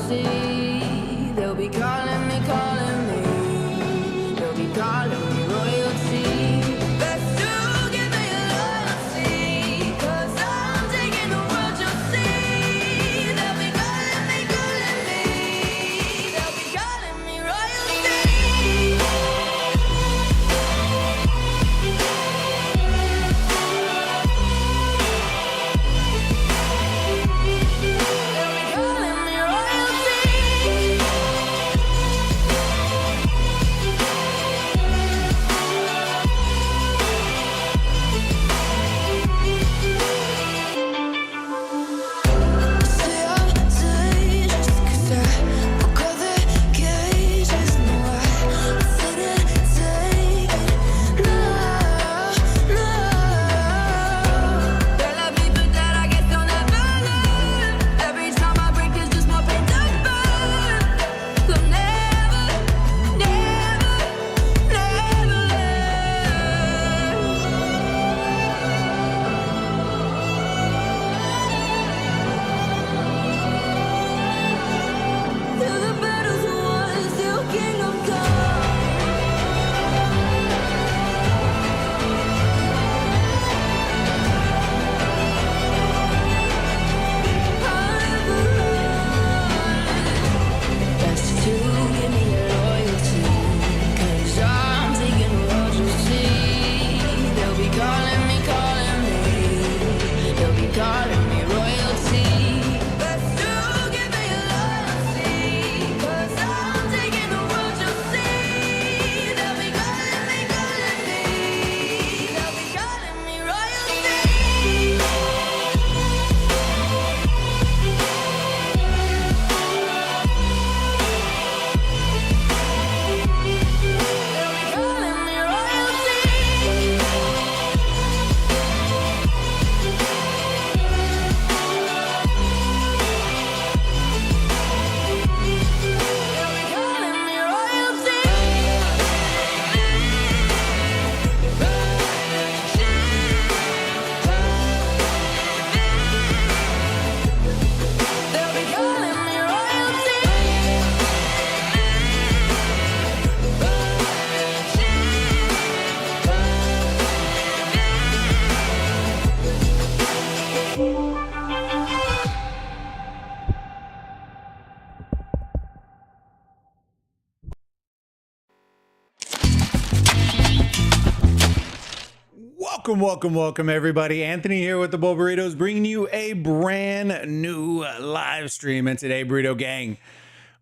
royalty. They'll be calling me, calling me. They'll be calling me royalty. Best to give me loyalty, 'cause I'm taking the world, you'll see. They'll be calling me, calling me. They'll be calling me royalty. Welcome, everybody. Anthony here with the Bulbaritos, bringing you a brand new live stream. And today, Burrito Gang,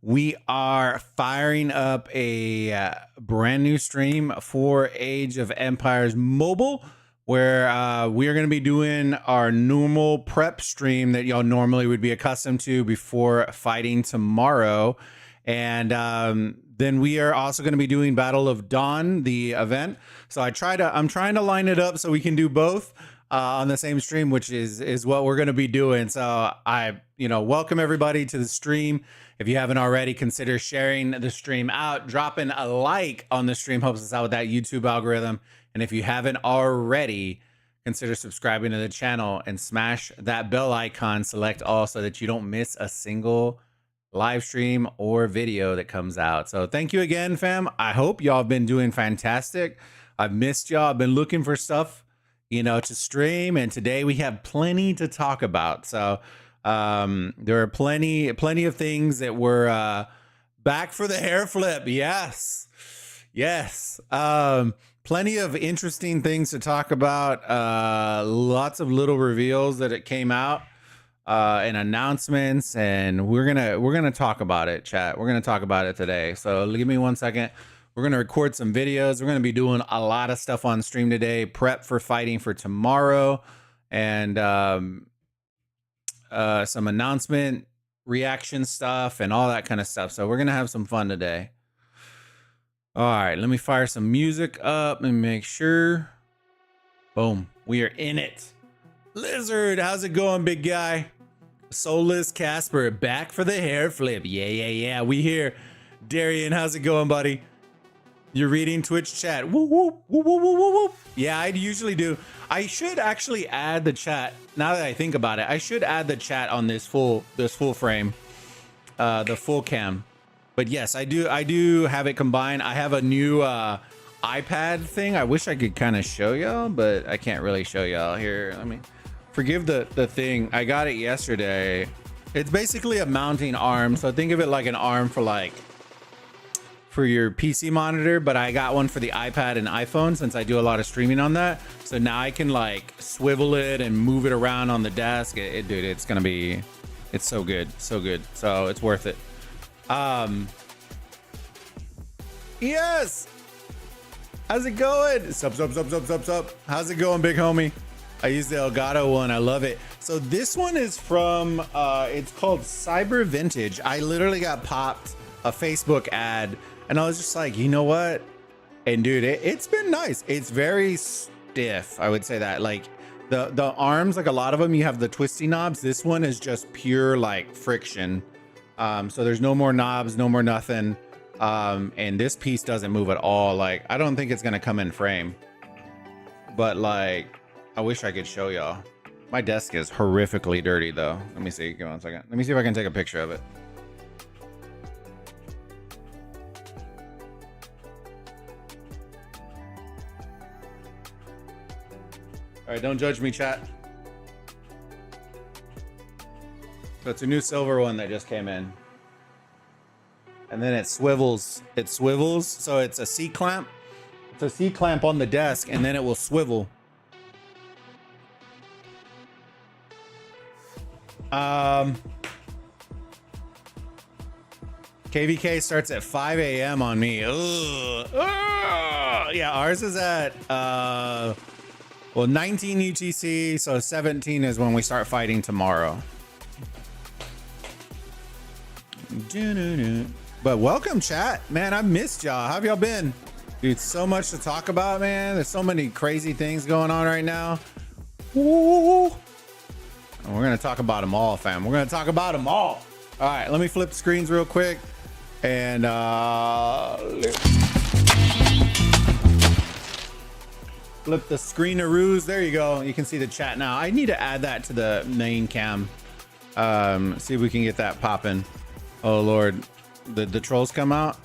we are firing up a brand new stream for Age of Empires Mobile, where we are going to be doing our normal prep stream that y'all normally would be accustomed to before fighting tomorrow. And then we are also going to be doing Battle of Dawn, the event. So I'm trying to line it up so we can do both on the same stream, which is what we're going to be doing. So I, welcome everybody to the stream. If you haven't already, consider sharing the stream out, dropping a like on the stream helps us out with that YouTube algorithm. And if you haven't already, consider subscribing to the channel and smash that bell icon, select all so that you don't miss a single live stream or video that comes out. So thank you again, fam. I hope y'all have been doing fantastic. I've missed y'all. I've been looking for stuff, to stream, and today we have plenty to talk about. So there are plenty of things that were back for the hair flip. Yes. Plenty of interesting things to talk about. Lots of little reveals that it came out. And announcements, and we're gonna talk about it, chat. We're gonna talk about it today. So give me 1 second. We're gonna record some videos. We're gonna be doing a lot of stuff on stream today. Prep for fighting for tomorrow, and some announcement reaction stuff and all that kind of stuff. So we're gonna have some fun today. All right, let me fire some music up and make sure. Boom, we are in it. Lizard, how's it going, big guy? Soulless Casper, back for the hair flip. Yeah. We here. Darian, how's it going, buddy? You're reading Twitch chat. Woo, woo, woo, woo, woo, woo, woo. Yeah, I usually do. I should actually add the chat. Now that I think about it, I should add the chat on this full frame. the full cam. But yes, I do have it combined. I have a new iPad thing. I wish I could kind of show y'all, but I can't really show y'all here. Let me forgive the thing. I got it yesterday. It's basically a mounting arm. So think of it like an arm for your PC monitor, but I got one for the iPad and iPhone since I do a lot of streaming on that. So now I can like swivel it and move it around on the desk. Dude, it's gonna be, it's so good, so good. So it's worth it. Yes. How's it going? Sup. How's it going, big homie? I use the Elgato one. I love it. So this one is from, it's called Cyber Vintage. I literally got popped a Facebook ad and I was just like, you know what? And dude, it's been nice. It's very stiff. I would say that like the arms, like a lot of them, you have the twisty knobs. This one is just pure like friction. So there's no more knobs, no more nothing. And this piece doesn't move at all. Like, I don't think it's going to come in frame, but like, I wish I could show y'all. My desk is horrifically dirty though. Let me see. Give me 1 second. Let me see if I can take a picture of it. All right, don't judge me, chat. So it's a new silver one that just came in. And then it swivels. It swivels. So it's a C-clamp. It's a C-clamp on the desk, and then it will swivel. KVK starts at 5 a.m. on me. Ugh. Yeah, ours is at well, 19 UTC, so 17 is when we start fighting tomorrow. But welcome, chat. Man, I've missed y'all. How have y'all been? Dude, so much to talk about, man. There's so many crazy things going on right now. Ooh. And we're going to talk about them all, fam. We're going to talk about them all. All right, let me flip the screens real quick. And flip the screenaroos. There you go. You can see the chat now. I need to add that to the main cam. See if we can get that popping. Oh Lord, the trolls come out.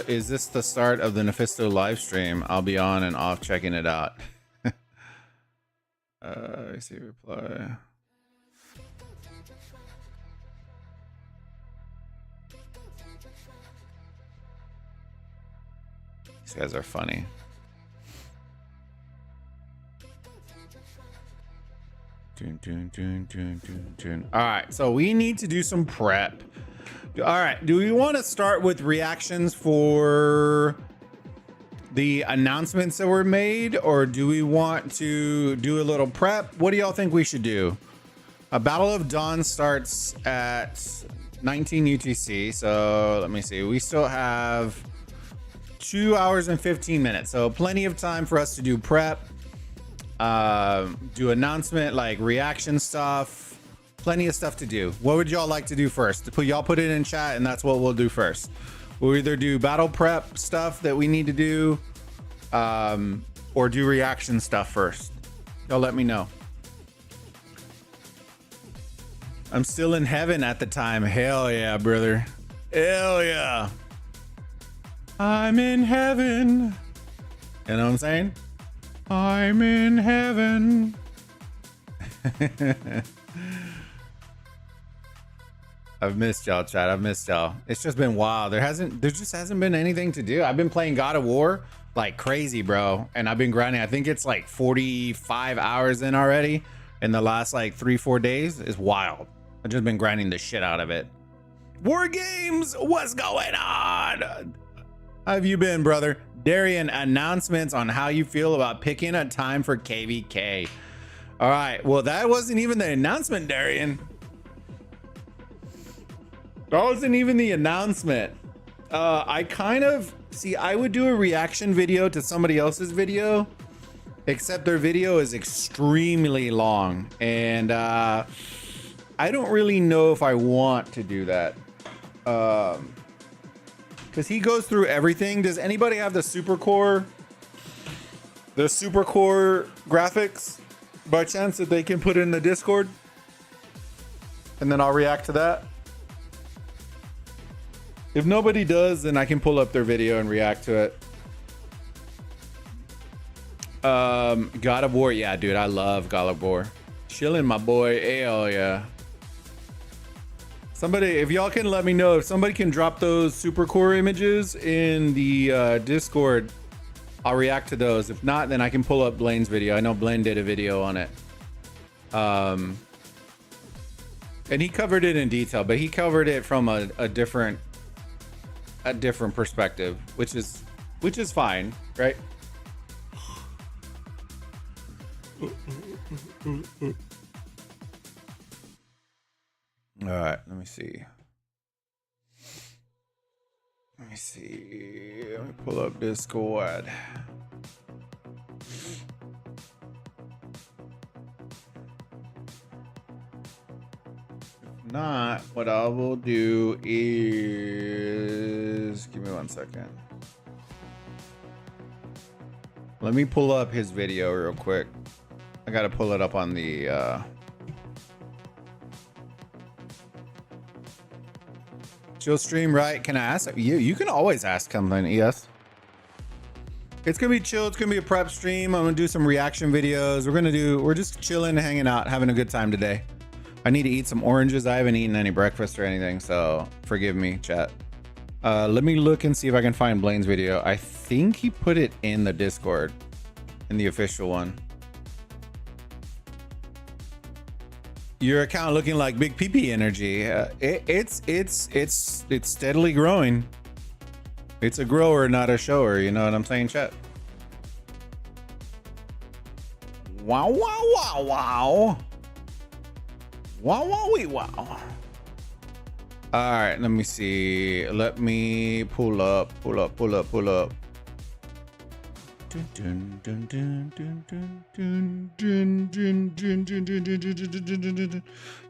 Is this the start of the Nephisto live stream? I'll be on and off checking it out. I see reply. These guys are funny. All right, so we need to do some prep. All right, do we want to start with reactions for the announcements that were made, or do we want to do a little prep? What do y'all think we should do? A Battle of Dawn starts at 19 UTC, so let me see. We still have 2 hours and 15 minutes, so plenty of time for us to do prep, do announcement, like reaction stuff. Plenty of stuff to do. What would y'all like to do first? Y'all put it in chat, and that's what we'll do first. We'll either do battle prep stuff that we need to do, or do reaction stuff first. Y'all let me know. I'm still in heaven at the time. Hell yeah, brother. Hell yeah. I'm in heaven. You know what I'm saying? I'm in heaven. I've missed y'all, chat. I've missed y'all. It's just been wild. There just hasn't been anything to do. I've been playing God of War like crazy, bro. And I've been grinding. I think it's like 45 hours in already in the last like 3-4 days. It's wild. I've just been grinding the shit out of it. War games, what's going on? How have you been, brother? Darian, announcements on how you feel about picking a time for KVK. All right, well, that wasn't even the announcement, Darian. That wasn't even the announcement. I kind of see, I would do a reaction video to somebody else's video, except their video is extremely long, and I don't really know if I want to do that, because he goes through everything. Does anybody have the super core graphics by chance that they can put in the Discord, and then I'll react to that? If nobody does, then I can pull up their video and react to it. God of War. Yeah, dude, I love God of War. Chilling, my boy. Hell yeah. Somebody, if y'all can let me know if somebody can drop those super core images in the Discord, I'll react to those. If not, then I can pull up Blaine's video. I know Blaine did a video on it. And he covered it in detail, but he covered it from a different perspective, which is fine, right? All right, let me see. Let me pull up Discord. If not, what I will do is give me 1 second. Let me pull up his video real quick. I gotta pull it up on the chill stream, right? Can I ask you? You can always ask something. Yes. It's gonna be chill. It's gonna be a prep stream. I'm gonna do some reaction videos. We're just chilling, hanging out, having a good time today. I need to eat some oranges. I haven't eaten any breakfast or anything, so forgive me, chat. Let me look and see if I can find Blaine's video. I think he put it in the Discord, in the official one. Your account looking like big PP energy. It's steadily growing. It's a grower, not a shower. You know what I'm saying, chat? Wow, wow, wow, wow. Wow, wow, wee, wow. All right, let me see. Let me pull up.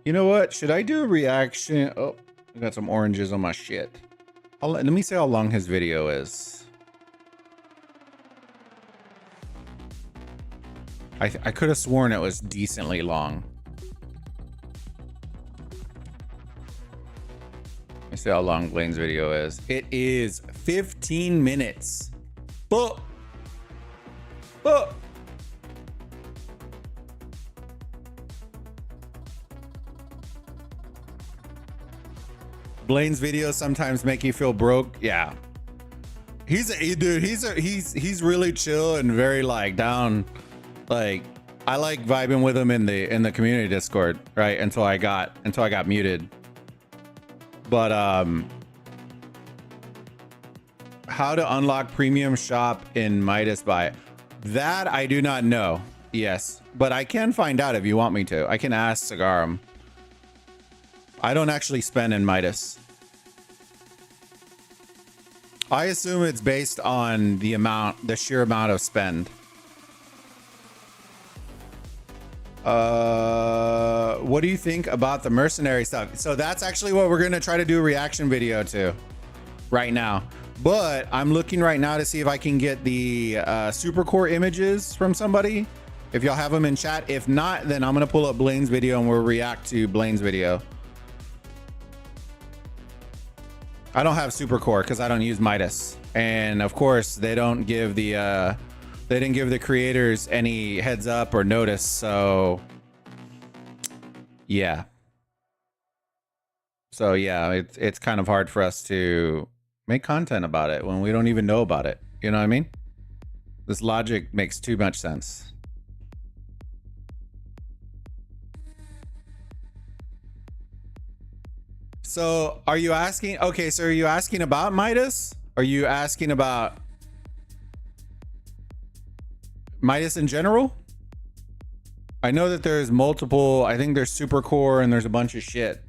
You know what? Should I do a reaction? Oh, I got some oranges on my shit. Let me see how long his video is. I could have sworn it was decently long. Let me see how long Blaine's video is. It is 15 minutes. But Blaine's videos sometimes make you feel broke. Yeah, he's really chill and very like down. Like I like vibing with him in the community Discord, right? Until I got muted. But how to unlock premium shop in Midas Buy? That I do not know. Yes, but I can find out if you want me to. I can ask Cigarum. I don't actually spend in Midas. I assume it's based on the sheer amount of spend. What do you think about the mercenary stuff? So that's actually what we're gonna try to do a reaction video to right now. But I'm looking right now to see if I can get the super core images from somebody. If y'all have them in chat. If not, then I'm gonna pull up Blaine's video and we'll react to Blaine's video. I don't have super core because I don't use Midas, and of course they don't give the they didn't give the creators any heads up or notice. So yeah, it's kind of hard for us to make content about it when we don't even know about it. You know what I mean? This logic makes too much sense. So are you asking? Okay, so are you asking about Midas? Are you asking about Midas in general? I know that there's multiple. I think there's super core and there's a bunch of shit.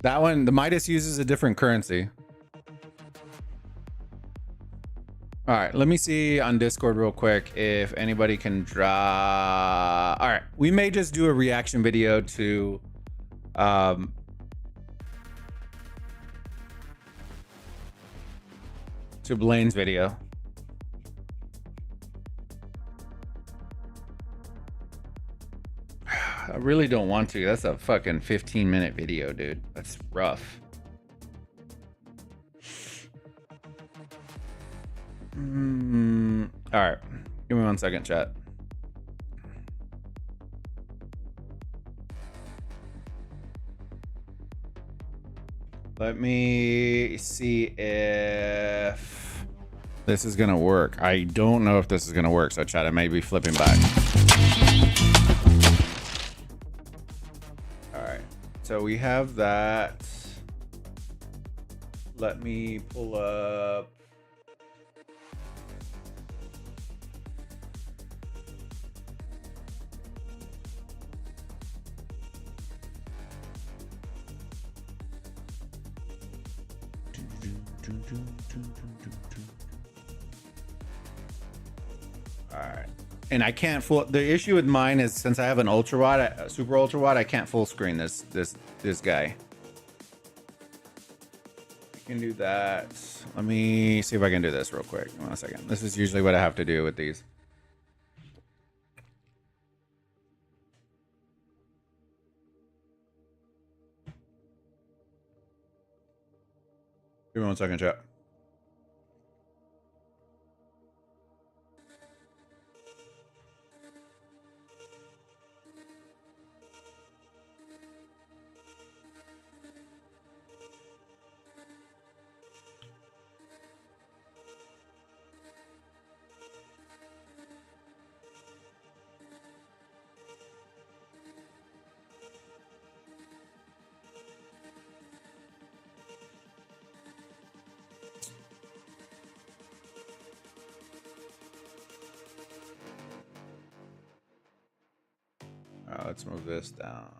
That one, the Midas uses a different currency. All right, let me see on Discord real quick if anybody can draw. All right, we may just do a reaction video to Blaine's video. I really don't want to. That's a fucking 15-minute video, dude. That's rough. All right, give me 1 second, chat. Let me see if this is gonna work. I don't know if this is gonna work, so chat, I may be flipping back. All right, so we have that. Let me pull up. All right, and I can't full. The issue with mine is since I have an ultra wide, super ultra wide, I can't full screen this guy. I can do that. Let me see if I can do this real quick. 1 second. This is usually what I have to do with these. Give me 1 second, chat. Let's move this down.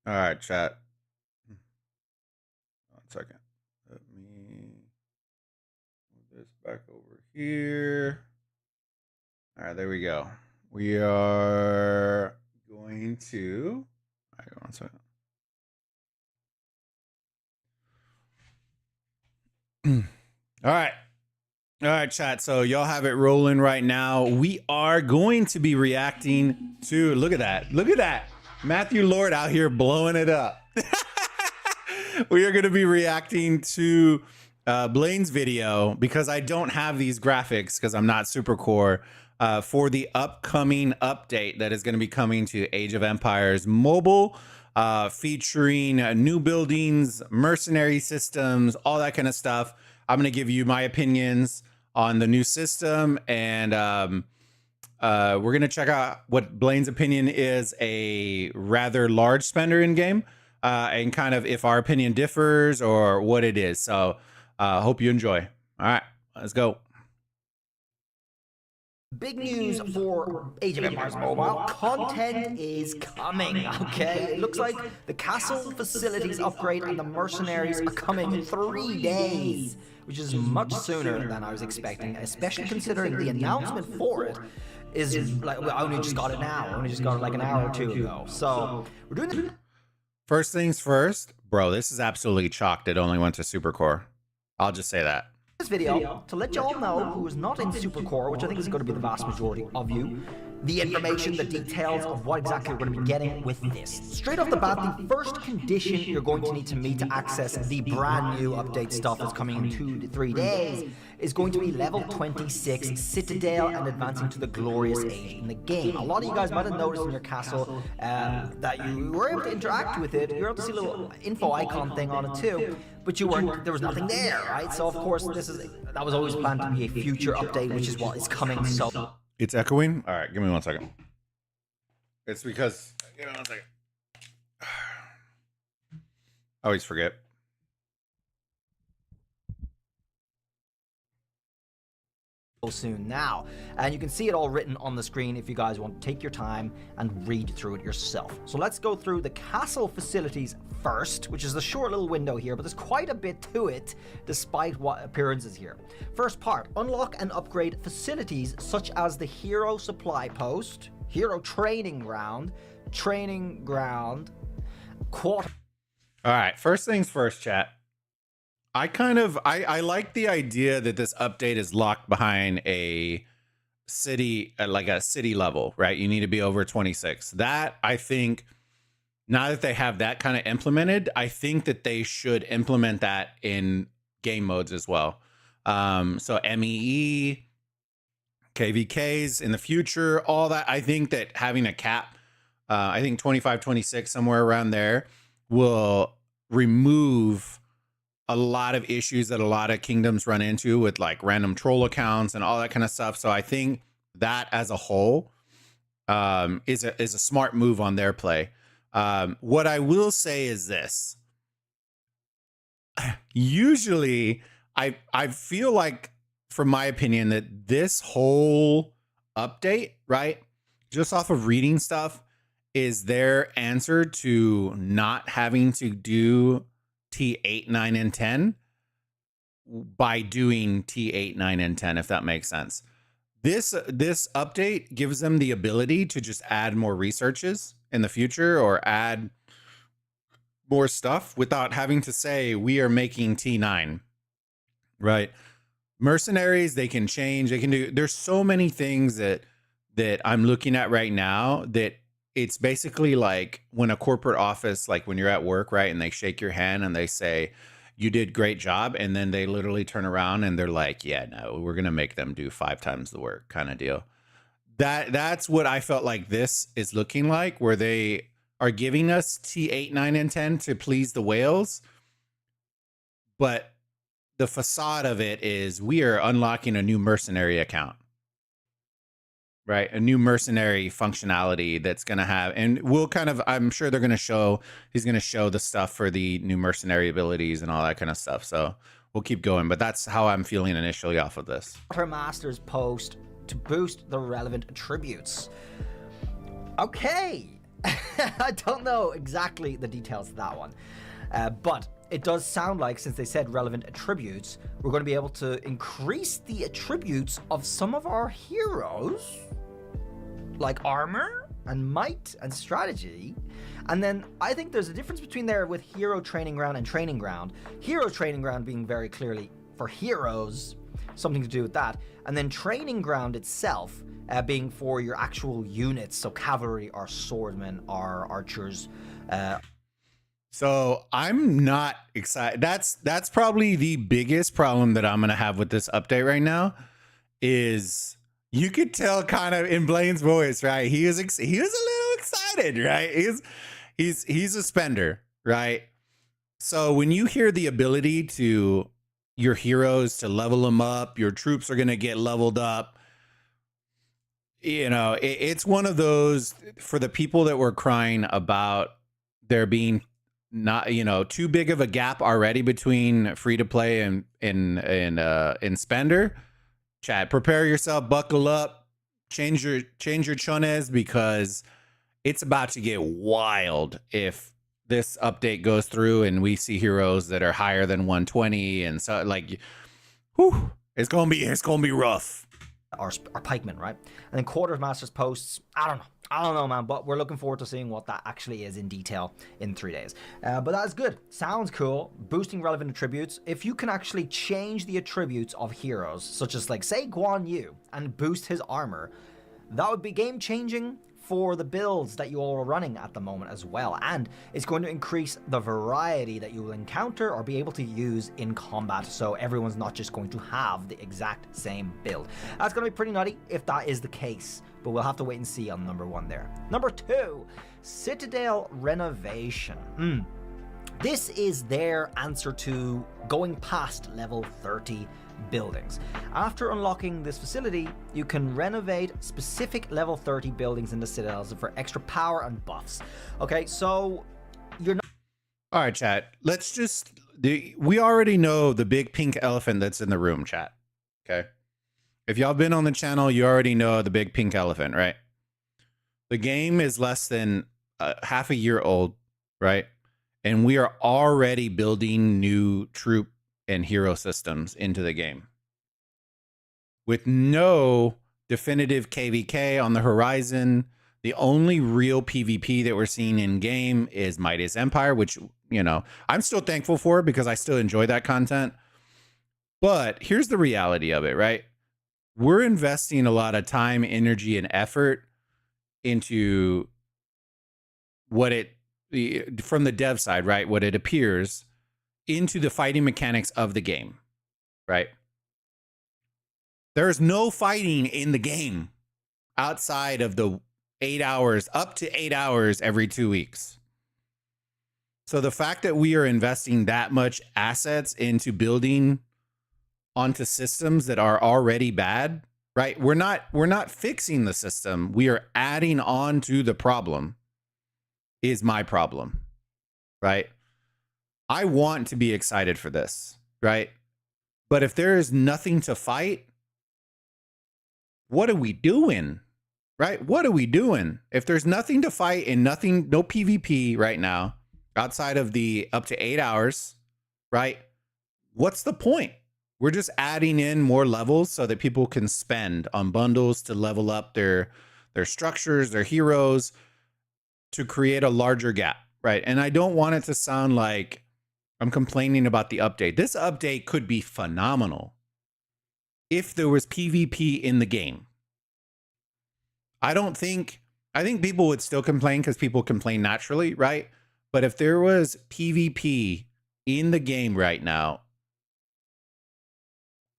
All right, chat. 1 second. Let me move this back over here. All right, there we go. We are going to. All right, 1 second. All right, chat. So y'all have it rolling right now. We are going to be reacting to. Look at that. Matthew Lord out here blowing it up. We are going to be reacting to Blaine's video because I don't have these graphics because I'm not super core for the upcoming update that is going to be coming to Age of Empires mobile, featuring new buildings, mercenary systems, all that kind of stuff. I'm going to give you my opinions on the new system, and we're going to check out what Blaine's opinion is a rather large spender in game. And kind of if our opinion differs or what it is. So hope you enjoy. All right, let's go. Big news for Age of Empires Mobile. Content is coming, okay? It looks like the castle facilities upgrade and the mercenaries are coming in 3 days, which is much sooner than I was expecting, especially considering the announcement for it is like, I only just got it now. I only just got it like an hour or two ago. So we're doing this. First things first, bro, this is absolutely chalked. It only went to Supercore. I'll just say that. This video to let you all know who is not in Supercore, which I think is going to be the vast majority of you, the information, the details of what exactly we're going to be getting with this. Straight off the bat, the first condition you're going to need to meet to access the brand new update stuff that's coming in 2 to 3 days is going to be level 26 Citadel and advancing to the glorious age in the game. A lot of you guys might have noticed in your castle that you were able to interact with it. You're able to see a little info icon thing on it too, but you weren't. There was nothing there, right? So of course that was always planned to be a future update, which is what is coming. So it's echoing. All right, give me 1 second. It's because give me 1 second. I always forget. Soon now, and you can see it all written on the screen if you guys want to take your time and read through it yourself. So let's go through the castle facilities first, which is a short little window here, but there's quite a bit to it despite what appearances here. First part, unlock and upgrade facilities such as the hero supply post, Hero Training Ground, quarter. All right, first things first, chat. I like the idea that this update is locked behind a city, like a city level, right? You need to be over 26. That, I think, now that they have that kind of implemented, I think that they should implement that in game modes as well. So MEE, KVKs in the future, all that. I think that having a cap, I think 25, 26, somewhere around there, will remove a lot of issues that a lot of kingdoms run into with like random troll accounts and all that kind of stuff. So I think that as a whole is a smart move on their play. What I will say is this. Usually I feel like, from my opinion, that this whole update, right, just off of reading stuff, is their answer to not having to do T8, 9, and 10 by doing T8, 9, and 10, if that makes sense. This update gives them the ability to just add more researches in the future or add more stuff without having to say we are making T9, right? Mercenaries, they can change, they can do, there's so many things that I'm looking at right now that it's basically like when a corporate office, like when you're at work, right, and they shake your hand and they say, you did great job, and then they literally turn around and they're like, yeah, no, we're gonna make them do 5 times the work, kind of deal. That's what I felt like this is looking like, where they are giving us T8, 9, and 10 to please the whales, but the facade of it is we are unlocking a new mercenary account. Right, a new mercenary functionality that's going to have, and we'll kind of, I'm sure they're going to show, he's going to show the stuff for the new mercenary abilities and all that kind of stuff. So we'll keep going, but that's how I'm feeling initially off of this. Quartermaster's post to boost the relevant attributes. Okay, I don't know exactly the details of that one, but it does sound like, since they said relevant attributes, we're going to be able to increase the attributes of some of our heroes, like armor and might and strategy. And then I think there's a difference between there with Hero Training Ground and Training Ground. Hero Training Ground being very clearly for heroes, something to do with that. And then Training Ground itself being for your actual units, so cavalry or swordsmen or archers. So I'm not excited. That's probably the biggest problem that I'm going to have with this update right now, is you could tell kind of in Blaine's voice, right? He was a little excited, right? He's a spender, right? So when you hear the ability to your heroes to level them up, your troops are going to get leveled up. You know, it's one of those for the people that were crying about there being not, you know, too big of a gap already between free to play and spender. Chat, prepare yourself, buckle up, change your chones, because it's about to get wild if this update goes through and we see heroes that are higher than 120, and so like, whew, it's gonna be rough. Our pikemen, right? And then Quartermaster's posts, I don't know, man, but we're looking forward to seeing what that actually is in detail in 3 days. But that's good. Sounds cool. Boosting relevant attributes. If you can actually change the attributes of heroes, such as, like, say, Guan Yu, and boost his armor, that would be game-changing for the builds that you all are running at the moment as well. And it's going to increase the variety that you will encounter or be able to use in combat, so everyone's not just going to have the exact same build. That's going to be pretty nutty if that is the case, but we'll have to wait and see on number 1 there. Number 2, Citadel Renovation. This is their answer to going past level 30 buildings. After unlocking this facility, you can renovate specific level 30 buildings in the citadels for extra power and buffs. Okay, so you're not... All right, chat. Let's just... we already know the big pink elephant that's in the room, chat. Okay? If y'all been on the channel, you already know the big pink elephant, right? The game is less than half a year old, right? And we are already building new troop and hero systems into the game with no definitive KVK on the horizon, The only real PvP that we're seeing in game is Mightiest Empire, which, I'm still thankful for because I still enjoy that content. But here's the reality of it, right? We're investing a lot of time, energy, and effort into from the dev side, right? What it appears into the fighting mechanics of the game, right? There's no fighting in the game outside of the 8 hours, up to 8 hours every 2 weeks. So the fact that we are investing that much assets into building onto systems that are already bad, right? We're not fixing the system. We are adding on to the problem is my problem, right? I want to be excited for this, right? But if there is nothing to fight, what are we doing? Right? What are we doing? If there's nothing to fight and no PvP right now, outside of the up to 8 hours, right? What's the point? We're just adding in more levels so that people can spend on bundles to level up their structures, their heroes, to create a larger gap, right? And I don't want it to sound like I'm complaining about the update. This update could be phenomenal if there was PvP in the game. I think people would still complain because people complain naturally, right? But if there was PvP in the game right now,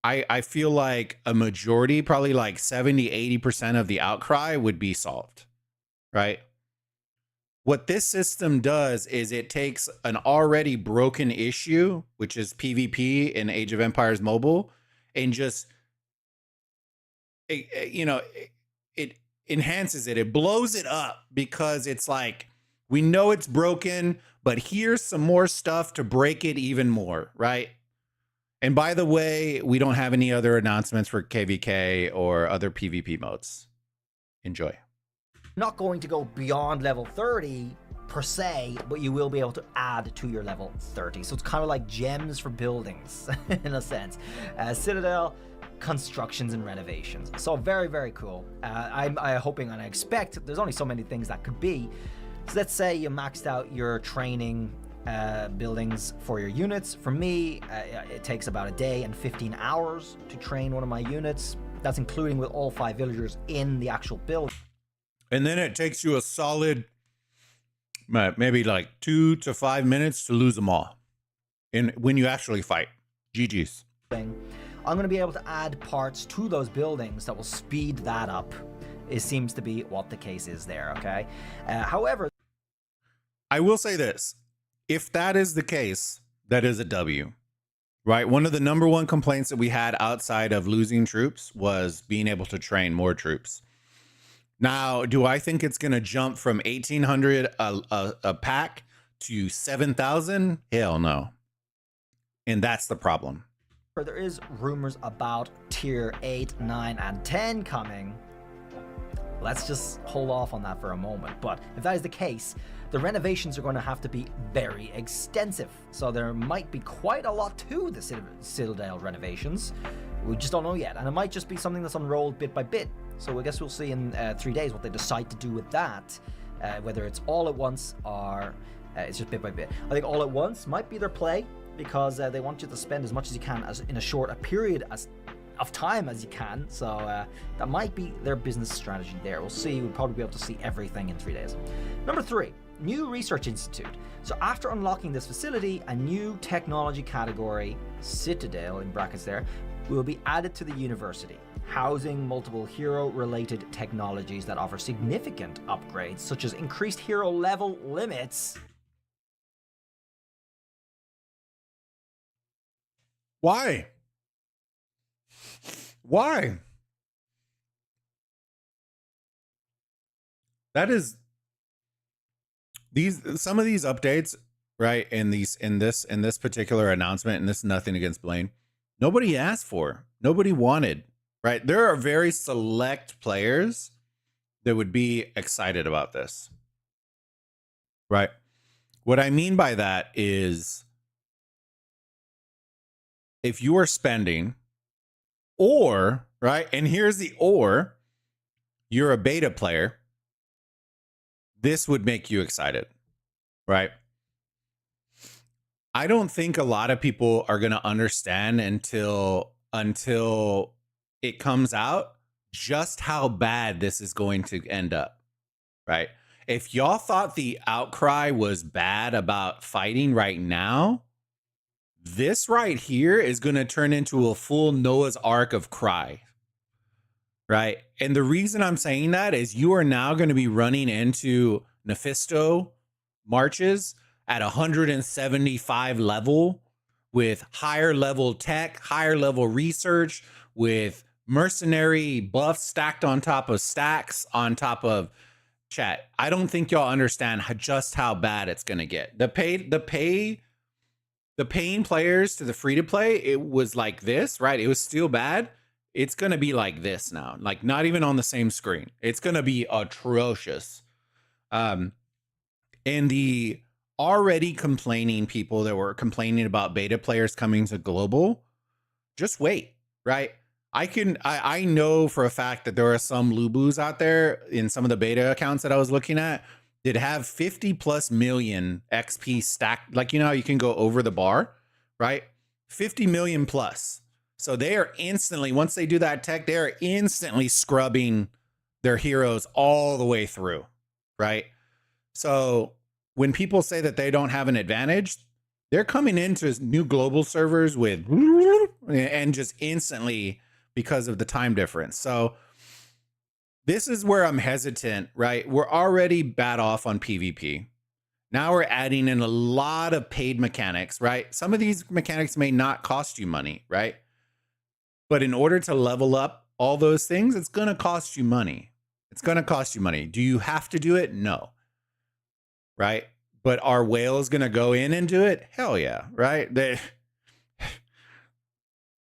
I feel like a majority, probably like 70, 80% of the outcry would be solved, right? What this system does is it takes an already broken issue, which is PvP in Age of Empires Mobile, and just, it enhances it. It blows it up because it's like, we know it's broken, but here's some more stuff to break it even more, right? And by the way, we don't have any other announcements for KVK or other PvP modes. Enjoy. Not going to go beyond level 30 per se, but you will be able to add to your level 30. So it's kind of like gems for buildings in a sense. Citadel, constructions and renovations. So very, very cool. I'm hoping and I expect there's only so many things that could be. So let's say you maxed out your training buildings for your units. For me, it takes about a day and 15 hours to train one of my units. That's including with all 5 villagers in the actual build. And then it takes you a solid, maybe like 2 to 5 minutes to lose them all. And when you actually fight, GG's. I'm going to be able to add parts to those buildings that will speed that up. It seems to be what the case is there, okay? However, I will say this. If that is the case, that is a W, right? One of the number one complaints that we had outside of losing troops was being able to train more troops. Now, do I think it's going to jump from 1,800 a pack to 7,000? Hell no. And that's the problem. there is rumors about tier 8, 9, and 10 coming. Let's just hold off on that for a moment. But if that is the case, the renovations are going to have to be very extensive. So there might be quite a lot to the Citadel renovations. We just don't know yet. And it might just be something that's unrolled bit by bit. So I guess we'll see in 3 days what they decide to do with that. Whether it's all at once or it's just bit by bit. I think all at once might be their play, because they want you to spend as much as you can in a short a period of time as you can. So that might be their business strategy there. We'll see. We'll probably be able to see everything in 3 days. Number 3, new research institute. So after unlocking this facility, a new technology category, Citadel in brackets there, will be added to the university, housing multiple hero-related technologies that offer significant upgrades, such as increased hero level limits. Why? Why? That is some of these updates, right? In this particular announcement, and this is nothing against Blaine, nobody asked for, nobody wanted, right? There are very select players that would be excited about this, right? What I mean by that is, if you are spending, or, right, and here's the or, you're a beta player, this would make you excited, right? I don't think a lot of people are going to understand until it comes out just how bad this is going to end up, right? If y'all thought the outcry was bad about fighting right now, this right here is going to turn into a full Noah's Ark of cry, right? And the reason I'm saying that is you are now going to be running into Mephisto marches at 175 level with higher level tech, higher level research, with mercenary buffs stacked on top of stacks on top of chat. I don't think y'all understand just how bad it's going to get. The paying players to the free to play, it was like this, right? It was still bad. It's going to be like this now, like not even on the same screen. It's going to be atrocious. And the already complaining people that were complaining about beta players coming to global, just wait, right? I know for a fact that there are some Lubus out there in some of the beta accounts that I was looking at that have 50 plus million XP stacked. Like, you know how you can go over the bar, right? 50 million plus. So they are instantly, once they do that tech, they are instantly scrubbing their heroes all the way through, right? So when people say that they don't have an advantage, they're coming into new global servers with and just instantly because of the time difference. So this is where I'm hesitant, right? We're already bad off on PvP. Now we're adding in a lot of paid mechanics, right? Some of these mechanics may not cost you money, right? But in order to level up all those things, it's going to cost you money. It's going to cost you money. Do you have to do it? No. Right? But are whales going to go in and do it? Hell yeah, right?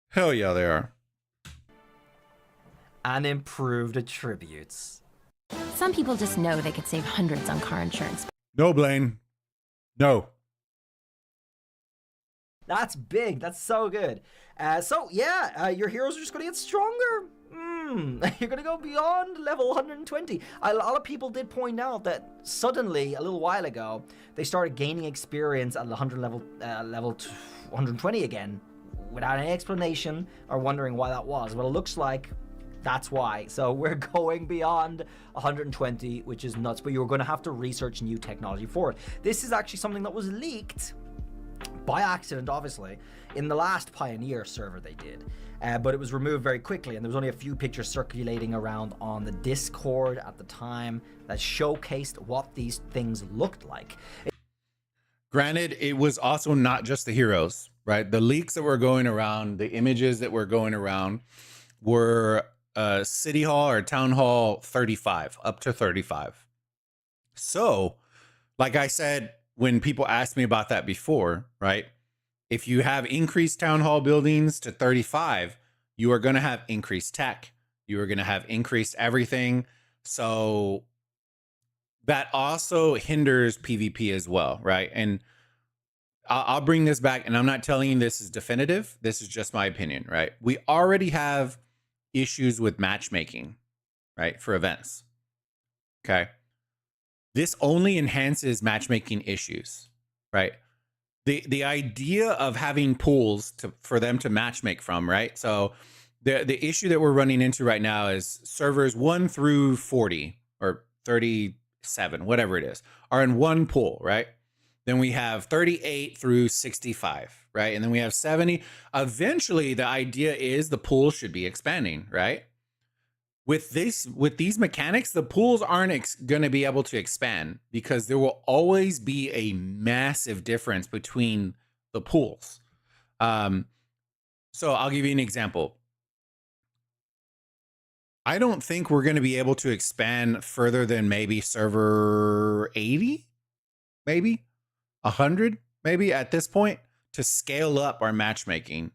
Hell yeah, they are. And improved attributes. Some people just know they could save hundreds on car insurance. No, Blaine. No. That's big. That's so good. Your heroes are just going to get stronger. You're going to go beyond level 120. A lot of people did point out that suddenly, a little while ago, they started gaining experience at the 120 again, without any explanation or wondering why that was. Well, it looks like that's why. So we're going beyond 120, which is nuts, but you're going to have to research new technology for it. This is actually something that was leaked by accident, obviously, in the last Pioneer server they did. But it was removed very quickly, and there was only a few pictures circulating around on the Discord at the time that showcased what these things looked like. Granted, it was also not just the heroes, right? The leaks that were going around, the images that were going around were City Hall or Town Hall 35, up to 35. So, like I said, when people asked me about that before, right? If you have increased Town Hall buildings to 35, you are going to have increased tech. You are going to have increased everything. So that also hinders PvP as well, right? And I'll bring this back, and I'm not telling you this is definitive. This is just my opinion, right? We already have issues with matchmaking, right? For events. Okay. This only enhances matchmaking issues, right? The idea of having pools for them to matchmake from, right? So the issue that we're running into right now is servers 1 through 40 or 37, whatever it is, are in one pool, right? Then we have 38 through 65, right? And then we have 70. Eventually, the idea is the pool should be expanding, right? With these mechanics, the pools aren't going to be able to expand because there will always be a massive difference between the pools. So I'll give you an example. I don't think we're going to be able to expand further than maybe server 80, maybe 100, maybe at this point, to scale up our matchmaking.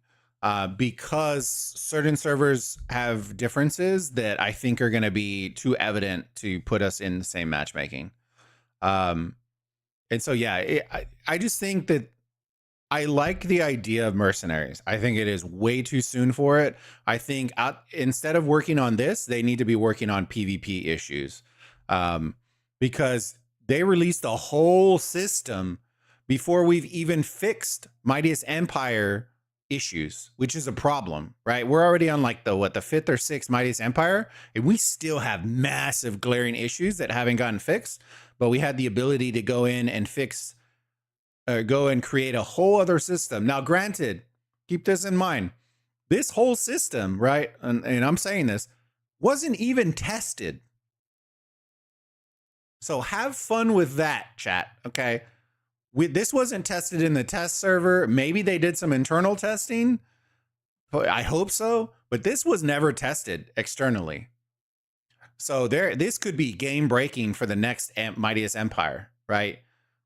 Because certain servers have differences that I think are going to be too evident to put us in the same matchmaking. And so, yeah, I just think that I like the idea of mercenaries. I think it is way too soon for it. I think instead of working on this, they need to be working on PvP issues. Because They released a whole system before we've even fixed Mightiest Empire issues, which is a problem, right? We're already on like the fifth or sixth Mightiest Empire, and we still have massive glaring issues that haven't gotten fixed. But we had the ability to go in and go and create a whole other system. Now, granted, keep this in mind. This whole system, right? And I'm saying this, wasn't even tested. So have fun with that, chat, okay? This wasn't tested in the test server. Maybe they did some internal testing. I hope so. But this was never tested externally. So this could be game breaking for the next Mightiest Empire, right?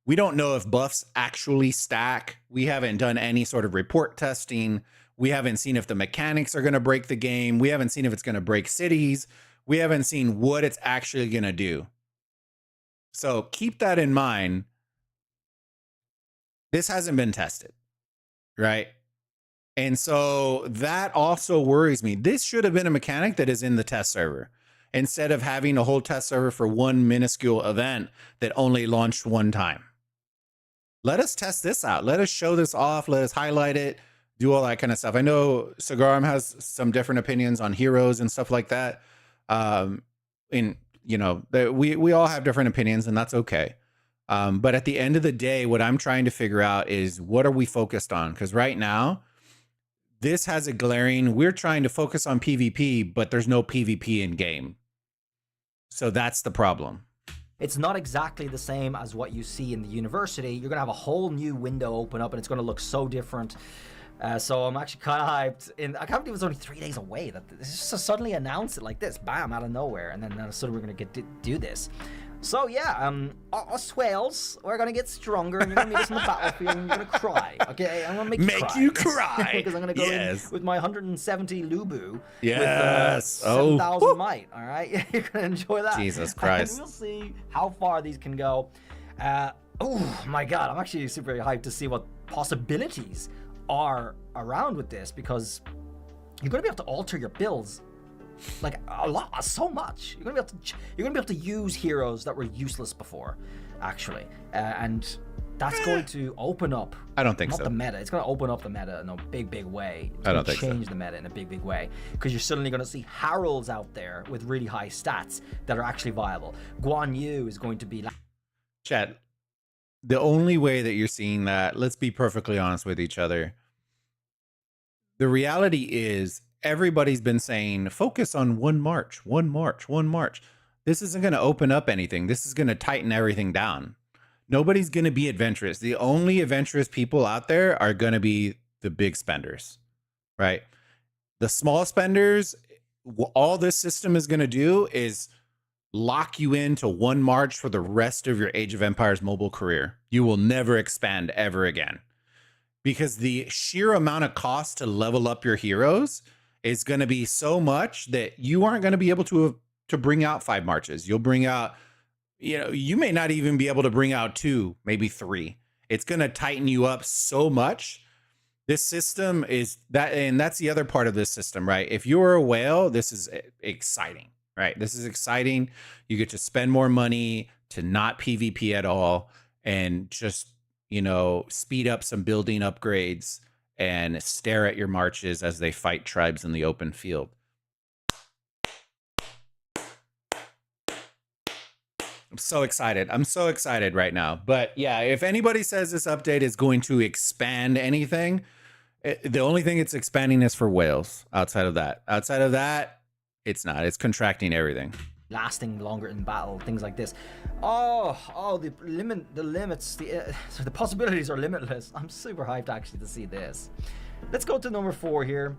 We don't know if buffs actually stack. We haven't done any sort of report testing. We haven't seen if the mechanics are going to break the game. We haven't seen if it's going to break cities. We haven't seen what it's actually going to do. So keep that in mind. This hasn't been tested, right? And so that also worries me. This should have been a mechanic that is in the test server instead of having a whole test server for one minuscule event that only launched one time. Let us test this out. Let us show this off. Let us highlight it, do all that kind of stuff. I know Cigarum has some different opinions on heroes and stuff like that. We all have different opinions, and that's okay. But at the end of the day, what I'm trying to figure out is what are we focused on? Because right now, this has a glaring, we're trying to focus on PvP, but there's no PvP in game. So that's the problem. It's not exactly the same as what you see in the university. You're going to have a whole new window open up, and it's going to look so different. So I'm actually kind of hyped. I can't believe it was only 3 days away. That this just suddenly announced it like this, bam, out of nowhere, and then suddenly we're going to get to do this. So yeah, us whales, we're gonna get stronger, and you're gonna meet us in the battlefield, and you're gonna cry. Okay, I'm gonna make you cry because I'm gonna go in with my 170 Lubu with 7,000 might. All right, you're gonna enjoy that. Jesus Christ! And we'll see how far these can go. Oh my God, I'm actually super hyped to see what possibilities are around with this, because you're gonna be able to alter your builds. Like a lot, so much. You're gonna be able to use heroes that were useless before, actually, and that's going to open up. I don't think so. Not the meta. It's going to open up the meta in a big way. It's I don't gonna think change so. the meta in a big way, because you're suddenly going to see Harolds out there with really high stats that are actually viable. Guan Yu is going to be. Chat. The only way that you're seeing that, let's be perfectly honest with each other. The reality is, everybody's been saying, focus on one march. This isn't going to open up anything. This is going to tighten everything down. Nobody's going to be adventurous. The only adventurous people out there are going to be the big spenders, right? The small spenders, all this system is going to do is lock you into one march for the rest of your Age of Empires mobile career. You will never expand ever again, because the sheer amount of cost to level up your heroes is going to be so much that you aren't going to be able to bring out 5 marches. You'll bring out, you may not even be able to bring out 2, maybe 3. It's going to tighten you up so much. This system is that, and that's the other part of this system, right? If you're a whale, this is exciting, right? This is exciting. You get to spend more money to not PvP at all, and just, speed up some building upgrades and stare at your marches as they fight tribes in the open field. I'm so excited. I'm so excited right now. But yeah, if anybody says this update is going to expand anything, the only thing it's expanding is for whales. Outside of that, it's not. It's contracting everything. Lasting longer in battle, things like this. The limits, the possibilities are limitless. I'm super hyped actually to see this. Let's go to number 4 here.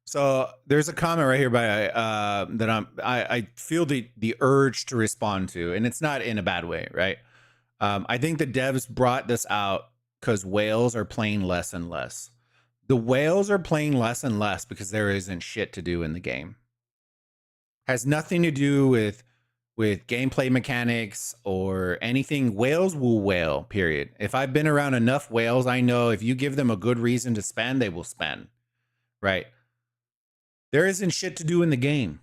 So there's a comment right here by that I feel the urge to respond to, and it's not in a bad way, right? I think the devs brought this out because whales are playing less and less. The whales are playing less and less because there isn't shit to do in the game. Has nothing to do with gameplay mechanics or anything. Whales will whale, period. If I've been around enough whales, I know if you give them a good reason to spend, they will spend, right? There isn't shit to do in the game.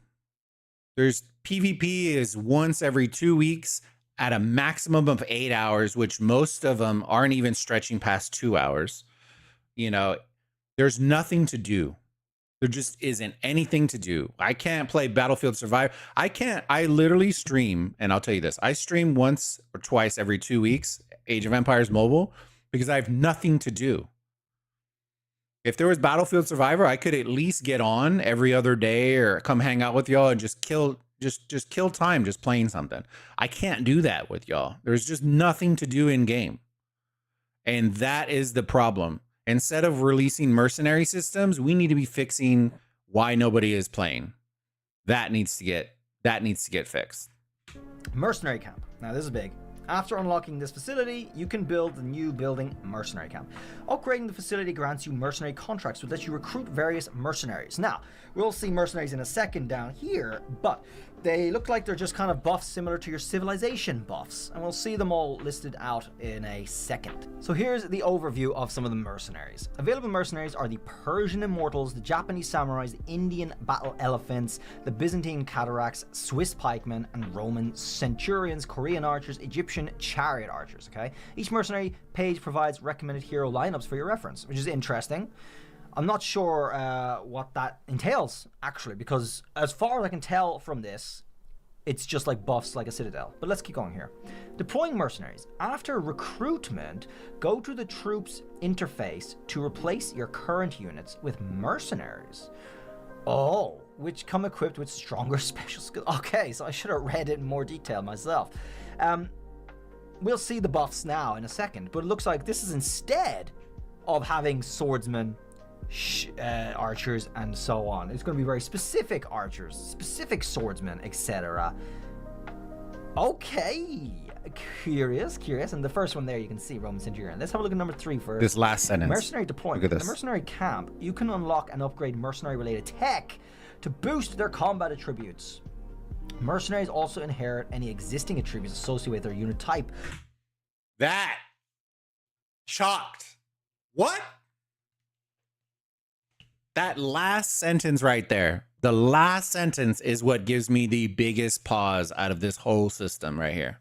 There's PvP is once every 2 weeks at a maximum of 8 hours, which most of them aren't even stretching past 2 hours. You know, there's nothing to do. There just isn't anything to do. I can't play Battlefield Survivor. I literally stream, and I'll tell you this, I stream once or twice every 2 weeks, Age of Empires Mobile, because I have nothing to do. If there was Battlefield Survivor, I could at least get on every other day or come hang out with y'all and just kill time just playing something. I can't do that with y'all. There's just nothing to do in game. And that is the problem. Instead of releasing mercenary systems, we need to be fixing why nobody is playing. That needs to get fixed. Mercenary camp. Now this is big. After unlocking this facility, you can build the new building Mercenary Camp. Upgrading the facility grants you mercenary contracts, which lets you recruit various mercenaries. Now, we'll see mercenaries in a second down here, but they look like they're just kind of buffs similar to your civilization buffs, and we'll see them all listed out in a second. So here's the overview of some of the mercenaries. Available mercenaries are the Persian Immortals, the Japanese Samurais, the Indian Battle Elephants, the Byzantine Cataracts, Swiss Pikemen, and Roman Centurions, Korean Archers, Egyptian Chariot Archers, okay? Each mercenary page provides recommended hero lineups for your reference, which is interesting. I'm not sure what that entails, actually, because as far as I can tell from this, it's just like buffs like a Citadel. But let's keep going here. Deploying mercenaries. After recruitment, go to the troops interface to replace your current units with mercenaries. Oh, which come equipped with stronger special skills. Okay, so I should have read it in more detail myself. We'll see the buffs now in a second, but it looks like this is instead of having swordsmen, archers, and so on. It's going to be very specific archers, specific swordsmen, etc. Okay, curious. And the first one there, you can see Roman Centurion. Let's have a look at number 3 first. This last sentence. Mercenary deployment. Look at this. In the mercenary camp, you can unlock and upgrade mercenary-related tech to boost their combat attributes. Mercenaries also inherit any existing attributes associated with their unit type. That. Shocked. What? That last sentence right there. The last sentence is what gives me the biggest pause out of this whole system right here.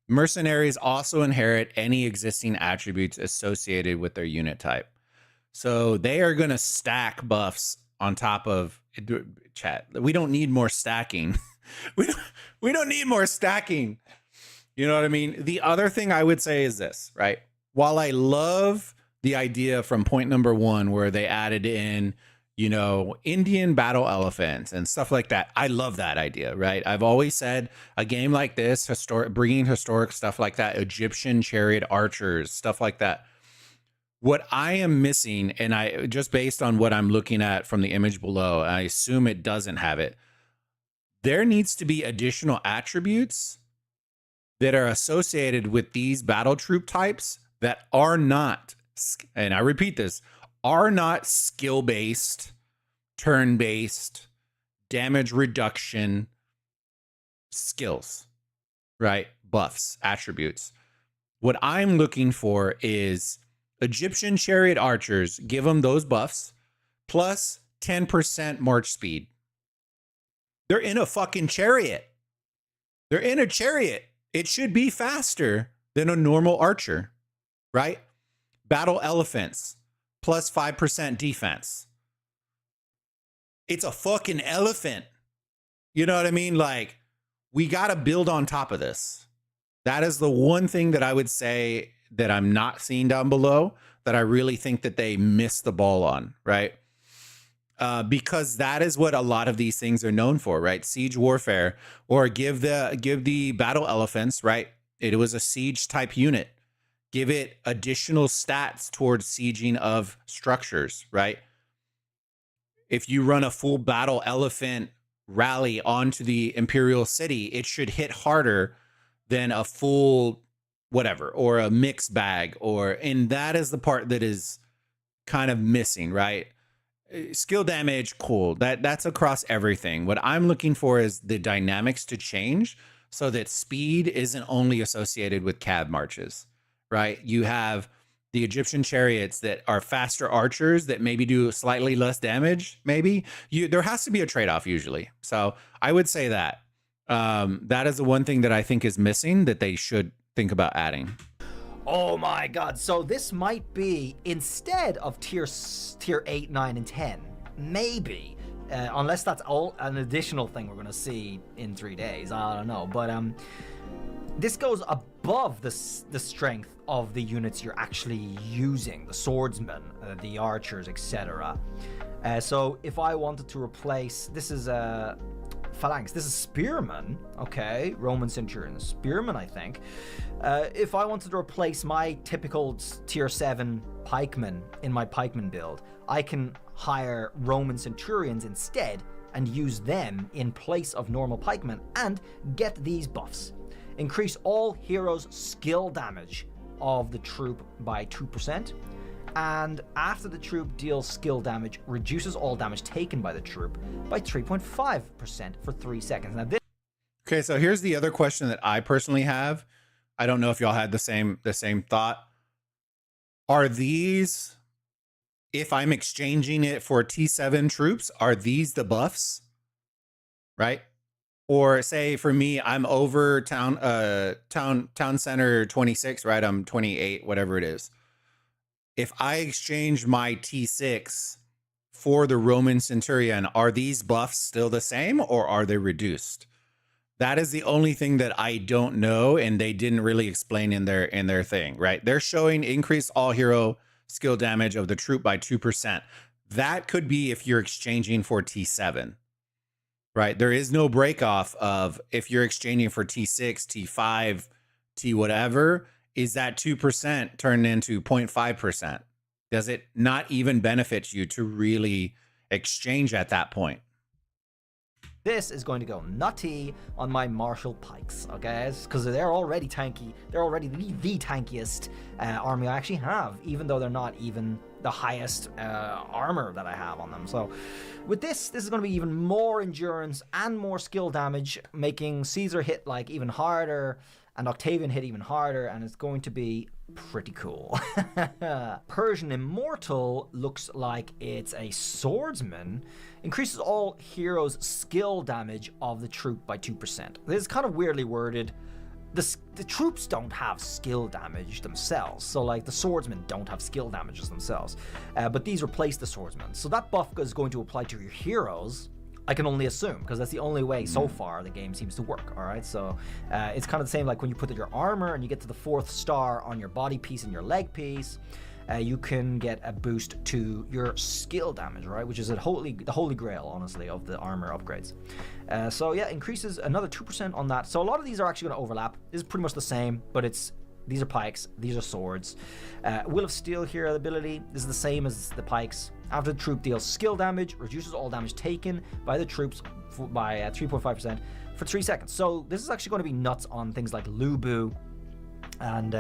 Mercenaries also inherit any existing attributes associated with their unit type. So they are going to stack buffs on top of chat. We don't need more stacking. we don't need more stacking. You know what I mean? The other thing I would say is this, right? While I love the idea from point number 1 where they added in, you know, Indian battle elephants and stuff like that. I love that idea, right? I've always said a game like this, bringing historic stuff like that, Egyptian chariot archers, stuff like that. What I am missing, and I just based on what I'm looking at from the image below, I assume it doesn't have it. There needs to be additional attributes that are associated with these battle troop types that are not, and I repeat this, are not skill-based, turn-based, damage reduction skills, right? Buffs, attributes. What I'm looking for is Egyptian chariot archers, give them those buffs, plus 10% march speed. They're in a fucking chariot. They're in a chariot. It should be faster than a normal archer, right? Battle elephants, plus 5% defense. It's a fucking elephant. You know what I mean? Like, we got to build on top of this. That is the one thing that I would say that I'm not seeing down below that I really think that they missed the ball on, right? Because that is what a lot of these things are known for, right? Siege warfare, or give the battle elephants, right? It was a siege type unit. Give it additional stats towards sieging of structures, right? If you run a full battle elephant rally onto the Imperial City, it should hit harder than a full whatever, or a mixed bag, and that is the part that is kind of missing, right? Skill damage, cool. That's across everything. What I'm looking for is the dynamics to change so that speed isn't only associated with cab marches, right? You have the Egyptian chariots that are faster archers that maybe do slightly less damage, maybe. There has to be a trade-off usually. So I would say that. That is the one thing that I think is missing that they should think about adding. Oh my god, so this might be, instead of tier 8, 9, and 10, maybe, unless that's all an additional thing we're going to see in 3 days, I don't know, but this goes above the strength of the units you're actually using, the swordsmen, the archers, etc. So if I wanted to replace, this is phalanx, this is spearmen, okay, Roman centurion, spearmen, I think. If I wanted to replace my typical tier 7 pikemen in my pikeman build, I can hire Roman centurions instead and use them in place of normal pikemen and get these buffs. Increase all heroes' skill damage of the troop by 2%, and after the troop deals skill damage, reduces all damage taken by the troop by 3.5% for 3 seconds. Now this Okay, so here's the other question that I personally have. I don't know if y'all had the same thought. Are these, if I'm exchanging it for T7 troops, are these the buffs? Right? Or say for me, I'm over town center 26, right? I'm 28, whatever it is. If I exchange my T6 for the Roman centurion, are these buffs still the same or are they reduced? That is the only thing that I don't know, and they didn't really explain in their thing, right? They're showing increase all hero skill damage of the troop by 2%. That could be if you're exchanging for T7, right? There is no break off of if you're exchanging for T6, T5, T whatever, is that 2% turned into 0.5%? Does it not even benefit you to really exchange at that point? This is going to go nutty on my martial pikes, okay? Because they're already tanky. They're already the tankiest army I actually have, even though they're not even the highest armor that I have on them. So with this is going to be even more endurance and more skill damage, making Caesar hit like even harder and Octavian hit even harder, and it's going to be pretty cool. Persian Immortal looks like it's a swordsman. Increases all heroes' skill damage of the troop by 2%. This is kind of weirdly worded. The troops don't have skill damage themselves, so like the swordsmen don't have skill damages themselves, but these replace the swordsmen. So that buff is going to apply to your heroes, I can only assume, because that's the only way so far the game seems to work, all right? So it's kind of the same like when you put your armor and you get to the 4th star on your body piece and your leg piece, you can get a boost to your skill damage, right? Which is the holy grail, honestly, of the armor upgrades. So yeah, increases another 2% on that. So a lot of these are actually going to overlap. This is pretty much the same, but these are pikes, these are swords. Will of Steel here ability, this is the same as the pikes. After the troop deals skill damage, reduces all damage taken by the troops by 3.5% for 3 seconds. So this is actually going to be nuts on things like Lubu and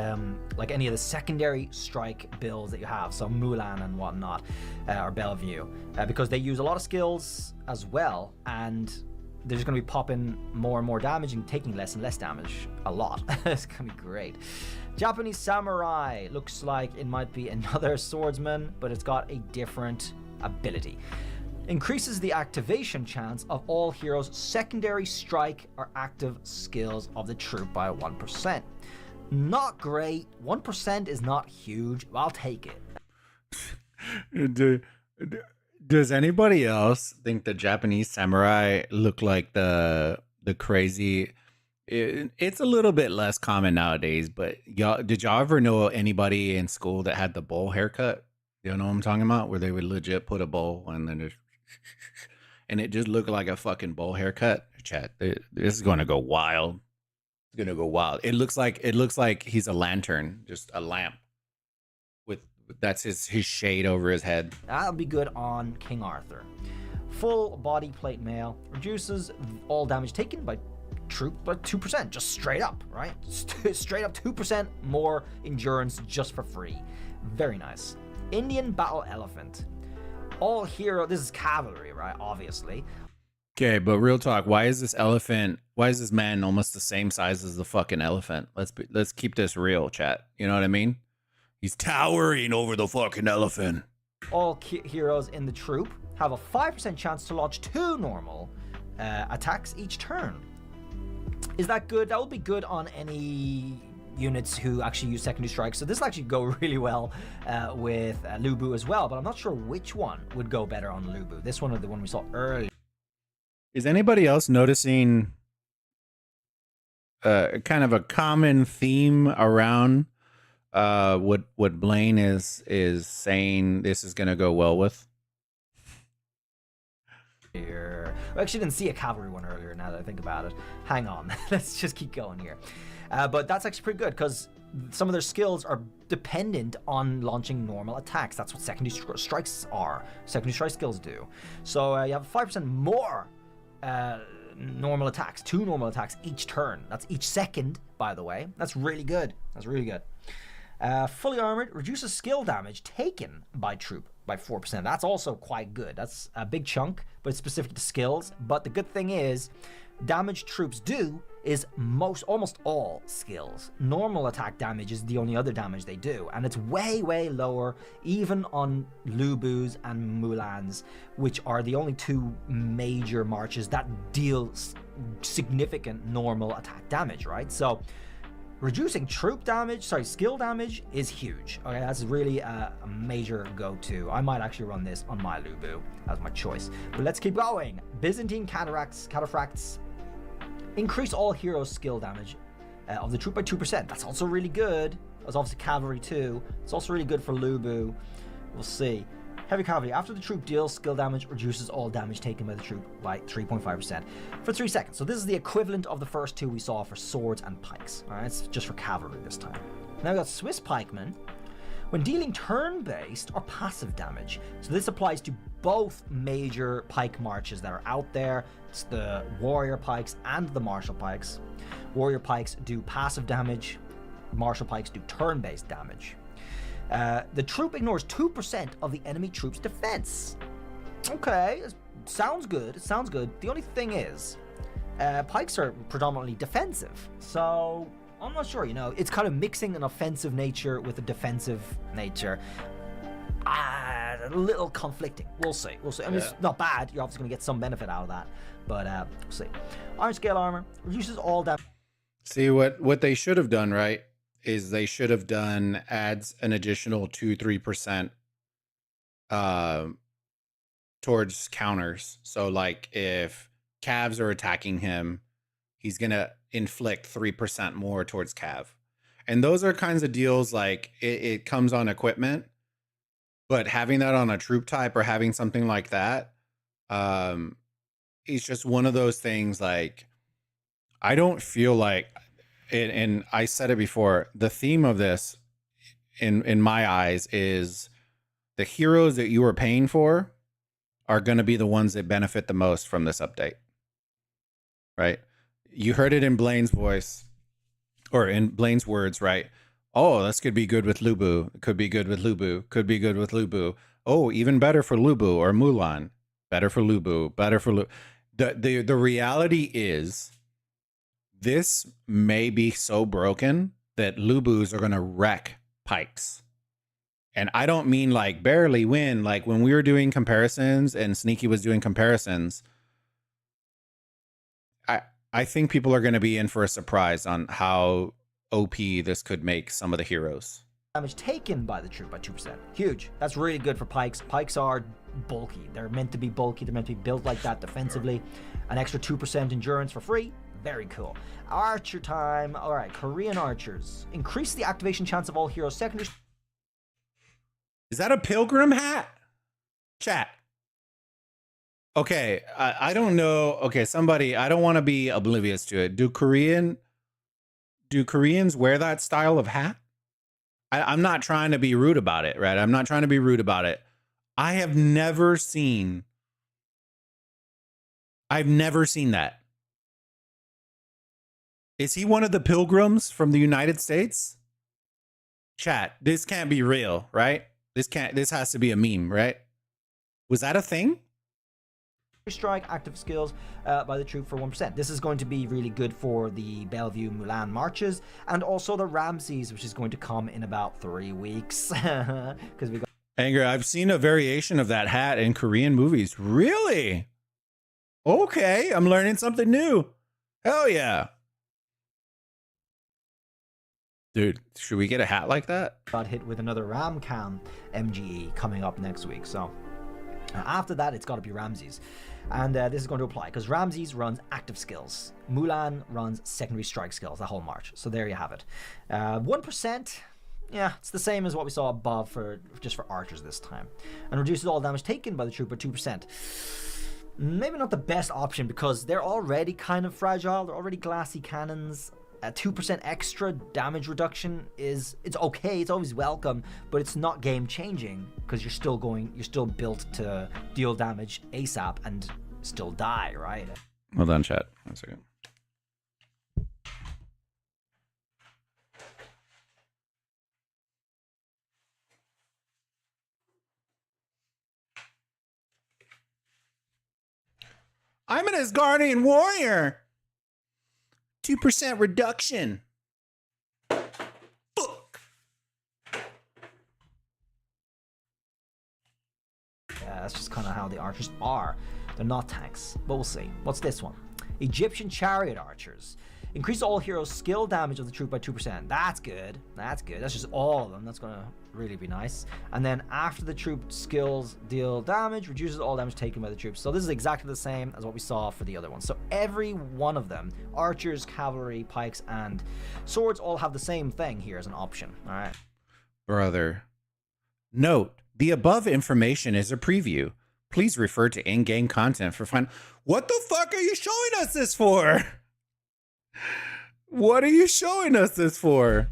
like any of the secondary strike builds that you have, so Mulan and whatnot, or Bellevue, because they use a lot of skills as well, and they're just going to be popping more and more damage and taking less and less damage a lot. It's going to be great. Japanese Samurai looks like it might be another swordsman, but it's got a different ability. Increases the activation chance of all heroes' secondary strike or active skills of the troop by 1%. Not great. 1% is not huge. I'll take it. Does anybody else think the Japanese samurai look like the crazy? It's a little bit less common nowadays, but did y'all ever know anybody in school that had the bowl haircut? You know what I'm talking about? Where they would legit put a bowl and then and it just looked like a fucking bowl haircut. Chat, this is gonna go wild. It's gonna go wild. It looks like he's a lantern, just a lamp. That's his shade over his head. That'll be good on King Arthur. Full body plate mail reduces all damage taken by troop by 2%, just straight up, right? Straight up 2% more endurance just for free. Very nice. Indian battle elephant. All hero. This is cavalry, right? Obviously. Okay, but real talk. Why is this man almost the same size as the fucking elephant? Let's keep this real, chat. You know what I mean? He's towering over the fucking elephant. All heroes in the troop have a 5% chance to launch 2 normal attacks each turn. Is that good? That will be good on any units who actually use secondary strike. So this will actually go really well with Lubu as well, but I'm not sure which one would go better on Lubu. This one or the one we saw earlier. Is anybody else noticing kind of a common theme around what Blaine is saying this is going to go well with? Here. I actually didn't see a cavalry one earlier now that I think about it. Hang on. Let's just keep going here. But that's actually pretty good because some of their skills are dependent on launching normal attacks. That's what secondary strikes are. Secondary strike skills do. So you have 5% more normal attacks, 2 normal attacks each turn. That's each second, by the way. That's really good. That's really good. Fully armored reduces skill damage taken by troop by 4%. That's also quite good. That's a big chunk, but it's specific to skills. But the good thing is, damage troops do is almost all skills. Normal attack damage is the only other damage they do, and it's way lower even on Lubus and Mulans, which are the only 2 major marches that deal significant normal attack damage, right? So reducing skill damage is huge. Okay, that's really a major go-to. I might actually run this on my Lubu as my choice. But let's keep going. Byzantine cataphracts increase all heroes' skill damage of the troop by 2%. That's also really good. That's obviously cavalry too. It's also really good for Lubu. We'll see. Heavy cavalry. After the troop deals skill damage, reduces all damage taken by the troop by 3.5% for 3 seconds. So this is the equivalent of the first 2 we saw for swords and pikes. All right, it's just for cavalry this time. Now we got Swiss pikemen. When dealing turn-based or passive damage, so this applies to both major pike marches that are out there. It's the warrior pikes and the martial pikes. Warrior pikes do passive damage. Martial pikes do turn-based damage. The troop ignores 2% of the enemy troop's defense. Okay, it sounds good. It sounds good. The only thing is, pikes are predominantly defensive, so I'm not sure. It's kind of mixing an offensive nature with a defensive nature. A little conflicting. We'll see. I mean, It's not bad. You're obviously going to get some benefit out of that, but we'll see. Iron scale armor reduces all damage. See what they should have done, right? Is they should have done adds an additional 2-3% towards counters. So like if Cavs are attacking him, he's gonna inflict 3% more towards Cav. And those are kinds of deals like it comes on equipment, but having that on a troop type or having something like that, it's just one of those things. Like I don't feel like and I said it before, the theme of this in my eyes is the heroes that you are paying for are going to be the ones that benefit the most from this update. Right? You heard it in Blaine's voice or in Blaine's words, right? Oh, this could be good with Lubu. It could be good with Lubu. Could be good with Lubu. Oh, even better for Lubu or Mulan. Better for Lubu. Better for Lubu. The reality is, this may be so broken that Lubus are going to wreck pikes. And I don't mean like barely win. Like when we were doing comparisons and Sneaky was doing comparisons, I think people are going to be in for a surprise on how OP this could make some of the heroes. Damage taken by the troop by 2%. Huge. That's really good for pikes. Pikes are bulky. They're meant to be bulky. They're meant to be built like that defensively. An extra 2% endurance for free. Very cool. Archer time. All right, Korean archers. Increase the activation chance of all heroes' secondary. Is that a pilgrim hat? Chat. Okay, I don't know. Okay, somebody, I don't want to be oblivious to it. Do Koreans wear that style of hat? I'm not trying to be rude about it, right? I'm not trying to be rude about it. I've never seen that. Is he one of the pilgrims from the United States? Chat, this can't be real, right? This has to be a meme, right? Was that a thing? Strike active skills by the troop for 1%. This is going to be really good for the Bellevue Mulan marches and also the Ramses, which is going to come in about 3 weeks. Because we got Anger, I've seen a variation of that hat in Korean movies. Really? Okay, I'm learning something new. Hell yeah. Dude, should we get a hat like that? got hit with another Ramcam MGE coming up next week. So after that, it's got to be Ramses. And this is going to apply because Ramses runs active skills. Mulan runs secondary strike skills that whole March. So there you have it. 1%. Yeah, it's the same as what we saw above for just for archers this time. And reduces all damage taken by the troop by 2%. Maybe not the best option because they're already kind of fragile. They're already glassy cannons. A 2% extra damage reduction it's okay, it's always welcome, but it's not game changing because you're still built to deal damage ASAP and still die, right? Hold on, chat. 1 second. I'm an Asgardian warrior. 2% reduction. Fuck. Yeah, that's just kind of how the archers are. They're not tanks, but we'll see. What's this one? Egyptian chariot archers. Increase all heroes' skill damage of the troop by 2%. That's good. That's good. That's just all of them. That's going to really be nice. And then after the troop skills deal damage, reduces all damage taken by the troops. So this is exactly the same as what we saw for the other one. So every one of them, archers, cavalry, pikes, and swords all have the same thing here as an option. All right. Brother. Note, the above information is a preview. Please refer to in-game content for fun. What the fuck are you showing us this for? What are you showing us this for?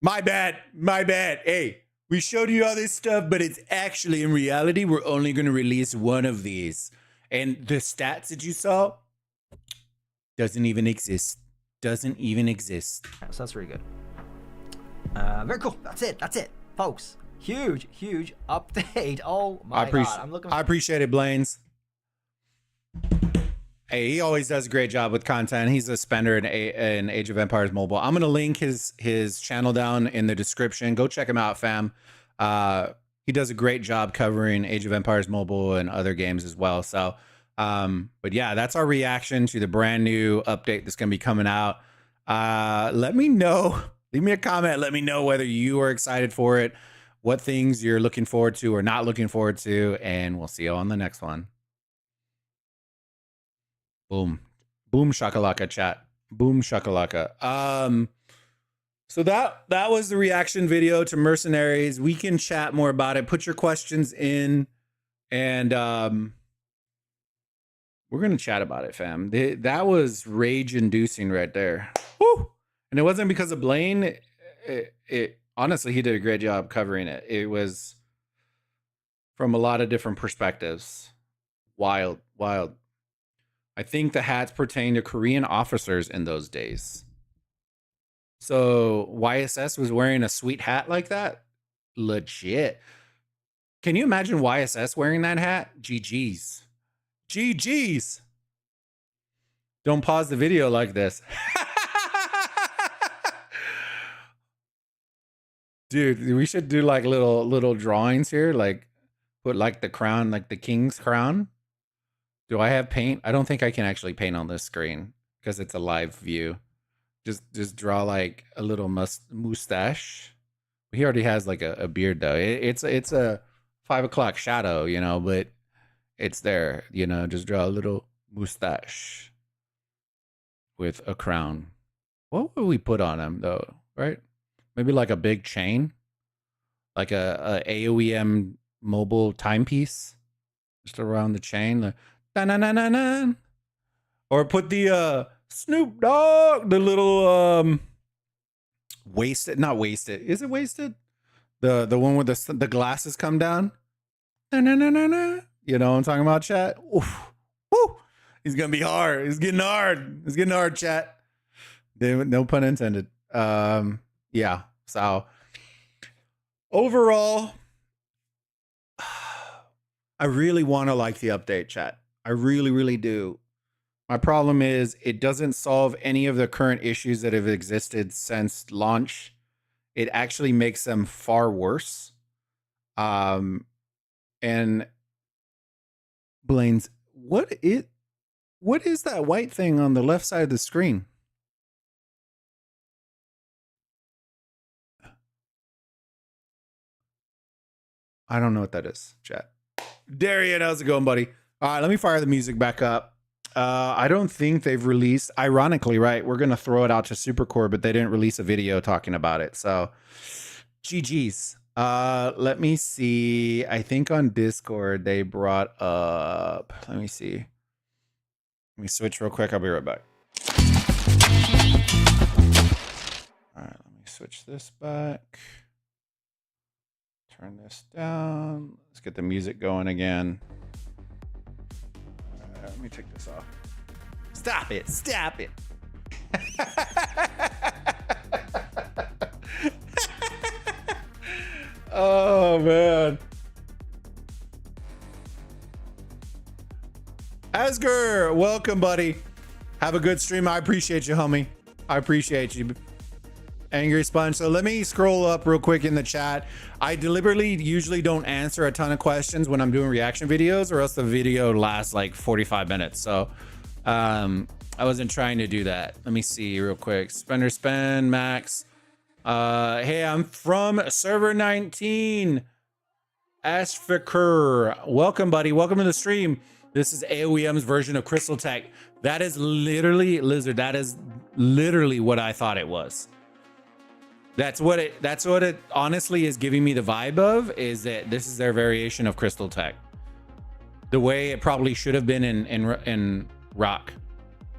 My bad. My bad. Hey, we showed you all this stuff, but it's actually, in reality, we're only going to release one of these. And the stats that you saw doesn't even exist. Doesn't even exist. So that's really good. Very cool. That's it, folks. Huge update. Oh my God. I appreciate it, Blaines. Hey, he always does a great job with content. He's a spender in Age of Empires Mobile. I'm going to link his channel down in the description. Go check him out, fam. He does a great job covering Age of Empires Mobile and other games as well. So, but yeah, that's our reaction to the brand new update that's going to be coming out. Let me know. Leave me a comment. Let me know whether you are excited for it, what things you're looking forward to or not looking forward to, and we'll see you on the next one. Boom. Boom shakalaka, chat. Boom shakalaka. So that was the reaction video to Mercenaries. We can chat more about it. Put your questions in and we're going to chat about it, fam. That was rage inducing right there. Woo! And it wasn't because of Blaine. It honestly, he did a great job covering it. It was from a lot of different perspectives. Wild. I think the hats pertain to Korean officers in those days. So YSS was wearing a sweet hat like that? Legit. Can you imagine YSS wearing that hat? GG's. GG's. Don't pause the video like this. Dude, we should do like little drawings here. Like put like the crown, like the king's crown. Do I have paint? I don't think I can actually paint on this screen because it's a live view. Just draw like a little mustache. He already has like a beard though. It's a 5 o'clock shadow, you know, but it's there, you know. Just draw a little mustache with a crown. What would we put on him though? Right? Maybe like a big chain, like a AOEM mobile timepiece, just around the chain. Like, na-na-na-na-na. Or put the Snoop Dogg, the little wasted, not wasted. Is it wasted? The one with the glasses come down. Na-na-na-na-na. You know what I'm talking about, chat? Oof. Woo. He's gonna be hard. It's getting hard. It's getting hard, chat. No pun intended. Yeah. So overall, I really want to like the update, chat. I really do. My problem is it doesn't solve any of the current issues that have existed since launch. It actually makes them far worse. And Blaine's, what is that white thing on the left side of the screen? I don't know what that is, chat. Darian, how's it going, buddy? All right, let me fire the music back up. I don't think they've released, ironically, right? We're going to throw it out to Supercore, but they didn't release a video talking about it. So, GG's. Let me see. I think on Discord they brought up, let me see. Let me switch real quick. I'll be right back. All right, let me switch this back. Turn this down. Let's get the music going again. Let me take this off. Stop it. Stop it. Oh, man. Asger, welcome, buddy. Have a good stream. I appreciate you, homie. I appreciate you. Angry Sponge. So let me scroll up real quick in the chat. I deliberately usually don't answer a ton of questions when I'm doing reaction videos, or else the video lasts like 45 minutes. So I wasn't trying to do that. Let me see real quick. Spender Spend, Max. Hey, I'm from server 19. Ashfiker. Welcome, buddy. Welcome to the stream. This is AOEM's version of Crystal Tech. That is literally, Lizard, that is literally what I thought it was. That's what it honestly is giving me the vibe of, is that this is their variation of Crystal Tech. The way it probably should have been in Rock,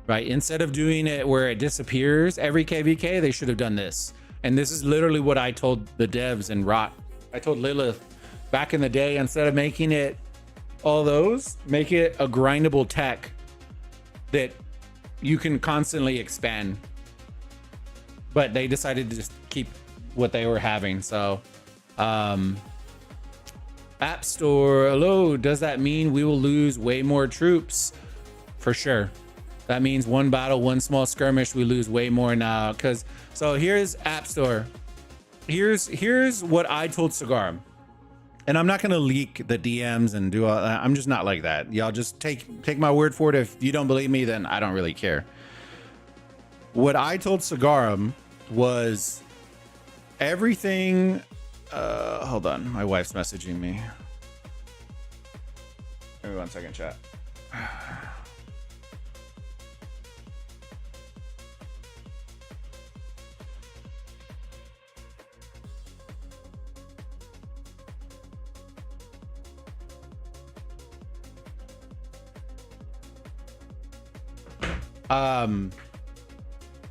right? Instead of doing it where it disappears every KVK, they should have done this. And this is literally what I told the devs in Rock. I told Lilith back in the day, instead of making it all those, make it a grindable tech that you can constantly expand. But they decided to just keep what they were having. So App Store, hello, does that mean we will lose way more troops? For sure. That means one battle, one small skirmish, we lose way more now. Because so here's App Store. Here's what I told Cigarum. And I'm not gonna leak the DMs and do all that. I'm just not like that. Y'all just take my word for it. If you don't believe me, then I don't really care. What I told Cigarum was everything. Hold on, my wife's messaging me. Give me 1 second, chat.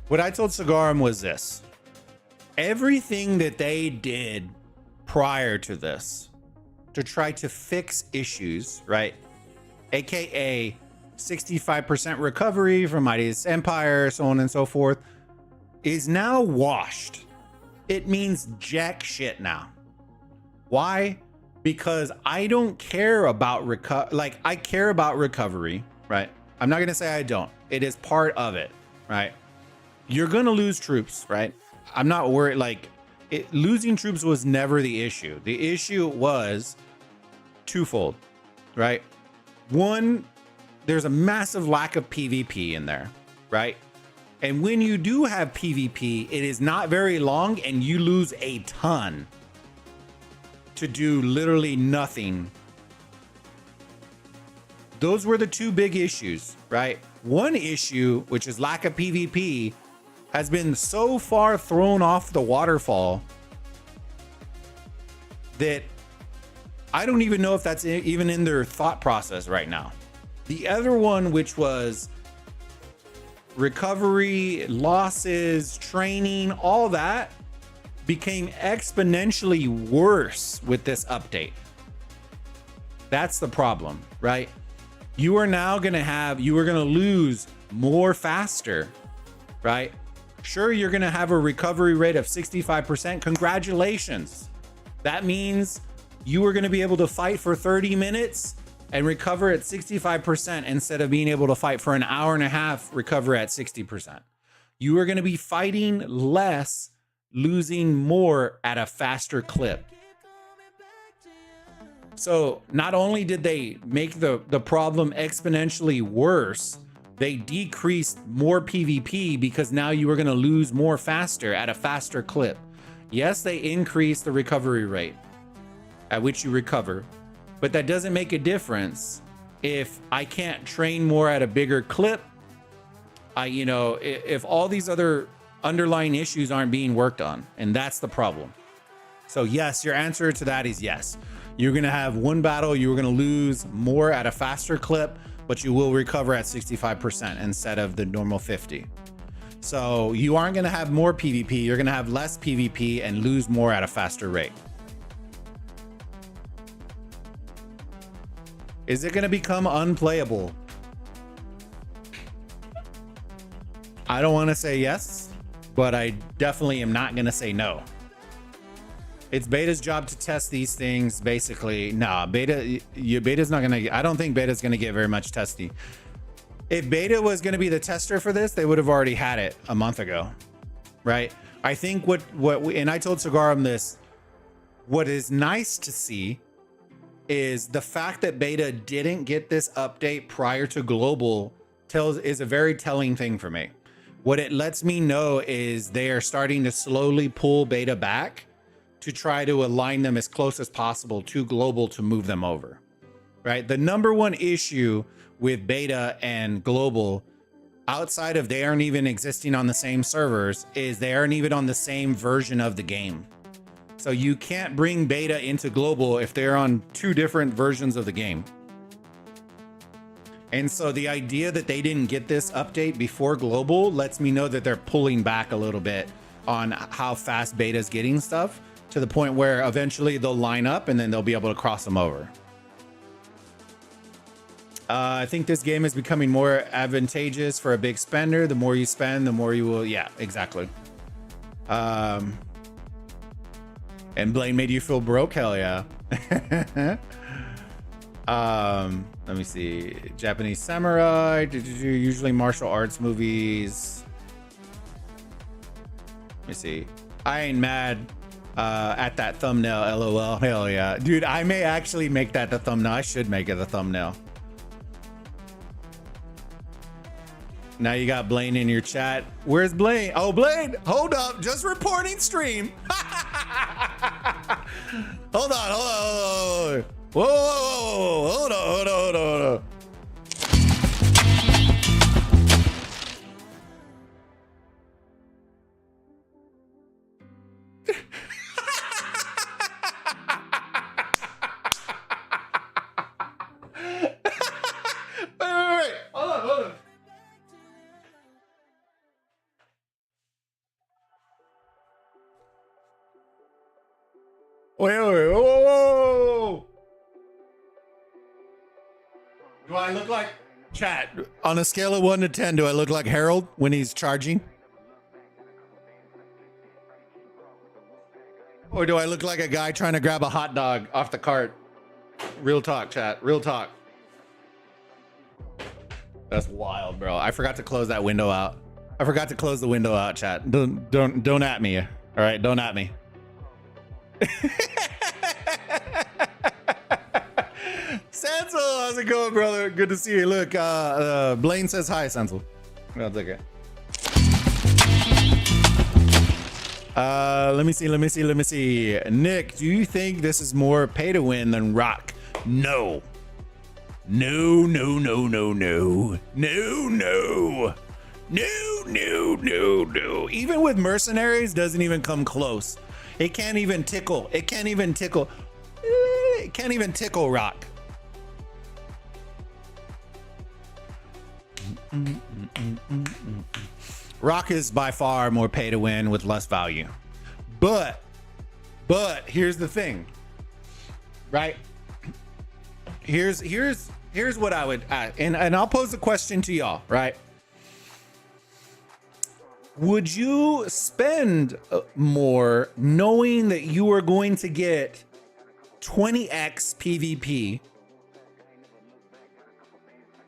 What I told Cigarum was this. Everything that they did prior to this to try to fix issues, right? AKA 65% recovery from Mightiest Empire, so on and so forth, is now washed. It means jack shit now. Why? Because I don't care about I care about recovery, right? I'm not gonna say I don't. It is part of it, right? You're gonna lose troops, right? I'm not worried. Losing troops was never the issue. The issue was twofold, right? One, there's a massive lack of PvP in there, right? And when you do have PvP, it is not very long and you lose a ton to do literally nothing. Those were the two big issues, right? One issue, which is lack of PvP, has been so far thrown off the waterfall that I don't even know if that's even in their thought process right now. The other one, which was recovery, losses, training, all that became exponentially worse with this update. That's the problem, right? You are now going to lose more faster, right? Sure, you're going to have a recovery rate of 65%. Congratulations. That means you are going to be able to fight for 30 minutes and recover at 65% instead of being able to fight for an hour and a half, recover at 60%. You are going to be fighting less, losing more at a faster clip. So not only did they make the problem exponentially worse, they decreased more PvP because now you are going to lose more faster at a faster clip. Yes, they increased the recovery rate. at which you recover. But that doesn't make a difference if I can't train more at a bigger clip. If all these other underlying issues aren't being worked on, and that's the problem. So yes, your answer to that is yes. You're gonna have one battle, you're gonna lose more at a faster clip, but you will recover at 65% instead of the normal 50. So you aren't gonna have more PvP, you're gonna have less PvP and lose more at a faster rate. Is it gonna become unplayable? I don't wanna say yes, but I definitely am not gonna say no. It's beta's job to test these things, basically. Nah, beta's not gonna, I don't think beta's gonna get very much testing. If beta was gonna be the tester for this, they would have already had it a month ago, right? I think and I told Cigarum this, what is nice to see is the fact that beta didn't get this update prior to global is a very telling thing for me. What it lets me know is they are starting to slowly pull beta back to try to align them as close as possible to global to move them over, right? The number one issue with beta and global, outside of they aren't even existing on the same servers, is they aren't even on the same version of the game. So you can't bring beta into global if they're on two different versions of the game. And so the idea that they didn't get this update before global lets me know that they're pulling back a little bit on how fast beta's getting stuff, to the point where eventually they'll line up and then they'll be able to cross them over. I think this game is becoming more advantageous for a big spender. The more you spend, the more you will. Yeah, exactly. And Blaine made you feel broke. Hell yeah. Let me see. Japanese samurai. Usually martial arts movies. Let me see. I ain't mad at that thumbnail. LOL. Hell yeah. Dude, I may actually make that the thumbnail. I should make it the thumbnail. Now you got Blaine in your chat. Where's Blaine? Oh, Blaine, hold up. Just reporting stream. Hold on. Whoa. Hold on. Wait. Hold on. Wait, whoa. Do I look like, chat, on a scale of 1 to 10, do I look like Harold when he's charging? Or do I look like a guy trying to grab a hot dog off the cart? Real talk, chat, real talk. That's wild, bro. I forgot to close that window out. I forgot to close the window out, chat. Don't at me. All right, don't at me. Sansel, how's it going, brother? Good to see you. Look, Blaine says hi, Sansel. That's okay. Let me see. Nick, do you think this is more pay to win than rock? No. No. Even with mercenaries, doesn't even come close. It can't even tickle. It can't even tickle rock. Rock is by far more pay to win with less value. But here's the thing, right? Here's what I would add, and I'll pose the question to y'all, right? Would you spend more knowing that you are going to get 20x PvP?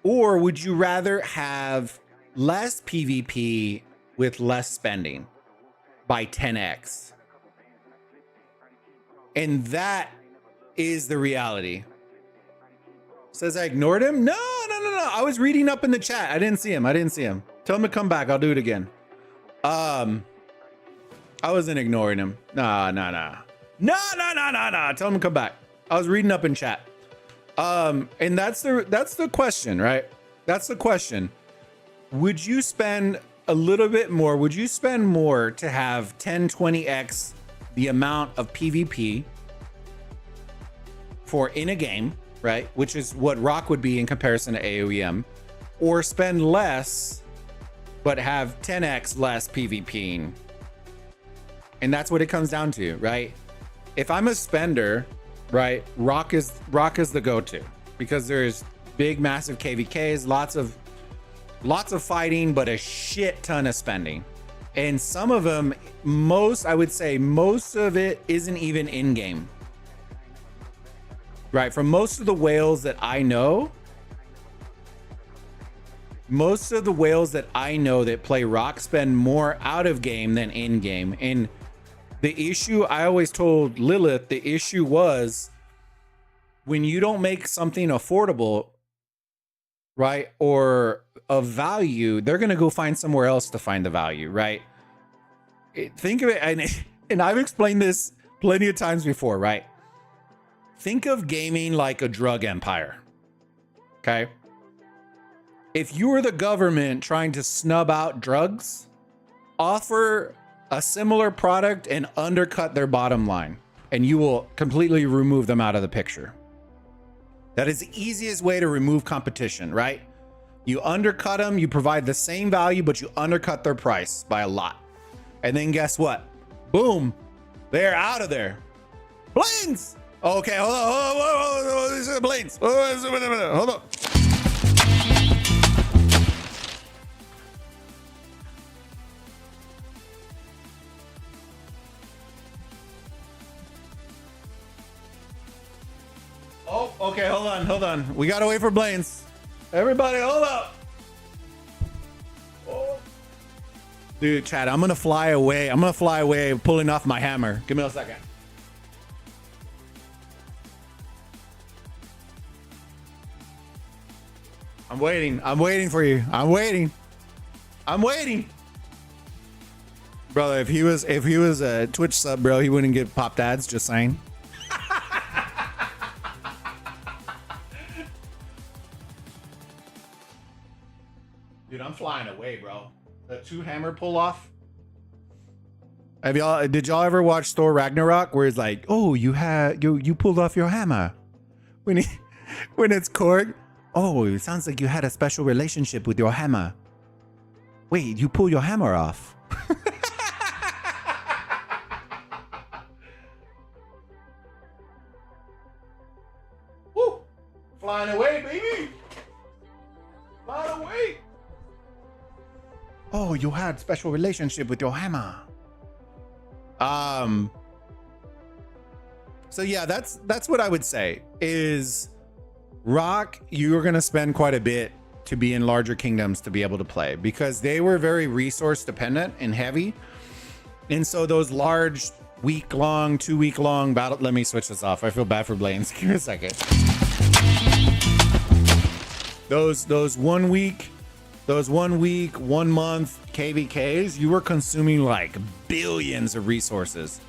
Or would you rather have less PvP with less spending by 10x? And that is the reality. Says I ignored him? No. I was reading up in the chat. I didn't see him. Tell him to come back. I'll do it again. I wasn't ignoring him. Nah. Tell him to come back. I was reading up in chat. And that's the question, right? That's the question. Would you spend a little bit more? Would you spend more to have 10-20x the amount of PvP for in a game, right? Which is what Rock would be in comparison to AOEM, or spend less but have 10x less PvP? And that's what it comes down to, right? If I'm a spender, right, Rock is the go-to because there's big, massive KVKs, lots of fighting, but a shit ton of spending. And some of them, I would say most of it isn't even in-game. Right, from most of the whales that I know, that play Rock spend more out of game than in game. And the issue, I always told Lilith, the issue was when you don't make something affordable, right, or of value, they're going to go find somewhere else to find the value, right? Think of it, and I've explained this plenty of times before, right? Think of gaming like a drug empire, okay? If you were the government trying to snub out drugs, offer a similar product and undercut their bottom line, and you will completely remove them out of the picture. That is the easiest way to remove competition, right? You undercut them, you provide the same value, but you undercut their price by a lot. And then guess what? Boom, they're out of there. Planes! Okay, hold on. This is planes. Hold on. Oh, okay, hold on. We gotta wait for Blaine's. Everybody, hold up. Oh. Dude, Chad, I'm gonna fly away pulling off my hammer. Give me a second. I'm waiting for you. I'm waiting. Brother, if he was a Twitch sub, bro, he wouldn't get popped ads, just saying. Dude, I'm flying away, bro. The 2 hammer pull off. Did y'all ever watch Thor Ragnarok where it's like, oh, you pulled off your hammer when it's Korg? Oh, it sounds like you had a special relationship with your hammer. Wait, you pull your hammer off. Woo! Flying away, baby. Flying away. Oh, you had special relationship with your hammer. So yeah, that's what I would say is Rock, you're going to spend quite a bit to be in larger kingdoms to be able to play because they were very resource dependent and heavy. And so those large week-long, 2-week-long battle, let me switch this off. I feel bad for Blaine. Give me a second. Those 1 week, 1 month KVKs, you were consuming like billions of resources.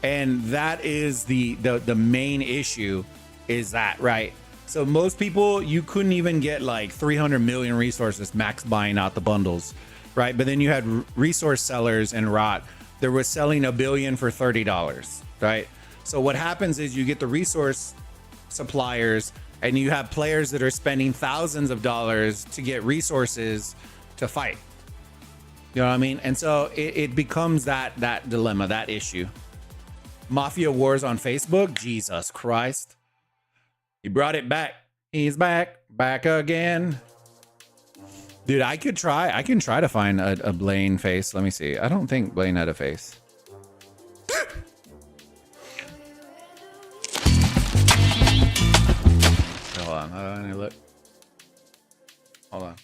And that is the main issue is that, right? So most people, you couldn't even get like 300 million resources max buying out the bundles, right? But then you had resource sellers and Rot. They were selling $1 billion for $30, right? So what happens is you get the resource suppliers and you have players that are spending thousands of dollars to get resources to fight. You know what I mean? And so it becomes that dilemma, that issue. Mafia wars on Facebook, Jesus Christ. He brought it back. He's back again. Dude, I can try to find a Blaine face. Let me see. I don't think Blaine had a face. Hold on. Let me look. Hold on.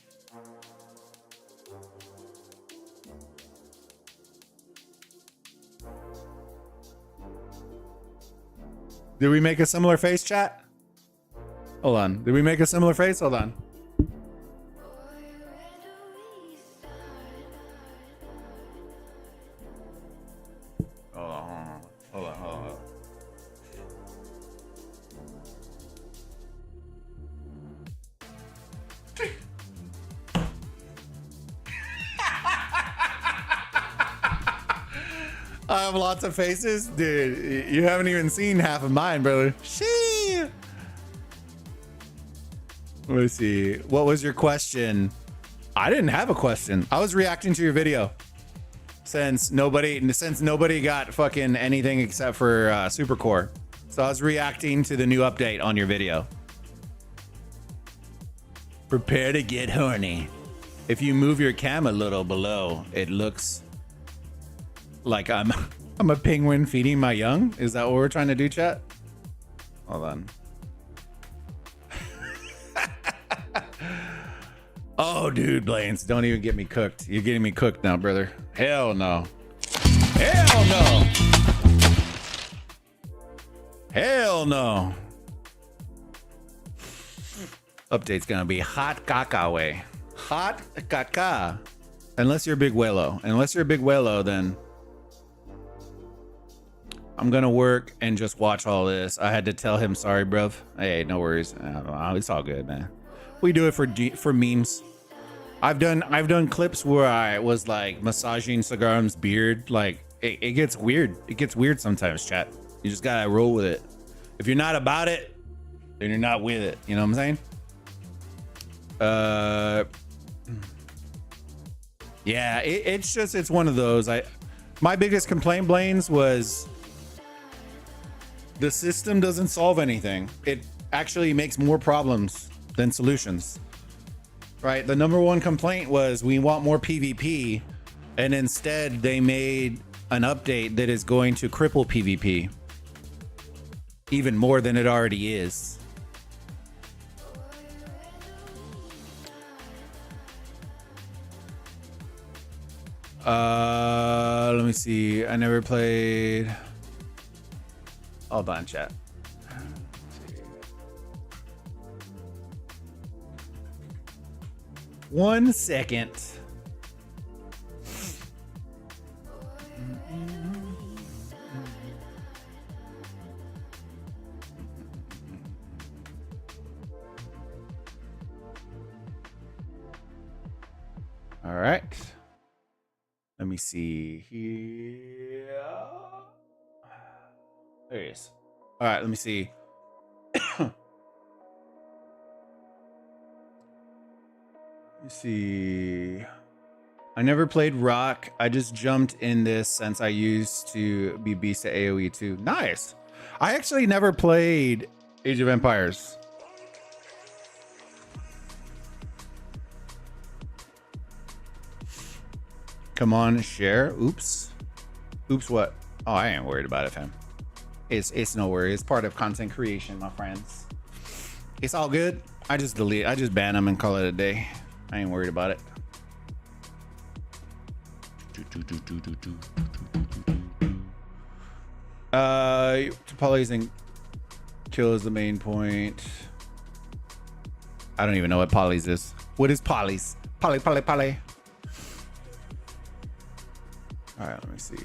Did we make a similar face, chat? Hold on. Did we make a similar face? Hold on. Hold on. I have lots of faces, dude. You haven't even seen half of mine, brother. Shee. Let me see. What was your question? I didn't have a question. I was reacting to your video. Since nobody got fucking anything except for Supercore. So I was reacting to the new update on your video. Prepare to get horny. If you move your cam a little below, it looks like I'm a penguin feeding my young. Is that what we're trying to do, chat? Hold on. Oh, dude, Blaines, don't even get me cooked. You're getting me cooked now, brother. Hell no. Hell no. Hell no. Update's gonna be hot caca way. Hot caca. Unless you're a big whalo. Unless you're a big whalo, then I'm gonna work and just watch all this. I had to tell him sorry, bruv. Hey, no worries. It's all good, man. We do it for memes. I've done clips where I was like massaging Cigarum's beard. Like it gets weird. It gets weird sometimes, chat. You just gotta roll with it. If you're not about it, then you're not with it. You know what I'm saying? Yeah, it's one of those. My biggest complaint, Blaines, was the system doesn't solve anything. It actually makes more problems than solutions. Right? The number one complaint was we want more PvP, and instead they made an update that is going to cripple PvP even more than it already is. Let me see. I never played. Hold on, chat. 1 second. All right. Let me see here. There he is. All right, let me see. Let's see. I never played Rock. I just jumped in this since I used to be beast at AoE too. Nice. I actually never played Age of Empires. Come on, share. Oops. Oops, what? Oh, I ain't worried about it, fam. It's no worry. It's part of content creation, my friends. It's all good. I just delete. I just ban them and call it a day. I ain't worried about it. Polys and kill is the main point. I don't even know what polys is. What is polys? Poly. All right, let me see.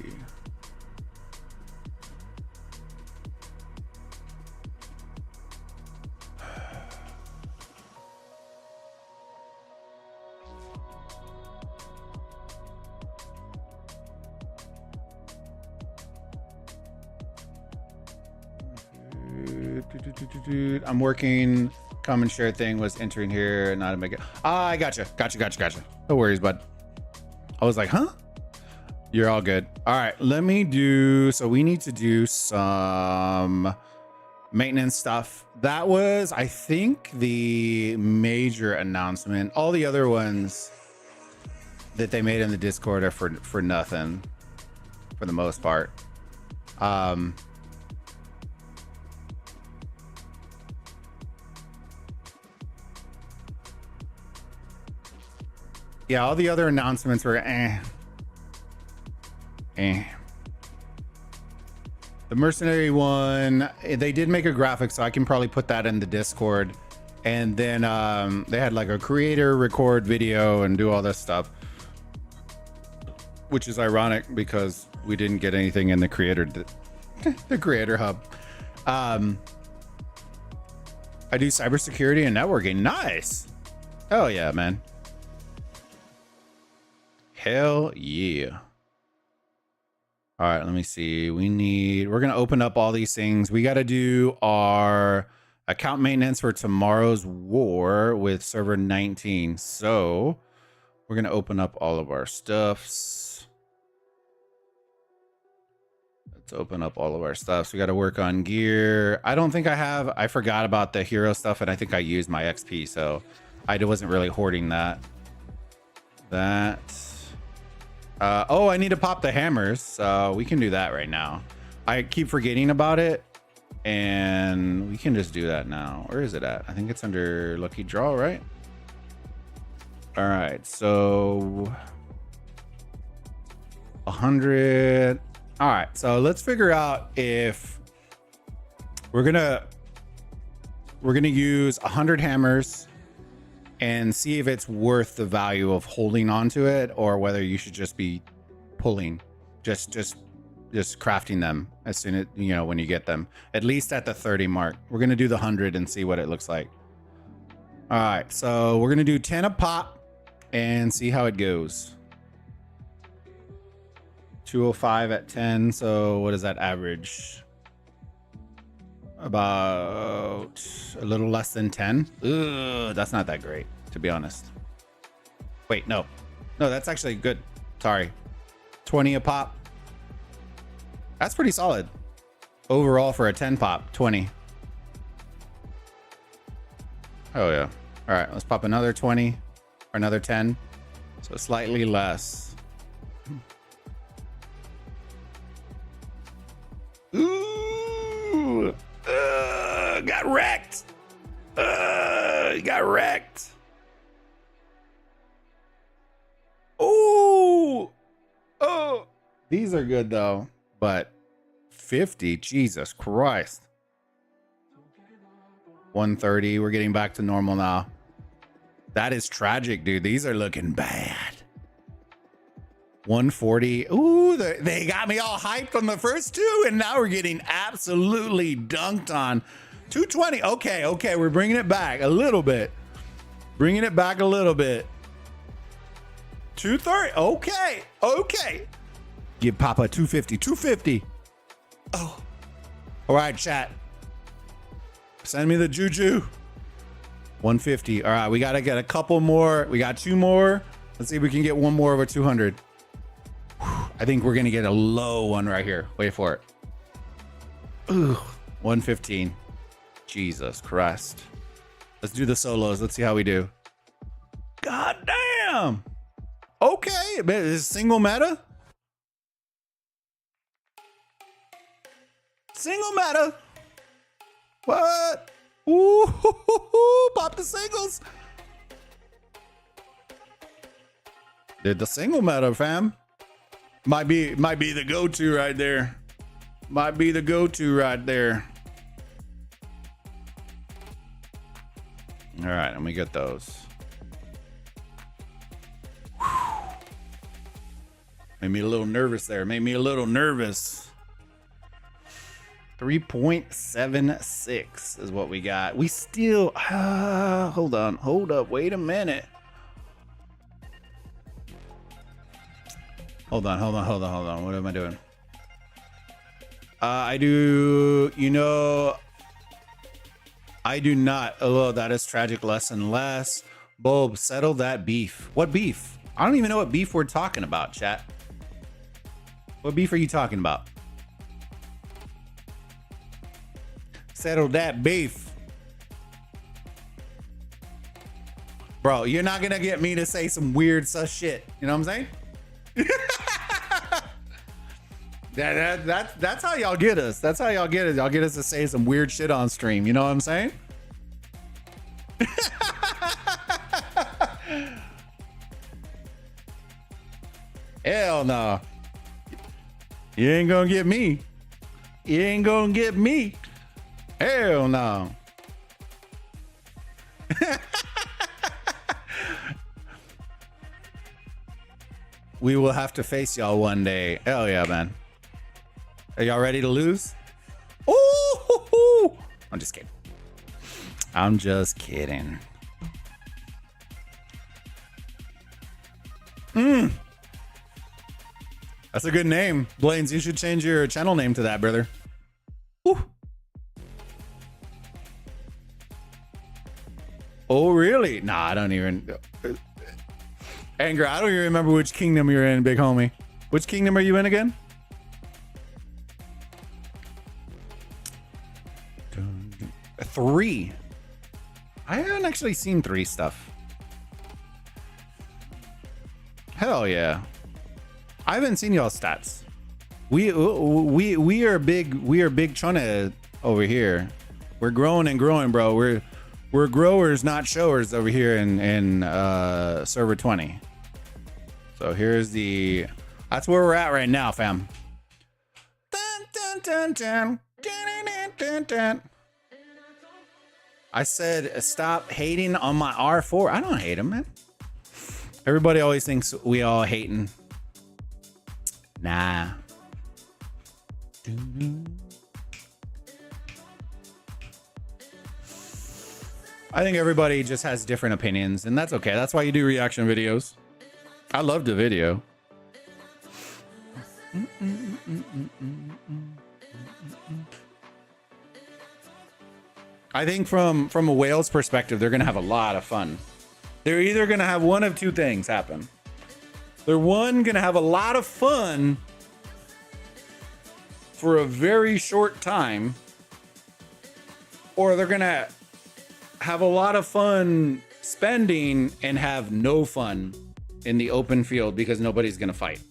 I'm working. Come and share thing was entering here, not to make it. Ah, I gotcha. No worries, bud. I was like, huh? You're all good. All right, let me do. So we need to do some maintenance stuff. That was, I think, the major announcement. All the other ones that they made in the Discord are for nothing, for the most part. Yeah, all the other announcements were The mercenary one, they did make a graphic, so I can probably put that in the Discord. And then they had like a creator record video and do all this stuff, which is ironic because we didn't get anything in the creator hub. I do cybersecurity and networking. Nice. Oh yeah, man. Hell yeah. All right, let me see. We're going to open up all these things. We got to do our account maintenance for tomorrow's war with server 19. So we're going to open up all of our stuffs. Let's open up all of our stuffs. We got to work on gear. I don't think I forgot about the hero stuff, and I think I used my XP, so I wasn't really hoarding that. Oh, I need to pop the hammers, so we can do that right now. I keep forgetting about it, and we can just do that now. Where is it at? I think it's under lucky draw, right? All right, so 100. All right, so let's figure out if we're gonna use 100 hammers and see if it's worth the value of holding onto it, or whether you should just be pulling, just crafting them as soon as, you know, when you get them, at least at the 30 mark. We're going to do the 100 and see what it looks like. All right, so we're going to do 10 a pop and see how it goes. 205 at 10. So what is that average? About a little less than 10. Ugh, that's not that great, to be honest. Wait, no, that's actually good. Sorry, 20 a pop. That's pretty solid overall for a 10 pop. 20. Oh yeah. All right, let's pop another 20 or another 10, so slightly less. Ooh. Got wrecked. Got wrecked. Ooh. Oh, these are good though, but 50, Jesus Christ. 130, we're getting back to normal now. That is tragic, dude. These are looking bad. 140. Ooh, they got me all hyped on the first two, and now we're getting absolutely dunked on. 220. Okay, we're bringing it back a little bit. Bringing it back a little bit. 230. Okay. Give Papa 250. 250. Oh. All right, chat. Send me the juju. 150. All right, we got to get a couple more. We got two more. Let's see if we can get one more over 200. I think we're going to get a low one right here. Wait for it. Ooh, 115. Jesus Christ. Let's do the solos. Let's see how we do. God damn. Okay. Is single meta? Single meta. What? Ooh, pop the singles. Did the single meta, fam. Might be the go-to right there. Might be the go-to right there. All right, let me get those. Whew. Made me a little nervous there. Made me a little nervous. 3.76 is what we got. We still, hold up, wait a minute. Hold on. What am I doing? I do not. Oh, that is tragic. Less and less. Bulb, settle that beef. What beef? I don't even know what beef we're talking about, chat. What beef are you talking about? Settle that beef. Bro, you're not gonna get me to say some weird sus shit. You know what I'm saying? That's how y'all get us. That's how y'all get us. Y'all get us to say some weird shit on stream. You know what I'm saying? Hell no. You ain't gonna get me. You ain't gonna get me. Hell no. We will have to face y'all one day. Hell yeah, man. Are y'all ready to lose? Ooh, I'm just kidding. I'm just kidding. That's a good name. Blaines, you should change your channel name to that, brother. Woo. Oh, really? Nah, I don't even... Anger, I don't even remember which kingdom you're in, big homie. Which kingdom are you in again? Three. I haven't actually seen 3 stuff. Hell yeah. I haven't seen y'all stats. We are big chunna over here. We're growing and growing, bro. We're growers, not showers over here in server 20. So here's the... That's where we're at right now, fam. Dun, dun, dun, dun. Dun, dun, dun, dun. I said stop hating on my R4. I don't hate him, man. Everybody always thinks we all hating. Nah. I think everybody just has different opinions, and that's okay. That's why you do reaction videos. I love the video. I think from a whale's perspective, they're gonna have a lot of fun. They're either gonna have one of 2 things happen. They're gonna have a lot of fun for a very short time, or they're gonna have a lot of fun spending and have no fun in the open field because nobody's gonna fight.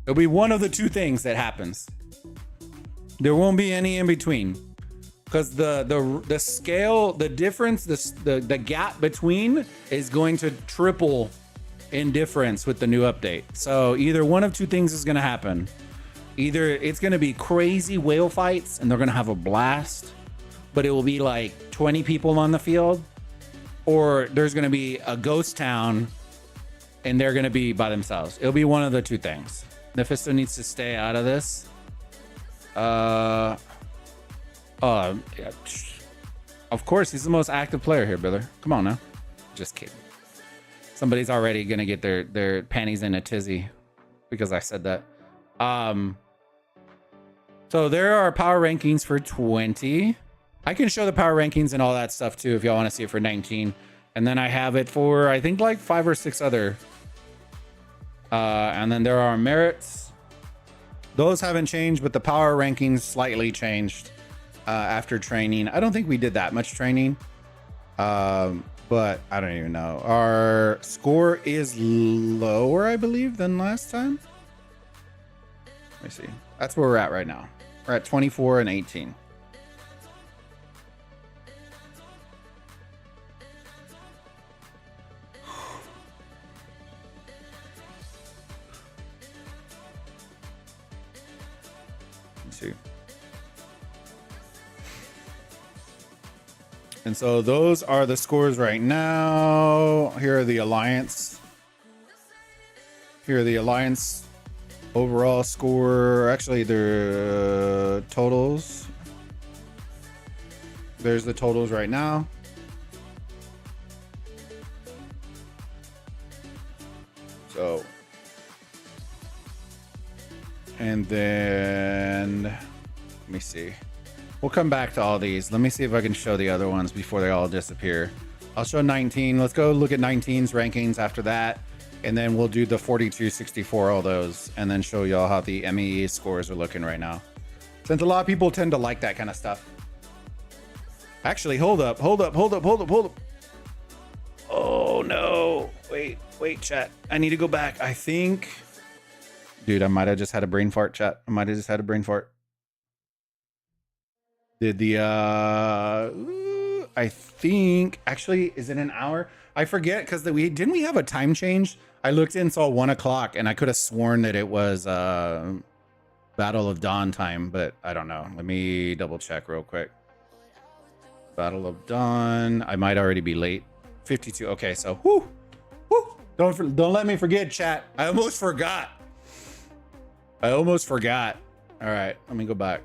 It'll be one of the 2 things that happens. There won't be any in between. Because the scale, the difference, the gap between is going to triple in difference with the new update. So either one of 2 things is going to happen. Either it's going to be crazy whale fights and they're going to have a blast, but it will be like 20 people on the field, or there's going to be a ghost town and they're going to be by themselves. It'll be one of the 2 things. Mephisto needs to stay out of this. Yeah. Of course, he's the most active player here, brother. Come on now. Just kidding. Somebody's already gonna get their panties in a tizzy because I said that. So there are power rankings for 20. I can show the power rankings and all that stuff too if y'all want to see it for 19. And then I have it for I think like 5 or 6 other. And then there are merits. Those haven't changed, but the power rankings slightly changed. After training. I don't think we did that much training, but I don't even know. Our score is lower, I believe, than last time. Let me see. That's where we're at right now. We're at 24 and 18. Let's see. And so those are the scores right now. Here are the Alliance. Here are the Alliance overall score. Actually, the totals. There's the totals right now. So, and then let me see. We'll come back to all these. Let me see if I can show the other ones before they all disappear. I'll show 19. Let's go look at 19's rankings after that. And then we'll do the 42, 64, all those. And then show y'all how the MEE scores are looking right now. Since a lot of people tend to like that kind of stuff. Actually, hold up. Oh, no. Wait, chat. I need to go back. I think... Dude, I might have just had a brain fart, chat. I might have just had a brain fart. Did the I think actually, is it an hour? I forget because didn't we have a time change? I looked in, saw 1 o'clock, and I could have sworn that it was Battle of Dawn time, but I don't know. Let me double check real quick. Battle of Dawn. I might already be late. 52. Okay, so whoo. Don't let me forget, chat. I almost forgot. All right, let me go back.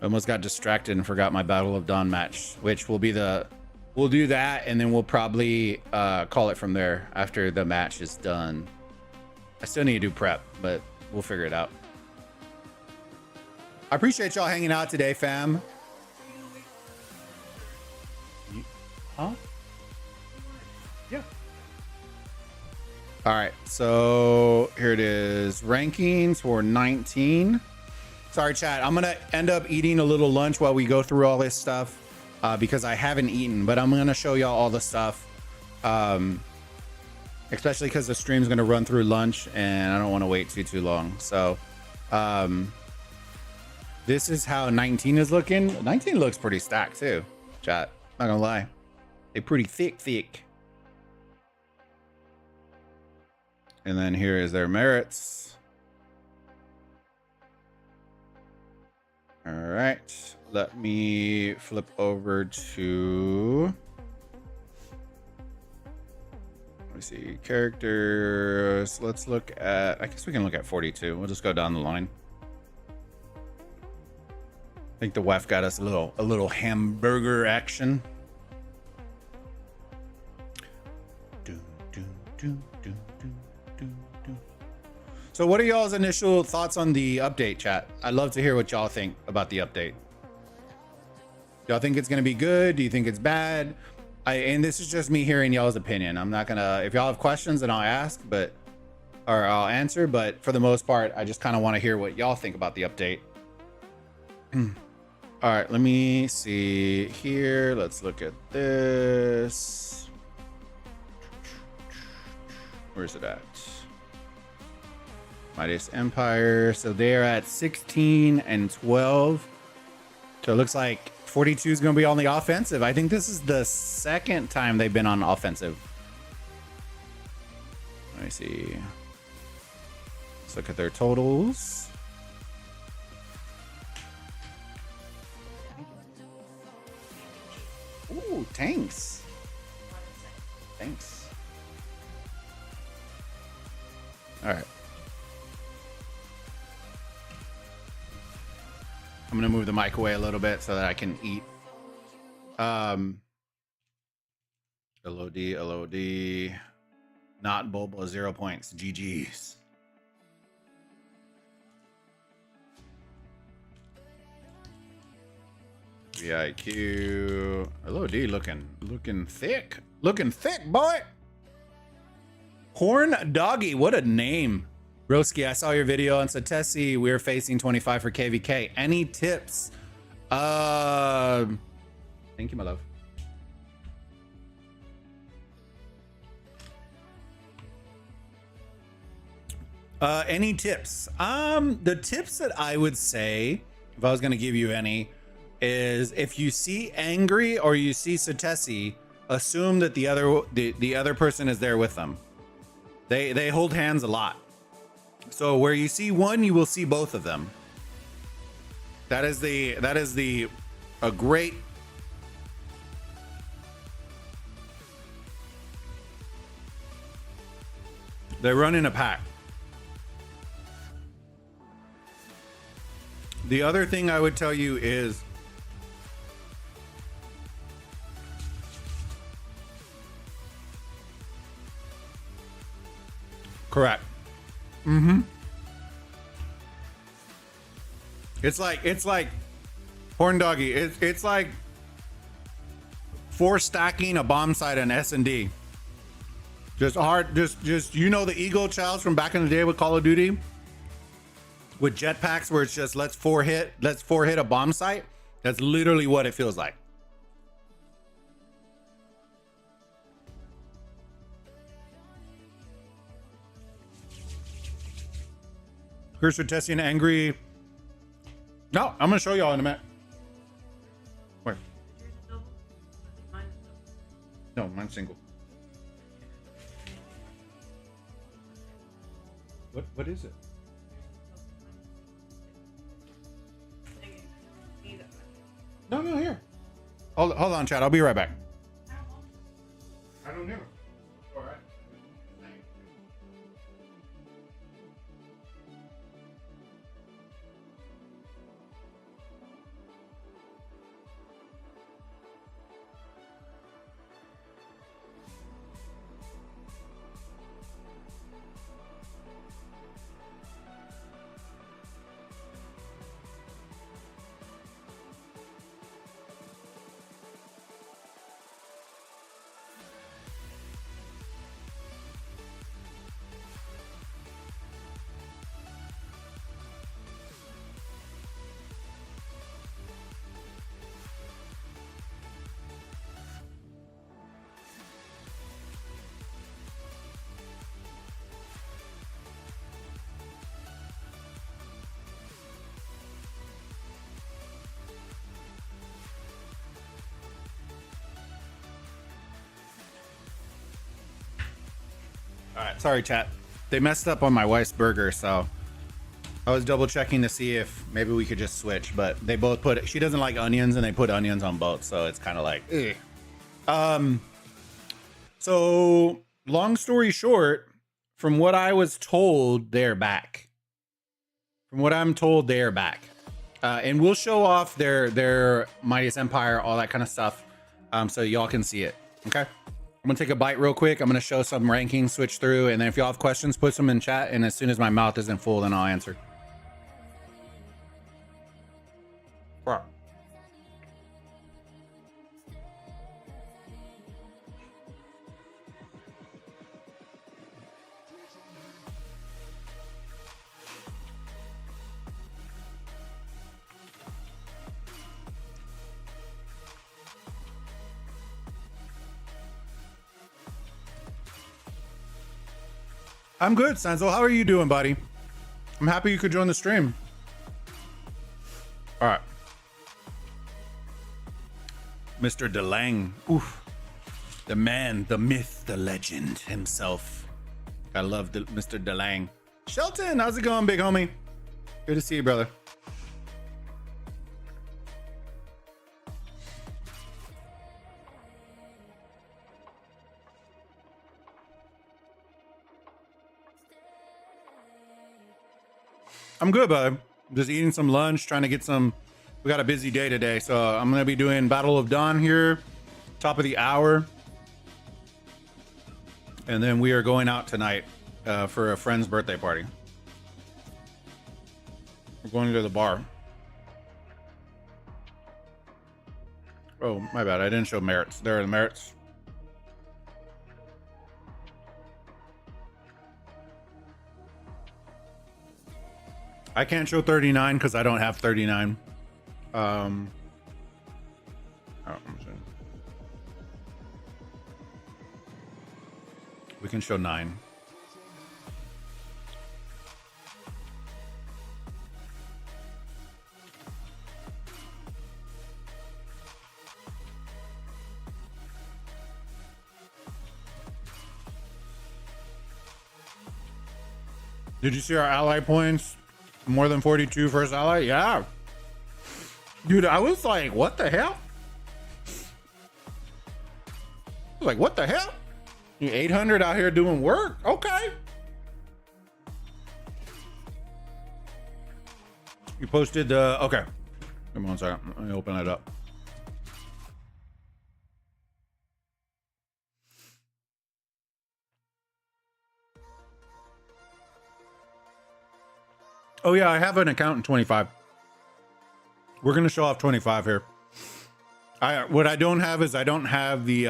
I almost got distracted and forgot my Battle of Dawn match, which will be we'll do that, and then we'll probably call it from there after the match is done. I still need to do prep, but we'll figure it out. I appreciate y'all hanging out today, fam. Huh? Yeah. All right, so here it is. Rankings for 19. Sorry, chat. I'm gonna end up eating a little lunch while we go through all this stuff because I haven't eaten, but I'm gonna show y'all all the stuff. Especially because the stream's gonna run through lunch and I don't want to wait too long. So this is how 19 is looking. 19 looks pretty stacked too, chat. Not gonna lie. They pretty thick. And then here is their merits. All right, let me flip over to, let me see, characters. Let's look at, I guess we can look at 42. We'll just go down the line. I think the WEF got us a little hamburger action. So what are y'all's initial thoughts on the update, chat? I'd love to hear what y'all think about the update. Y'all think it's gonna be good? Do you think it's bad? And this is just me hearing y'all's opinion. I'm not gonna, if y'all have questions, then I'll ask, or I'll answer, but for the most part, I just kind of want to hear what y'all think about the update. All right, let me see here. Let's look at this. Where's it at? Midas Empire. So they're at 16 and 12. So it looks like 42 is going to be on the offensive. I think this is the second time they've been on offensive. Let me see. Let's look at their totals. Ooh, tanks. Thanks. All right. I'm gonna move the mic away a little bit so that I can eat. LOD. Not Bulbo, 0 points. GG's. VIQ. LOD looking thick. Looking thick, boy. Horn Doggy, what a name. Broski, I saw your video on Satesi. We're facing 25 for KVK. Any tips? Thank you, my love. Any tips? The tips that I would say, if I was gonna give you any, is if you see Angry or you see Satesi, assume that the other person is there with them. They hold hands a lot. So where you see one, you will see both of them. That is a great. They run in a pack. The other thing I would tell you is correct. Mm-hmm. It's like Horn Doggy. It's like 4 stacking a bomb site in S&D. Just hard. Just you know the Eagle Childs from back in the day with Call of Duty, with jetpacks, where it's just let's four hit a bomb site. That's literally what it feels like. Here's for testing Angry. No, I'm gonna show y'all in a minute. Where? No, mine's single. What is it? No, here. Hold on, Chad. I'll be right back. I don't know. All right. Sorry, chat. They messed up on my wife's burger, so I was double checking to see if maybe we could just switch, but they both put, she doesn't like onions and they put onions on both, so it's kind of like, ugh. So long story short, from what I was told, they're back. From what I'm told, they're back. And we'll show off their Mightiest Empire, all that kind of stuff, so y'all can see it. Okay, I'm gonna take a bite real quick. I'm gonna show some rankings, switch through, and then if y'all have questions, put them in chat, and as soon as my mouth isn't full, then I'll answer. Wow. I'm good, Sanzo. How are you doing, buddy? I'm happy you could join the stream. All right. Mr. DeLang. Oof. The man, the myth, the legend himself. I love Mr. DeLang. Shelton, how's it going, big homie? Good to see you, brother. I'm good, bud. Just eating some lunch, trying to get some. We got a busy day today, so I'm gonna be doing Battle of Dawn here, top of the hour, and then we are going out tonight for a friend's birthday party. We're going to the bar. Oh, my bad. I didn't show merits. There are the merits. I can't show 39 because I don't have 39. We can show 9. Did you see our ally points? More than 42 first ally? Yeah. Dude, I was like, what the hell? I was like, what the hell? You 800 out here doing work? Okay. You posted the, okay. Come on, sorry. Let me open it up. Oh yeah, I have an account in 25. We're gonna show off 25 here. What I don't have is I don't have the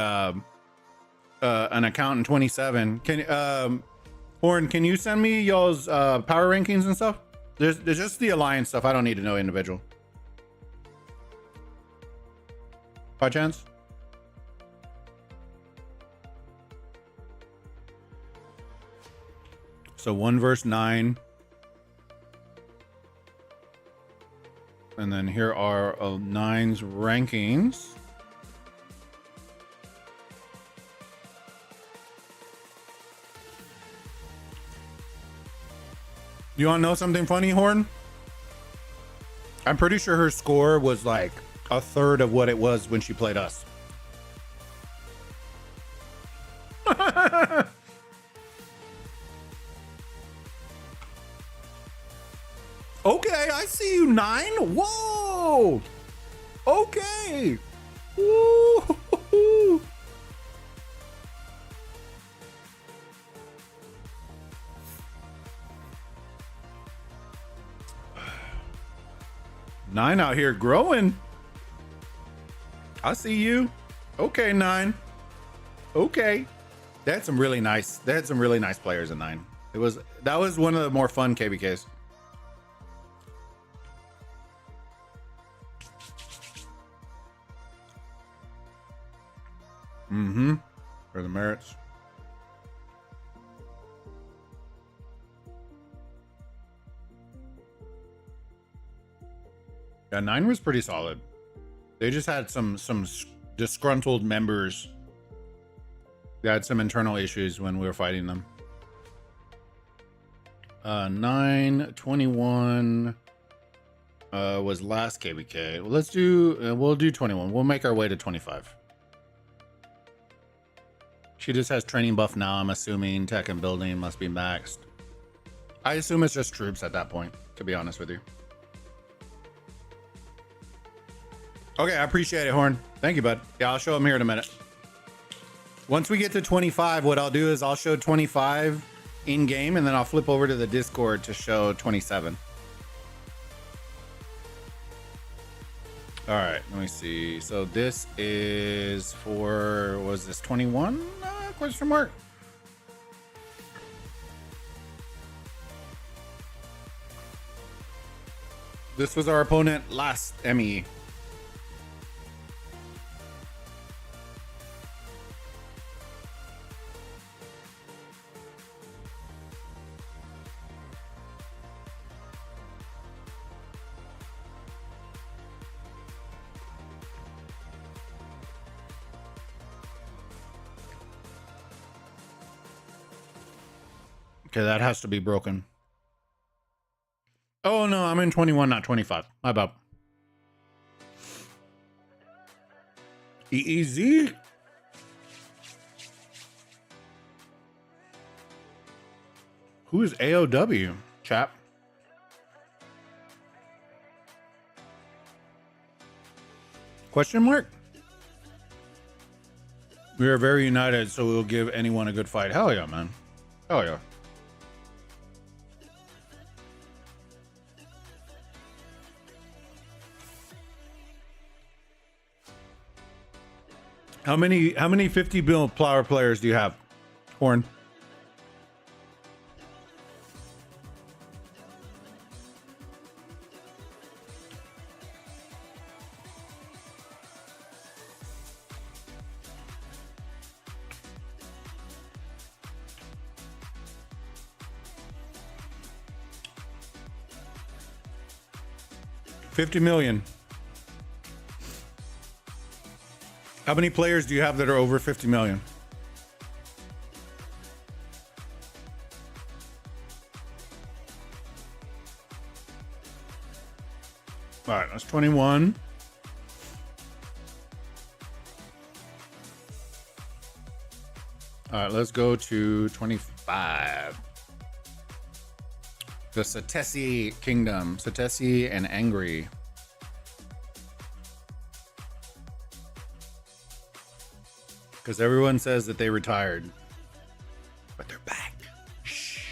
an account in 27. Can Horn, can you send me y'all's power rankings and stuff? There's just the alliance stuff. I don't need to know individual. By chance? So 1 verse 9. And then here are 9's rankings. You want to know something funny, Horn? I'm pretty sure her score was like a third of what it was when she played us. Okay, I see you, 9. Whoa. Okay. Woo. 9 out here growing. I see you. Okay, 9. Okay. They had some really nice players in 9. That was one of the more fun KBKs. Mm-hmm. For the merits. Yeah, 9 was pretty solid. They just had some disgruntled members. They had some internal issues when we were fighting them. 921 was last KBK. Well, let's do, we'll do 21. We'll make our way to 25. She just has training buff now, I'm assuming. Tech and building must be maxed. I assume it's just troops at that point, to be honest with you. Okay, I appreciate it, Horn. Thank you, bud. Yeah, I'll show him here in a minute. Once we get to 25, what I'll do is I'll show 25 in game, and then I'll flip over to the Discord to show 27. All right, let me see. So this is for, was this 21? Question mark. This was our opponent last ME. Okay, that has to be broken. Oh no, I'm in 21, not 25. My bad. EEZ? Who is AOW, chap? Question mark? We are very united, so we'll give anyone a good fight. Hell yeah, man. Hell yeah. How many 50 bill flower players do you have, Horn? $50 million. How many players do you have that are over 50 million? All right, that's 21. All right, let's go to 25. The Satesi Kingdom. Satesi and Angry. Because everyone says that they retired. But they're back. Shh.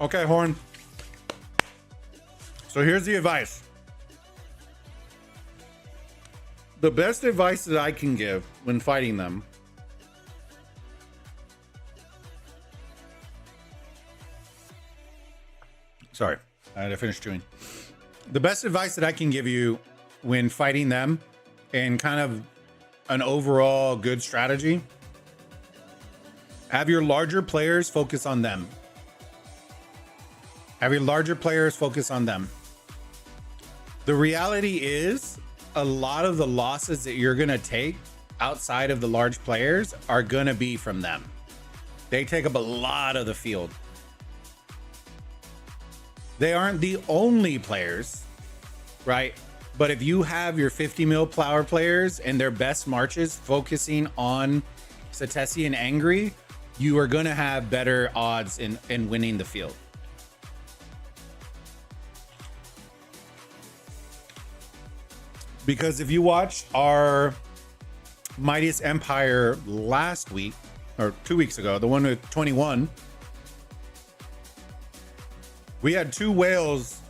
Okay, Horn. So here's the advice. The best advice that I can give when fighting them Sorry, I had to finish chewing. The best advice that I can give you when fighting them and kind of an overall good strategy, have your larger players focus on them. Have your larger players focus on them. The reality is a lot of the losses that you're going to take outside of the large players are going to be from them. They take up a lot of the field. They aren't the only players, right? But if you have your 50 mil flower players and their best marches focusing on Satesi and Angry, you are going to have better odds in winning the field. Because if you watch our Mightiest Empire last week, or 2 weeks ago, the one with 21, we had two whales,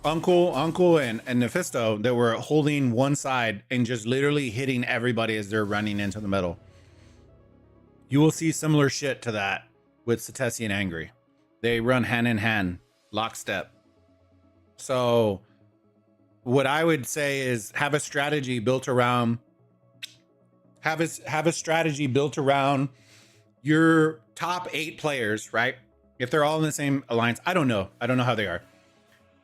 Uncle and Nephisto, that were holding one side and just literally hitting everybody as they're running into the middle. You will see similar shit to that with Satesi and Angry. They run hand in hand, lockstep. So what I would say is have a strategy built around your top 8 players, right? If they're all in the same alliance, I don't know how they are,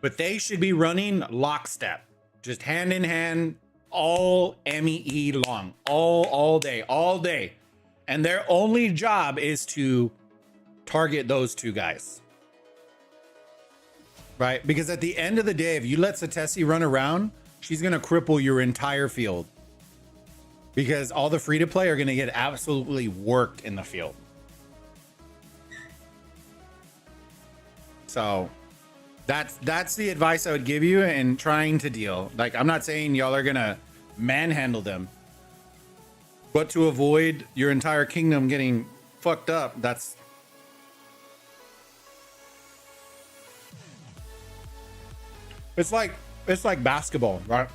but they should be running lockstep. just hand in hand, all MEE long, all day. And their only job is to target those two guys. Right? Because at the end of the day, if you let Satesi run around, she's going to cripple your entire field. Because all the free-to-play are going to get absolutely worked in the field. So that's the advice I would give you in trying to deal. Like, I'm not saying y'all are going to manhandle them. But to avoid your entire kingdom getting fucked up, that's... It's like basketball, right?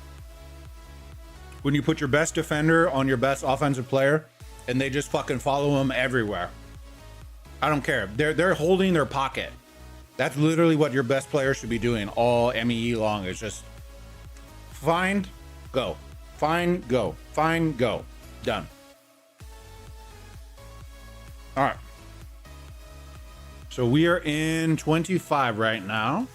When you put your best defender on your best offensive player and they just fucking follow him everywhere. I don't care. They're holding their pocket. That's literally what your best player should be doing all MEE long, is just find, go. Find, go. Find, go. Done. All right. So we are in 25 right now.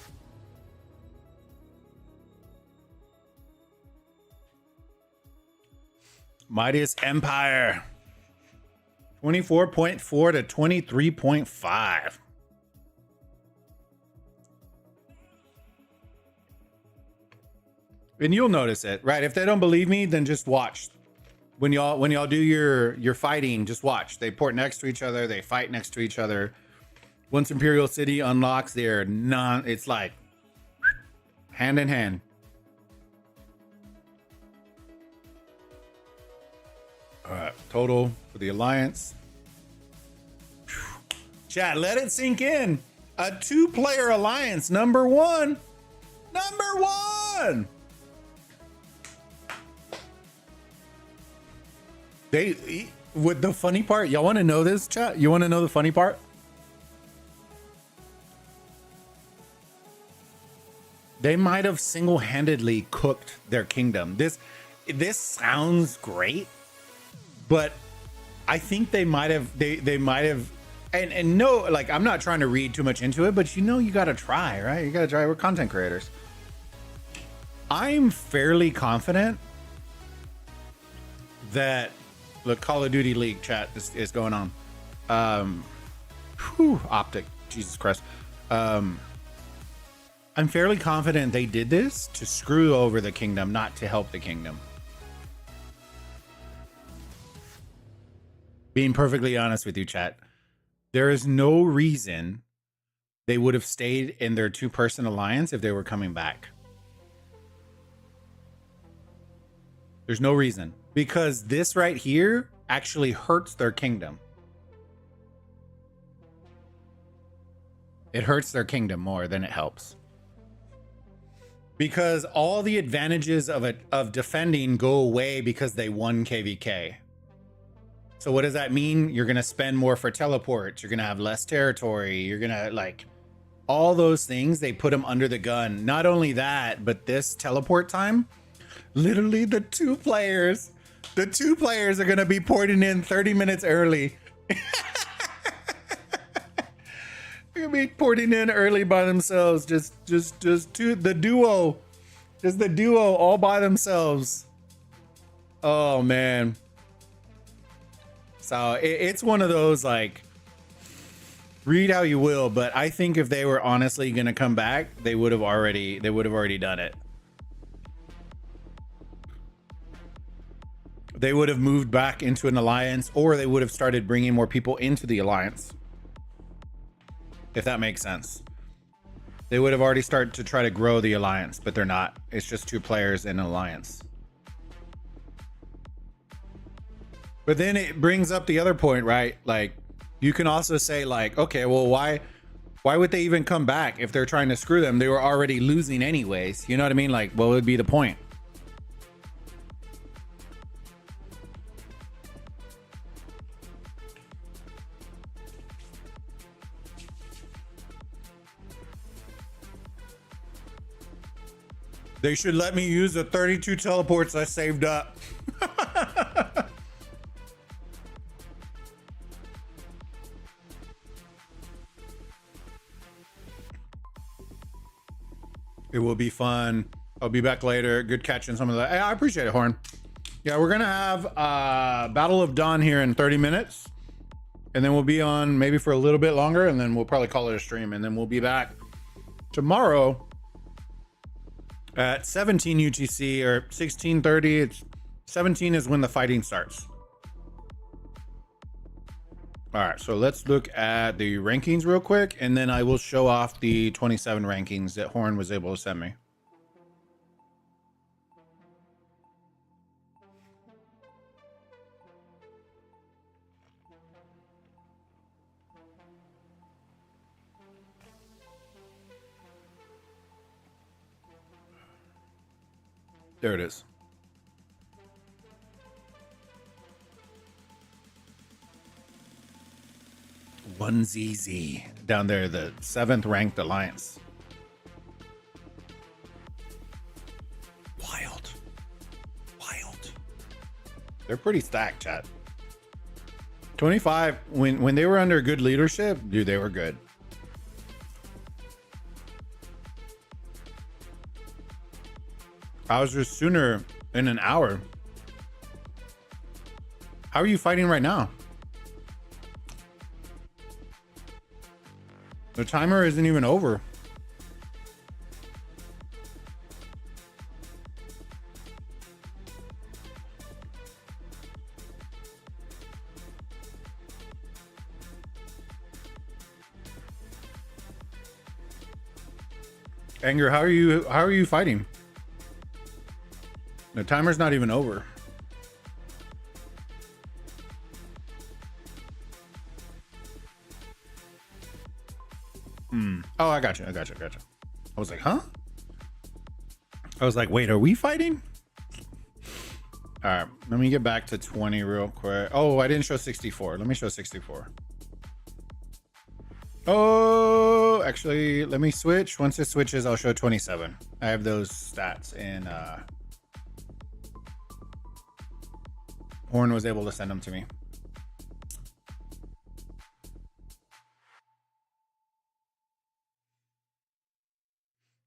Mightiest Empire. 24.4 to 23.5. And you'll notice it, right? If they don't believe me, then just watch. When y'all do your fighting, just watch. They port next to each other, they fight next to each other. Once Imperial City unlocks, it's like hand in hand. All right, total for the Alliance. Chat, let it sink in. A 2-player alliance, number one. Number one. With the funny part, y'all want to know this, chat? You want to know the funny part? They might have single-handedly cooked their kingdom. This sounds great, but I think they might have and no, like, I'm not trying to read too much into it, but you gotta try, right? You gotta try. We're content creators. I'm fairly confident that the Call of Duty League chat is going on. Optic, Jesus Christ. I'm fairly confident they did this to screw over the kingdom, not to help the kingdom. Being perfectly honest with you, chat, there is no reason they would have stayed in their 2-person alliance if they were coming back. There's no reason, because this right here actually hurts their kingdom. It hurts their kingdom more than it helps. Because all the advantages of defending go away because they won KVK. So what does that mean? You're going to spend more for teleports. You're going to have less territory. You're going to, like, all those things, they put them under the gun. Not only that, but this teleport time, literally the two players are going to be porting in 30 minutes early. They're going to be porting in early by themselves. Just the duo all by themselves. Oh, man. So it's one of those, like, read how you will, but I think if they were honestly going to come back, they would have already done it. They would have moved back into an alliance, or they would have started bringing more people into the alliance. If that makes sense. They would have already started to try to grow the alliance, but they're not. It's just 2 players in an alliance. But then it brings up the other point, right? Like, you can also say, like, okay, well, why would they even come back if they're trying to screw them? They were already losing anyways. You know what I mean? Like, what would be the point? They should let me use the 32 teleports I saved up. It will be fun. I'll be back later. Good catching some of that. Hey, I appreciate it, Horn. Yeah, we're gonna have Battle of Dawn here in 30 minutes, and then we'll be on maybe for a little bit longer, and then we'll probably call it a stream, and then we'll be back tomorrow at 17 UTC or 16:30. It's 17 is when the fighting starts. All right, so let's look at the rankings real quick, and then I will show off the 27 rankings that Horn was able to send me. There it is. One ZZ down there, the 7th ranked alliance. Wild. They're pretty stacked, chat. 25 when they were under good leadership, dude, they were good. I was just sooner in an hour. How are you fighting right now? The timer isn't even over. Anger, how are you fighting? The timer's not even over. Oh, I got you. I was like, huh? I was like, wait, are we fighting? All right, let me get back to 20 real quick. Oh, I didn't show 64. Let me show 64. Oh, actually, let me switch. Once it switches, I'll show 27. I have those stats in Horn was able to send them to me.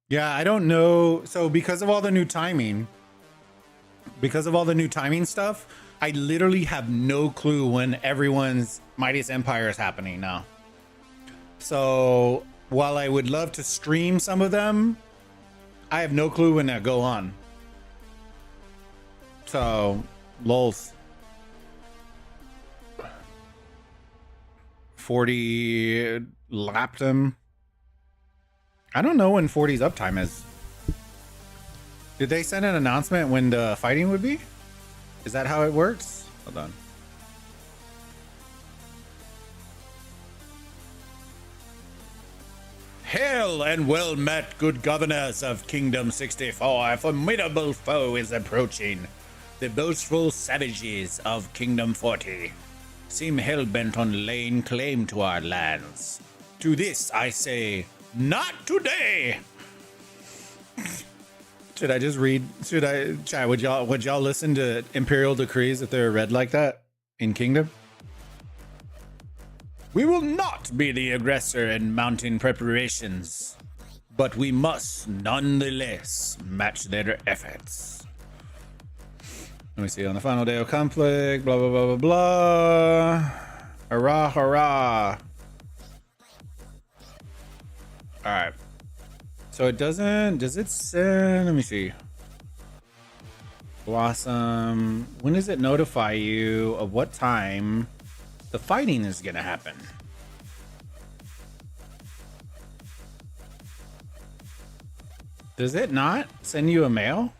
Yeah, I don't know. So because of all the new timing stuff, I literally have no clue when everyone's Mightiest Empire is happening now. So while I would love to stream some of them, I have no clue when that go on. So, lols. 40 lapped him. I don't know when 40's uptime is. Did they send an announcement when the fighting would be? Is that how it works? Hold on. Hail and well met, good governors of Kingdom 64. A formidable foe is approaching. The boastful savages of Kingdom 40 seem hell-bent on laying claim to our lands. To this I say, not today! Should I just read? Should I, chat, would y'all listen to Imperial decrees if they're read like that in Kingdom? We will not be the aggressor in mounting preparations, but we must nonetheless match their efforts. Let me see, on the final day of conflict, blah, blah, blah, blah, blah. Hurrah, hurrah. All right. So it doesn't, does it say, let me see. Blossom, when does it notify you of what time the fighting is going to happen? Does it not send you a mail?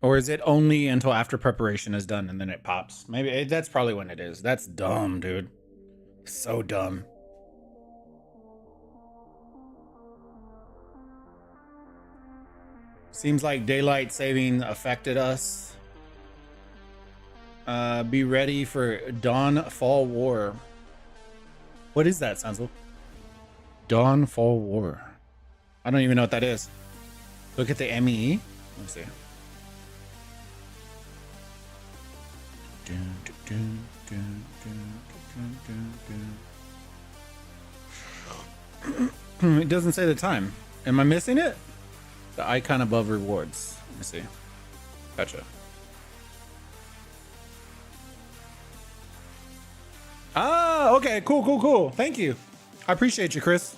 Or is it only until after preparation is done and then it pops? Maybe that's probably when it is. That's dumb, dude. So dumb. Seems like daylight saving affected us. Be ready for Dawn Fall War. What is that, Sanzo? Dawn Fall War. I don't even know what that is. Look at the MEE. Let me see. It doesn't say the time. Am I missing it? The icon above rewards. Let me see. Gotcha. Ah, okay. Cool. Thank you. I appreciate you, Chris.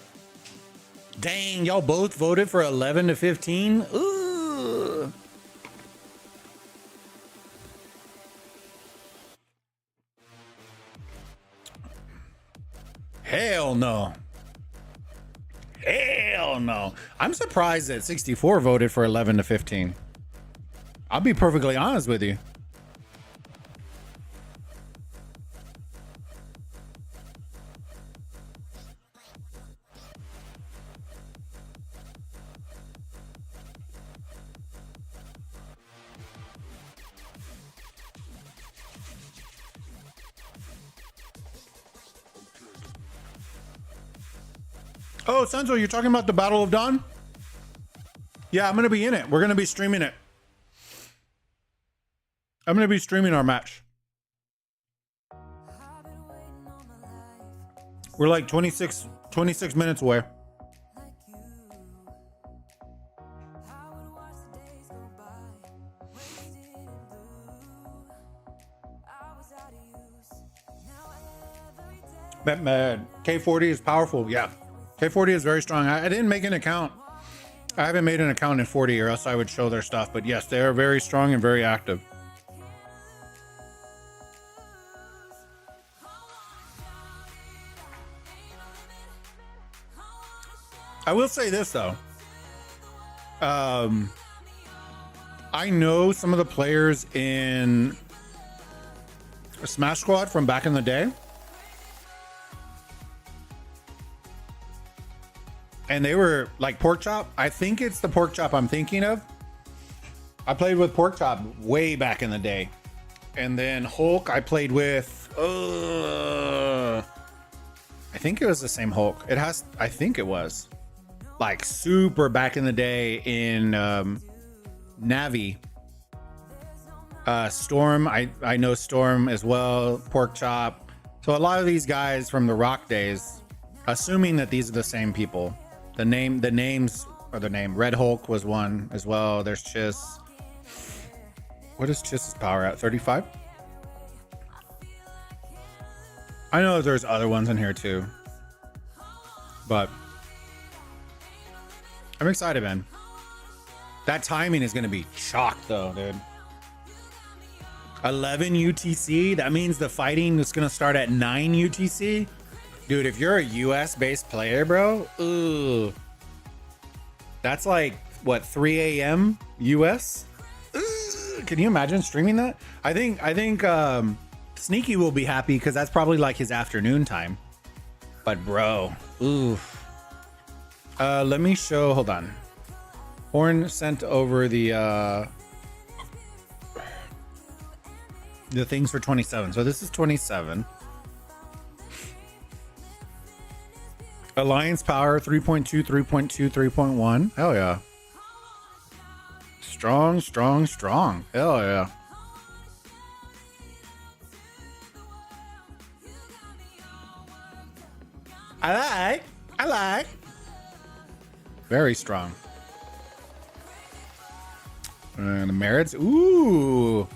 Dang, y'all both voted for 11 to 15? Ooh. Hell no. Hell no. I'm surprised that 64 voted for 11 to 15. I'll be perfectly honest with you. Oh, Senzo, you're talking about the Battle of Dawn? Yeah, I'm going to be in it. We're going to be streaming it. I'm going to be streaming our match. We're like 26 minutes away. K40 is powerful. Yeah. K40 is very strong. I didn't make an account. I haven't made an account in 40 or else I would show their stuff. But yes, they are very strong and very active. I will say this though. I know some of the players in Smash Squad from back in the day. And they were like Pork Chop. I think it's the Pork Chop I'm thinking of. I played with Pork Chop way back in the day. And then Hulk I played with, I think it was the same Hulk. I think it was. Like super back in the day in Navi. Storm, I know Storm as well, Pork Chop. So a lot of these guys from the Rock days, assuming that these are the same people. The names are the name. Red Hulk was one as well. There's Chiss. What is Chiss's power at? 35? I know there's other ones in here too. But I'm excited, man. That timing is going to be chalk though, dude. 11 UTC. That means the fighting is going to start at 9 UTC. Dude, if you're a US based player, bro, ooh, that's like what, 3 a.m. US? Ooh, can you imagine streaming that? I think Sneaky will be happy because that's probably like his afternoon time. But bro, ooh. Let me show. Hold on. Horn sent over the things for 27. So this is 27. Alliance power 3.2, 3.2, 3.1. Hell yeah. Strong. Hell yeah. I like. Very strong. And the merits. Ooh.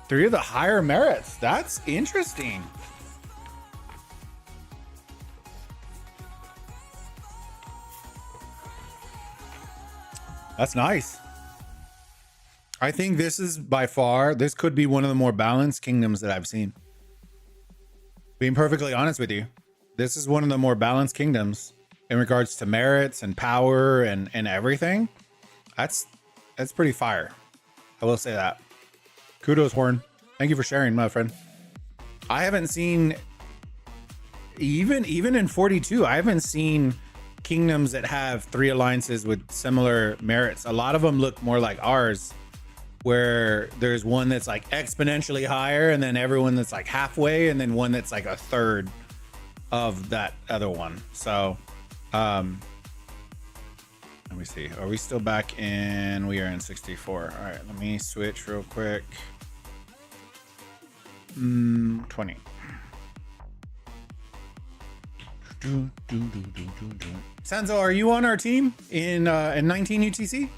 3 of the higher merits. That's interesting. That's nice. I think this is by far, this could be one of the more balanced kingdoms that I've seen. Being perfectly honest with you, this is one of the more balanced kingdoms in regards to merits and power and everything. That's pretty fire. I will say that. Kudos, Horn. Thank you for sharing, my friend. I haven't seen, even in 42, I haven't seen kingdoms that have 3 alliances with similar merits. A lot of them look more like ours, where there's one that's like exponentially higher and then everyone that's like halfway and then one that's like a third of that other one. So let me see, are we still back in, we are in 64. All right, let me switch real quick. 20. Sanzo, are you on our team in 19 UTC?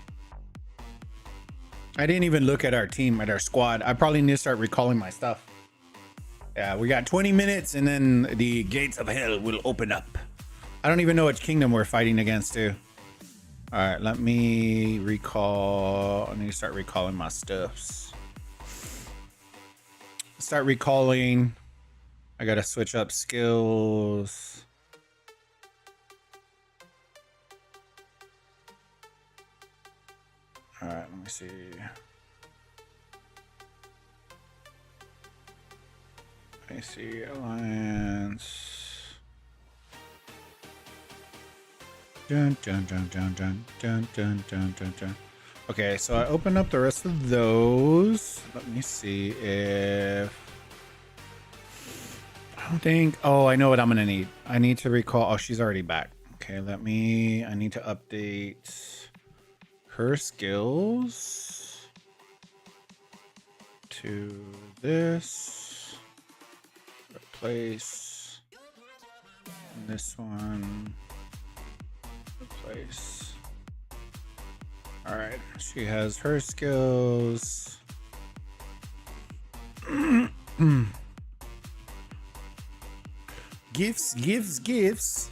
I didn't even look at our team, at our squad. I probably need to start recalling my stuff. Yeah, we got 20 minutes and then the gates of hell will open up. I don't even know which kingdom we're fighting against too. All right, let me recall. I need to start recalling my stuffs. Start recalling. I gotta switch up skills. All right, let me see. Let me see, alliance. Dun, dun, dun, dun, dun, dun, dun, dun, dun, dun. Okay, so I open up the rest of those. Let me see if... I don't think... Oh, I know what I'm gonna need. I need to recall... Oh, she's already back. Okay, I need to update her skills to this. Replace this one. Replace. All right, she has her skills. Gifts.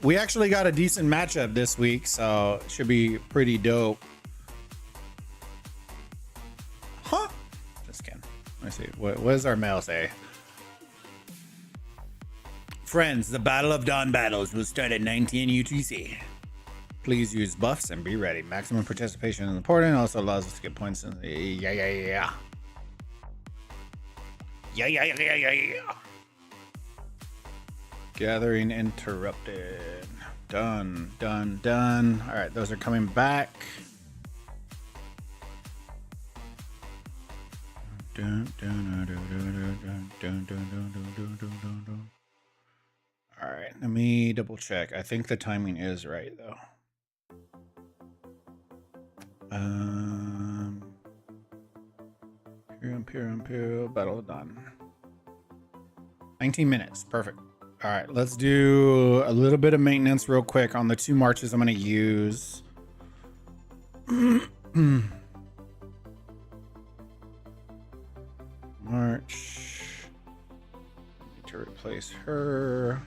We actually got a decent matchup this week, so it should be pretty dope. Huh? Just kidding. Let me see. What does our mail say? Friends, the Battle of Dawn battles will start at 19 UTC. Please use buffs and be ready. Maximum participation is important. Also allows us to get points in the... Yeah. Gathering interrupted. Done. All right, those are coming back. All right, let me double check. I think the timing is right though. Imperial Battle done. 19 minutes, perfect. All right, let's do a little bit of maintenance real quick on the 2 marches I'm gonna use. March. Need to replace her.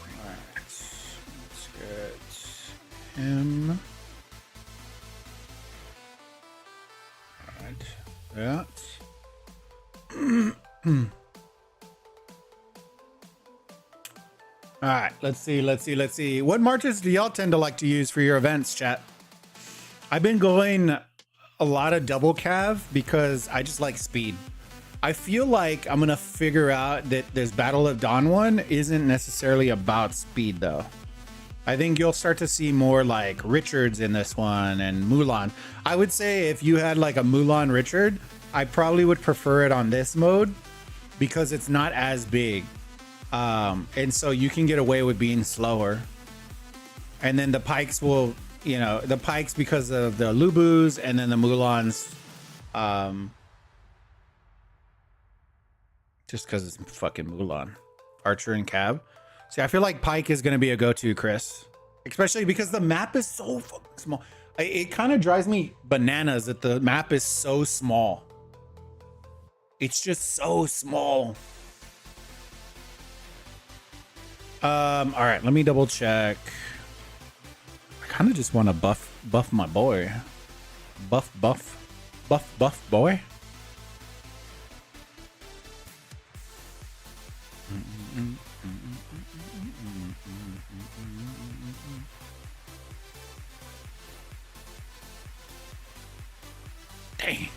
Alright, let's get him. Alright, that. All right, let's see. What marches do y'all tend to like to use for your events, chat? I've been going a lot of double cav because I just like speed. I feel like I'm gonna figure out that this Battle of Dawn one isn't necessarily about speed though. I think you'll start to see more like Richards in this one and Mulan. I would say if you had like a Mulan Richard, I probably would prefer it on this mode because it's not as big. And so you can get away with being slower. And then the pikes will, the pikes because of the Lubus, and then the Mulans, just because it's fucking Mulan. Archer and Cav. See, I feel like Pike is going to be a go-to, Chris. Especially because the map is so fucking small. It kind of drives me bananas that the map is so small. It's just so small. All right, let me double check. I kind of just want to buff my boy. Buff boy. Dang.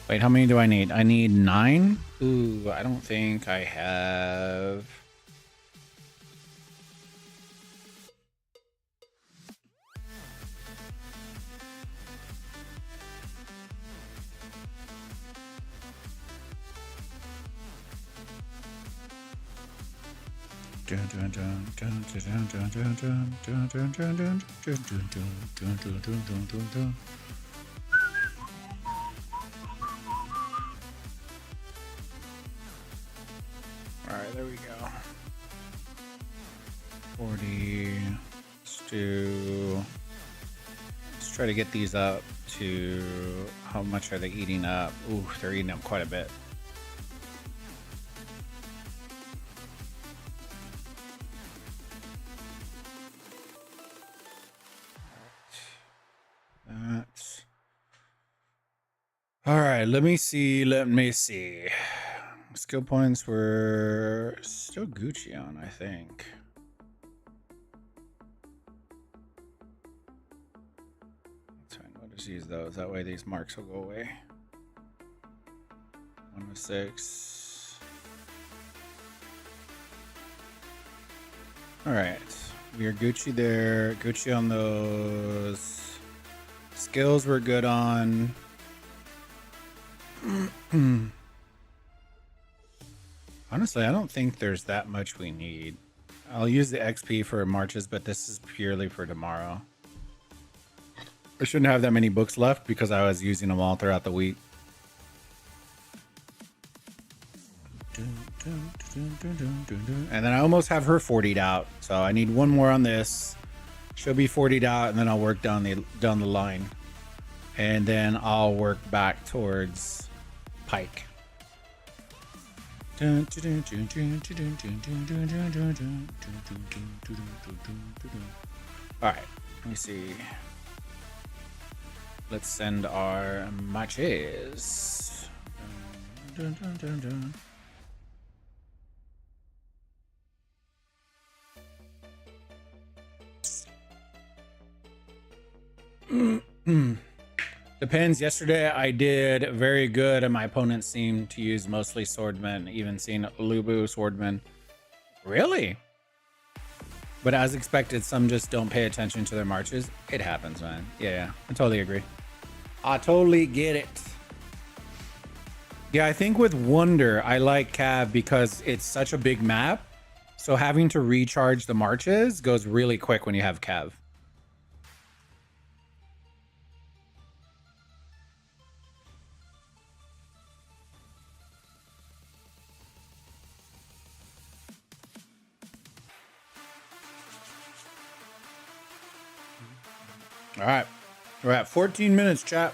Wait, how many do I need? I need 9? Ooh, I don't think I have... All right, there we go. 40. Let's try to get these up to how much are they eating up? Ooh, they're eating up quite a bit. That's all right. Let me see. Skill points were still Gucci on, I think. That's fine. We'll just use those. That way these marks will go away. 106. All right. We are Gucci there. Gucci on those. Skills we're good on. Honestly, I don't think there's that much we need. I'll use the XP for marches, but this is purely for tomorrow. I shouldn't have that many books left because I was using them all throughout the week. And then I almost have her 40'd out. So I need one more on this. She'll be 40'd out, and then I'll work down the line. And then I'll work back towards Pike. All right, let me see. Let's send our matches. Depends. Yesterday I did very good and my opponents seemed to use mostly swordmen, even seen Lubu swordmen. Really? But as expected, some just don't pay attention to their marches. It happens, man. Yeah, I totally agree. I totally get it. Yeah, I think with Wonder, I like Cav because it's such a big map. So having to recharge the marches goes really quick when you have Cav. All right, we're at 14 minutes, chat.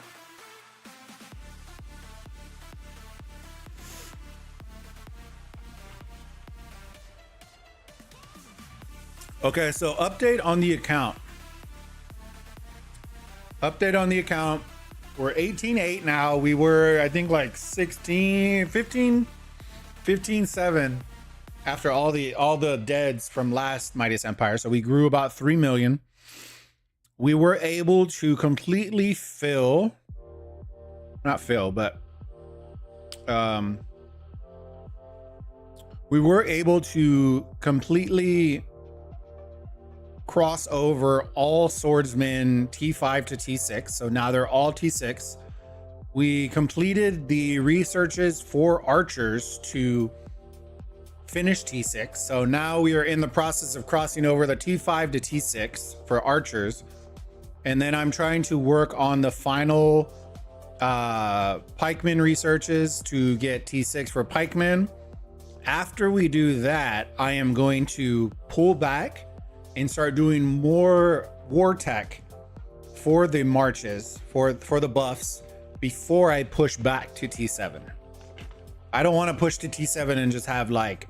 Okay, so update on the account. We're 18.8 now. We were, I think, like 15.7 after all the deads from last Mightiest Empire. So we grew about 3 million. We were able to completely we were able to completely cross over all swordsmen T5 to T6. So now they're all T6. We completed the researches for archers to finish T6. So now we are in the process of crossing over the T5 to T6 for archers. And then I'm trying to work on the final pikemen researches to get T6 for pikemen. After we do that, I am going to pull back and start doing more war tech for the marches, for the buffs, before I push back to T7. I don't want to push to T7 and just have like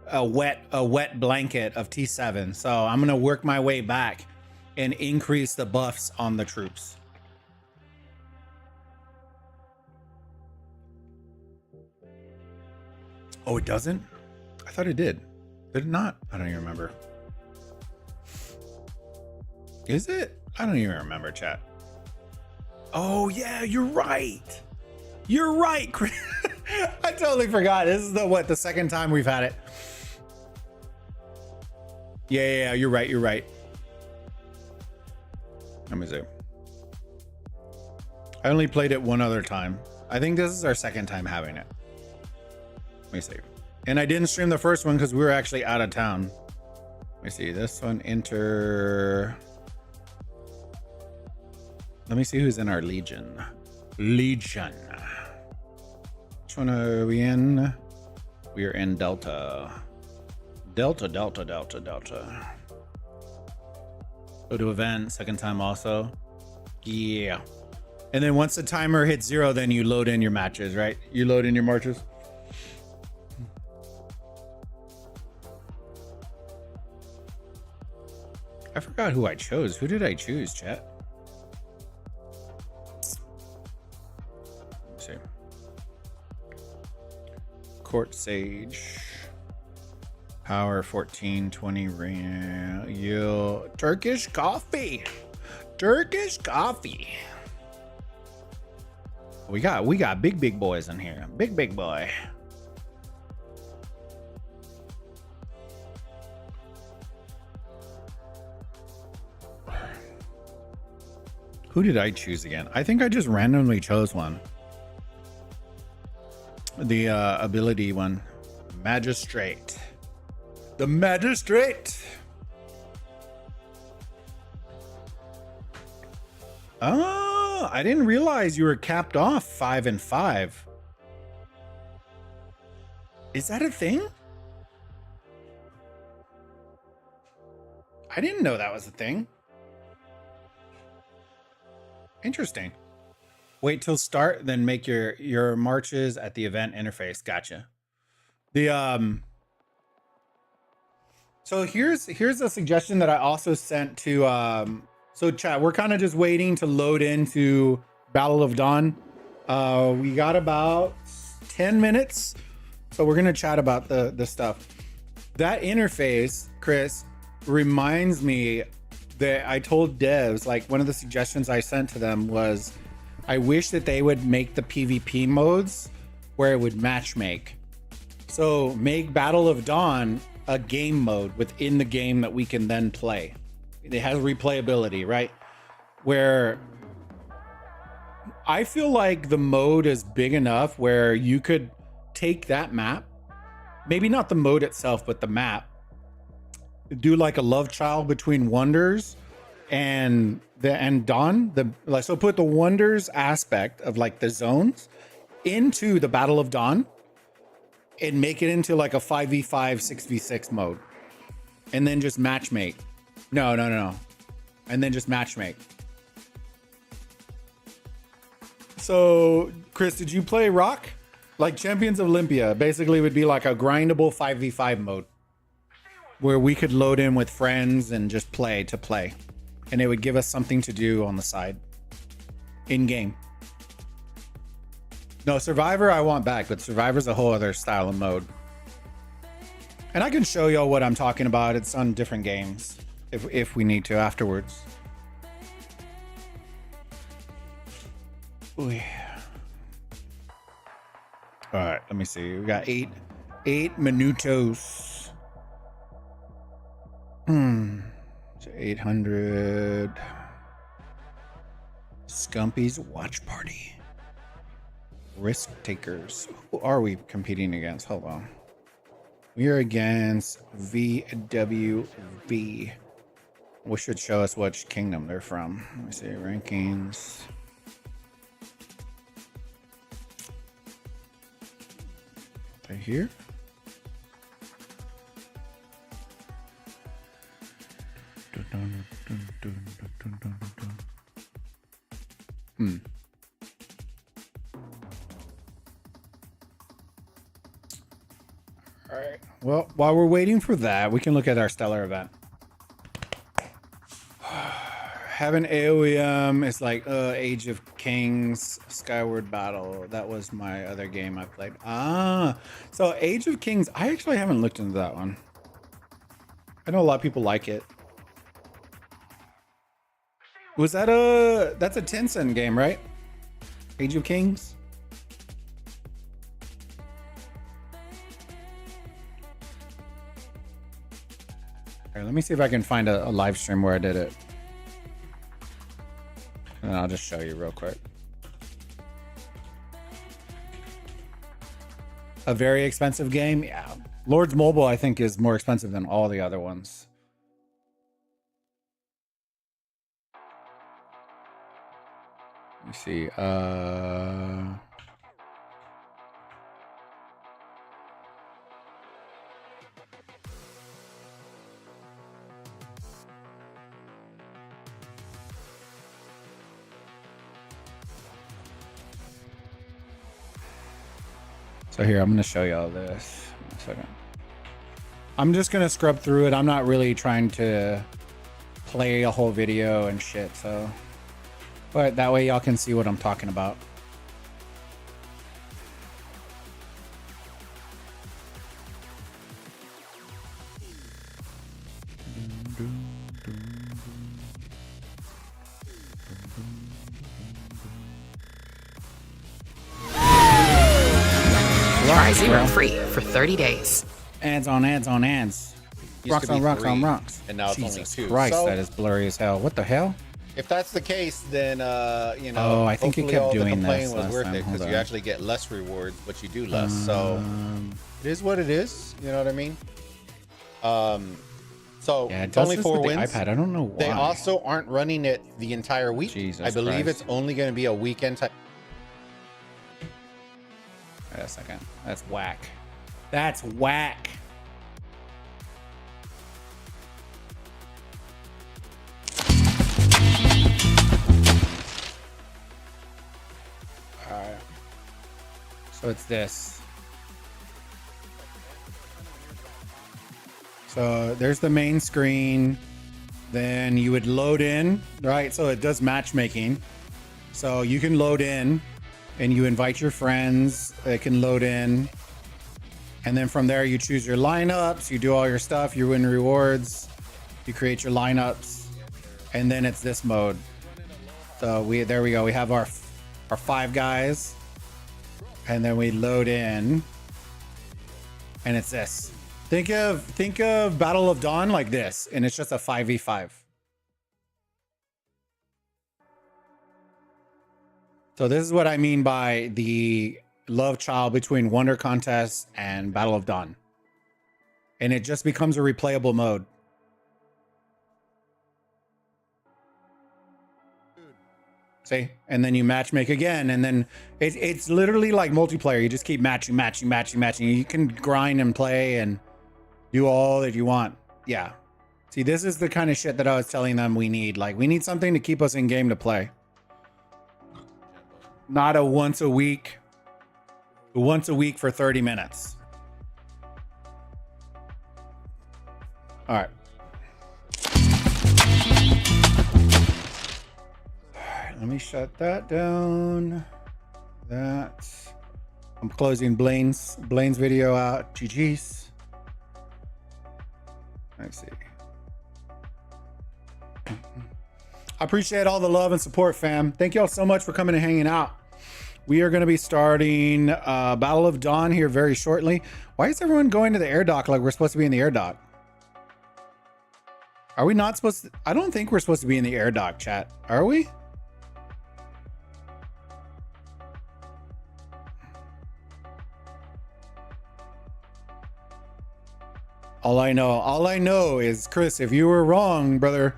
a wet blanket of T7. So I'm going to work my way back and increase the buffs on the troops. Oh, it doesn't? I thought it did. Did it not? I don't even remember. Is it? I don't even remember, chat. Oh, yeah, you're right. You're right, Chris. I totally forgot. This is the second time we've had it. Yeah, you're right. Let me see. I only played it one other time. I think this is our second time having it. Let me see. And I didn't stream the first one because we were actually out of town. Let me see this one. Enter. Let me see who's in our Legion. Legion. Which one are we in? We are in Delta. Delta. Go to event, second time also. Yeah. And then once the timer hits 0, then you load in your matches, right? You load in your marches. I forgot who I chose. Who did I choose, chat? Let's see. Court Sage. Power 14, 20 RAM. Yo, Turkish coffee. Turkish coffee. We got big boys in here. Big boy. Who did I choose again? I think I just randomly chose one. The ability one. Magistrate. The Magistrate. Oh, I didn't realize you were capped off 5 and 5. Is that a thing? I didn't know that was a thing. Interesting. Wait till start, then make your marches at the event interface. Gotcha. The so here's a suggestion that I also sent to so chat, we're kind of just waiting to load into Battle of Dawn. We got about 10 minutes. So we're gonna chat about the stuff. That interface, Chris, reminds me that I told devs, like one of the suggestions I sent to them was, I wish that they would make the PvP modes where it would match make. So make Battle of Dawn a game mode within the game that we can then play. It has replayability, right? Where I feel like the mode is big enough where you could take that map, maybe not the mode itself, but the map, do like a love child between Wonders and Dawn. So put the Wonders aspect of like the zones into the Battle of Dawn and make it into like a 5v5, 6v6 mode. And then just matchmake. No. And then just matchmake. So, Chris, did you play Rock? Like Champions of Olympia basically would be like a grindable 5v5 mode where we could load in with friends and just play to play. And it would give us something to do on the side in game. No, Survivor I want back, but Survivor's a whole other style of mode. And I can show y'all what I'm talking about. It's on different games if we need to afterwards. Ooh, yeah. All right, let me see. We got eight minutos. So 800. Scumpy's Watch Party. Risk Takers. Who are we competing against? Hold on. We are against VWB. Which should show us which kingdom they're from. Let me see. Rankings. They're here. All right. Well, while we're waiting for that, we can look at our stellar event. Having AOEM is like Age of Kings, Skyward Battle. That was my other game I played. So Age of Kings, I actually haven't looked into that one. I know a lot of people like it. Was that that's a Tencent game, right? Age of Kings? All right, let me see if I can find a live stream where I did it. And I'll just show you real quick. A very expensive game. Yeah. Lords Mobile, I think, is more expensive than all the other ones. Let me see. So here, I'm going to show you all this. One second. I'm just going to scrub through it. I'm not really trying to play a whole video and shit, so. But that way y'all can see what I'm talking about. Try Zero free for 30 days. Ads on ads on ads. Rocks on rocks on rocks. And now it's Jesus only 2. Christ, So, that is blurry as hell. What the hell? if that's the case, then you know, Oh, I think it hopefully kept all the doing complaining this was last worth time. it Hold because you on. actually get less rewards, but you do less. So it is what it is. You know what I mean? So Yeah, it it's does only this 4 with the wins. iPad. I don't know why. They also aren't running it the entire week. Jesus I believe Christ. it's only going to be a weekend type. Wait a second. That's whack. That's whack. All right. So it's this. So there's the main screen. Then you would load in, right? So it does matchmaking. So you can load in and you invite your friends. They can load in. And then from there, you choose your lineups. You do all your stuff. You win rewards. You create your lineups. And then it's this mode. So there we go. We have our 5 guys. And then we load in. And it's this. Think of Battle of Dawn like this, and it's just a 5v5. So this is what I mean by the love child between Wonder Contest and Battle of Dawn. And it just becomes a replayable mode. See? And then you matchmake again, and then it's literally like multiplayer. You just keep matching. You can grind and play and do all that you want. Yeah. See, this is the kind of shit that I was telling them we need. Like, we need something to keep us in game to play. Not a once a week for 30 minutes. All right. Let me shut that down. I'm closing Blaine's video out. GG's. Let's see. I appreciate all the love and support, fam. Thank y'all so much for coming and hanging out. We are going to be starting Battle of Dawn here very shortly. Why is everyone going to the air dock like we're supposed to be in the air dock? Are we not supposed to? I don't think we're supposed to be in the air dock, chat. Are we? All I know is, Chris, if you were wrong, brother,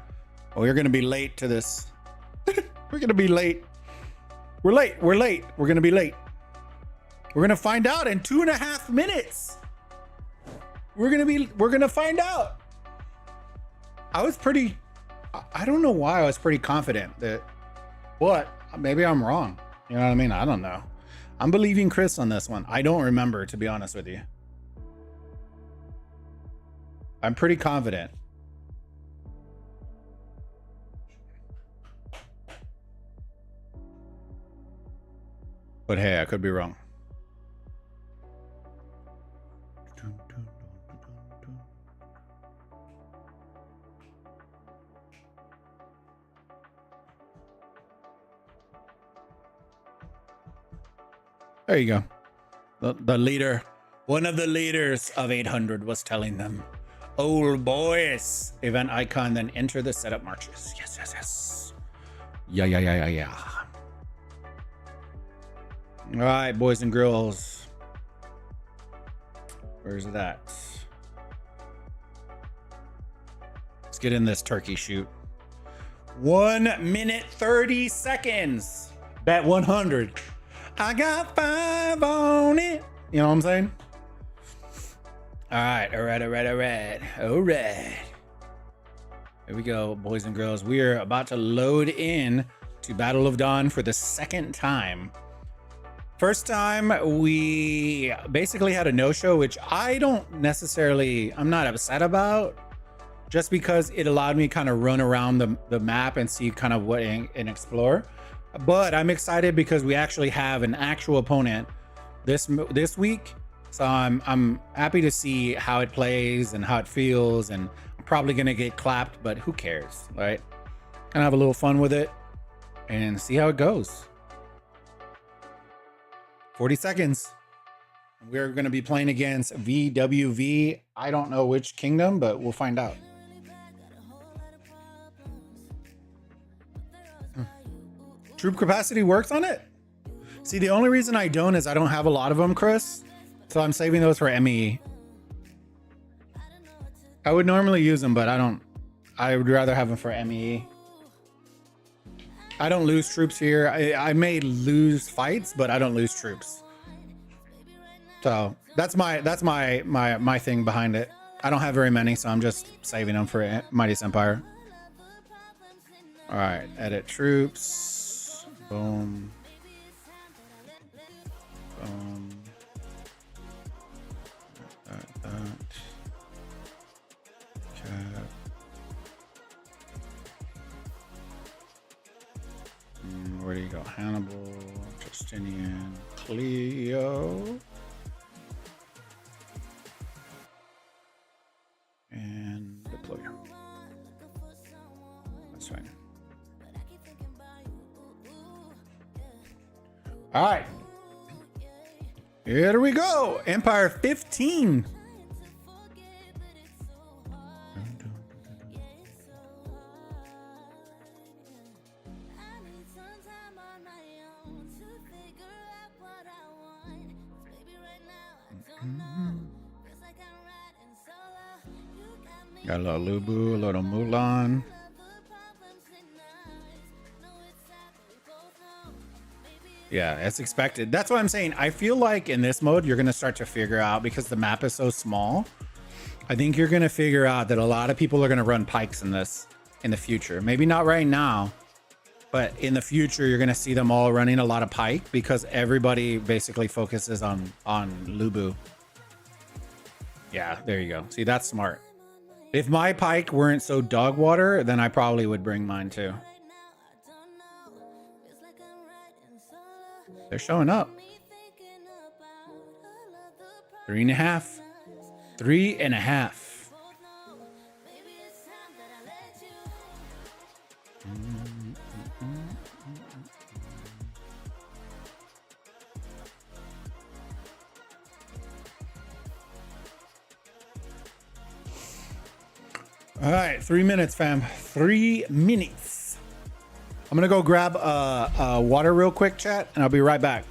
well, you're going to be late to this. We're going to be late. We're late. We're going to be late. We're going to find out in 2.5 minutes. We're going to find out. I don't know why I was pretty confident that, but maybe I'm wrong. You know what I mean? I don't know. I'm believing Chris on this one. I don't remember, to be honest with you. I'm pretty confident. But hey, I could be wrong. There you go. The leader, one of the leaders of 800 was telling them, old boys, event icon, then enter the setup marches. Yes. Yeah. All right, boys and girls. Where's that? Let's get in this turkey shoot. 1 minute 30 seconds. Bet 100. I got 5 on it. You know what I'm saying? All right. Here we go, boys and girls. We are about to load in to Battle of Dawn for the second time. First time, we basically had a no-show, which I'm not upset about, just because it allowed me to kind of run around the map and see kind of what and explore. But I'm excited because we actually have an actual opponent this week. So I'm happy to see how it plays and how it feels, and I'm probably gonna get clapped, but who cares, right? Gonna have a little fun with it and see how it goes. 40 seconds. We're gonna be playing against VWV. I don't know which kingdom, but we'll find out. Troop capacity works on it? See, the only reason I don't is I don't have a lot of them, Chris. So I'm saving those for ME. I would normally use them, but I would rather have them for ME. I don't lose troops here. I may lose fights, but I don't lose troops. So that's my thing behind it. I don't have very many, so I'm just saving them for Mightiest Empire. All right, edit troops. Boom. Boom. That. Cap. Where do you go? Hannibal, Justinian, Cleo, and deploy. That's fine. All right. Here we go. Empire 15. Got a little Lubu, a little Mulan. Yeah, as expected. That's what I'm saying. I feel like in this mode, you're going to start to figure out, because the map is so small, I think you're going to figure out that a lot of people are going to run pikes in this in the future. Maybe not right now, but in the future, you're going to see them all running a lot of pike, because everybody basically focuses on Lubu. Yeah, there you go. See, that's smart. If my pike weren't so dog water, then I probably would bring mine too. They're showing up. 3.5. 3.5. All right, 3 minutes, fam. 3 minutes. I'm gonna go grab water real quick, chat, and I'll be right back.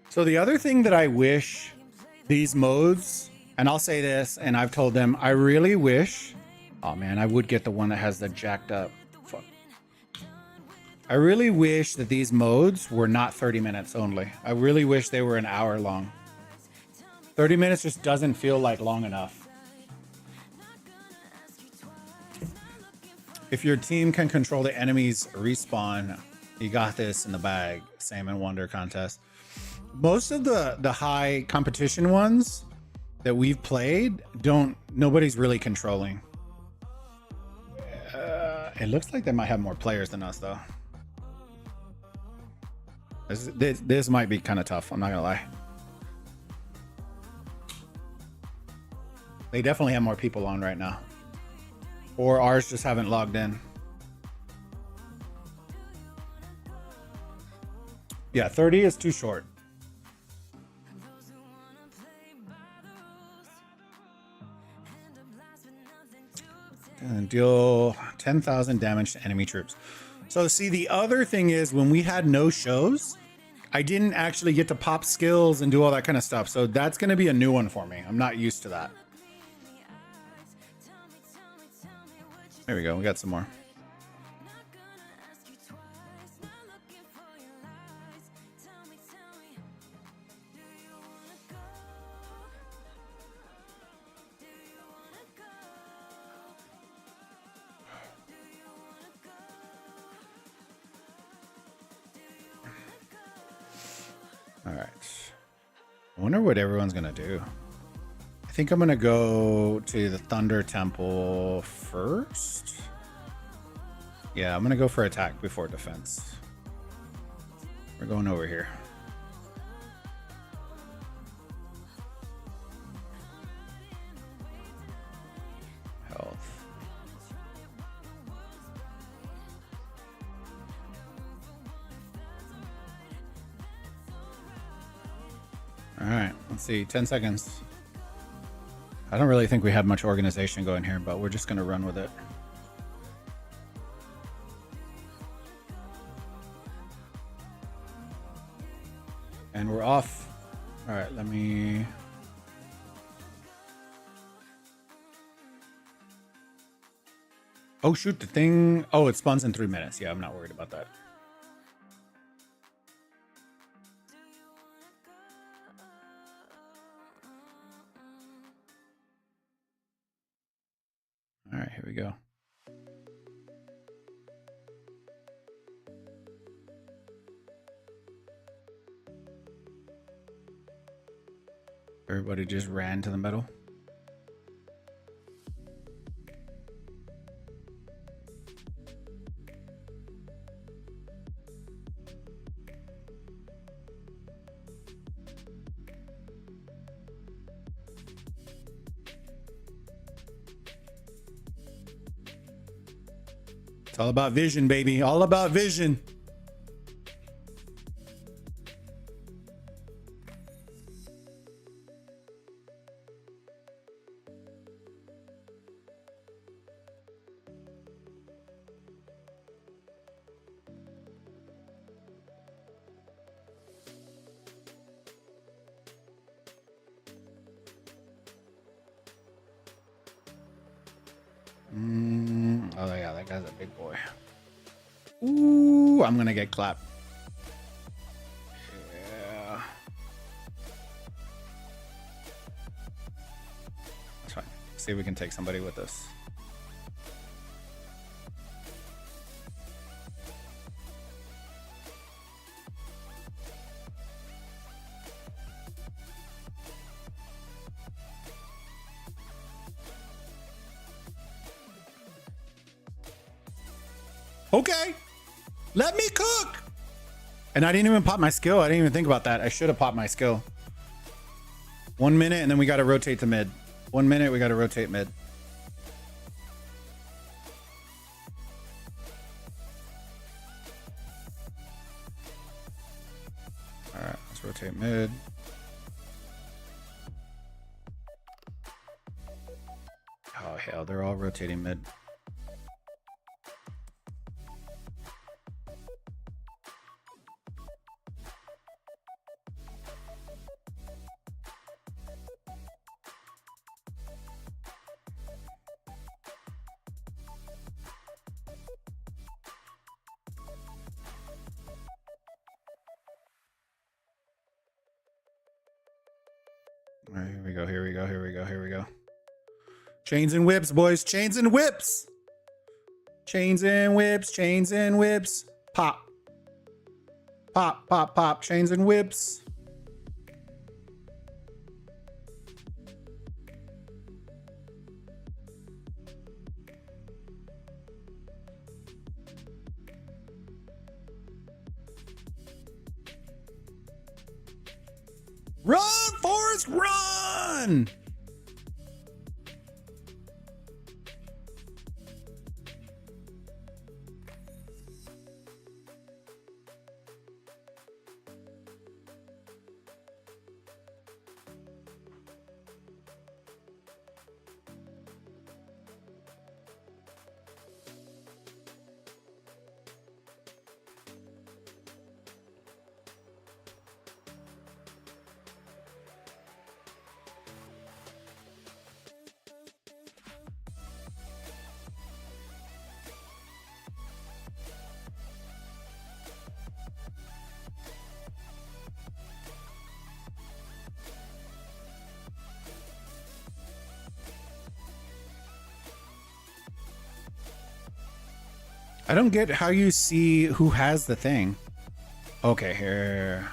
So the other thing that I wish these modes, and I'll say this, and I've told them, I really wish, oh man, I would get the one that has the jacked up. Fuck. I really wish that these modes were not 30 minutes only. I really wish they were an hour long. 30 minutes just doesn't feel like long enough. If your team can control the enemy's respawn, you got this in the bag. Salmon Wonder contest. Most of the high competition ones that we've played, nobody's really controlling. It looks like they might have more players than us though. This might be kind of tough, I'm not gonna lie. They definitely have more people on right now. Or ours just haven't logged in. Yeah, 30 is too short. And deal 10,000 damage to enemy troops. So see, the other thing is when we had no shows, I didn't actually get to pop skills and do all that kind of stuff. So that's going to be a new one for me. I'm not used to that. There we go. We got some more. All right. I wonder what everyone's going to do. I think I'm going to go to the Thunder Temple first. Yeah, I'm going to go for attack before defense. We're going over here. Health. All right, let's see, 10 seconds. I don't really think we have much organization going here, but we're just going to run with it. And we're off. All right, let me... Oh, shoot, the thing... Oh, it spawns in 3 minutes. Yeah, I'm not worried about that. All right, here we go. Everybody just ran to the middle. It's all about vision, baby. All about vision. Oh yeah, that guy's a big boy. Ooh, I'm gonna get clapped. Yeah. That's fine. See if we can take somebody with us. Okay, let me cook. And I didn't even pop my skill. I didn't even think about that. I should have popped my skill. 1 minute, and then we got to rotate to mid. 1 minute, we got to rotate mid. All right, let's rotate mid. Oh hell, they're all rotating mid. All right, here we go, here we go, here we go, here we go. Chains and whips, boys. Chains and whips. Chains and whips, chains and whips. Pop. Pop, pop, pop. Chains and whips. Run, Forrest, run! I don't get how you see who has the thing. Okay, here.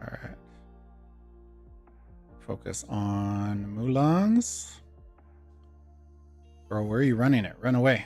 All right. Focus on Mulans. Bro, where are you running it? Run away.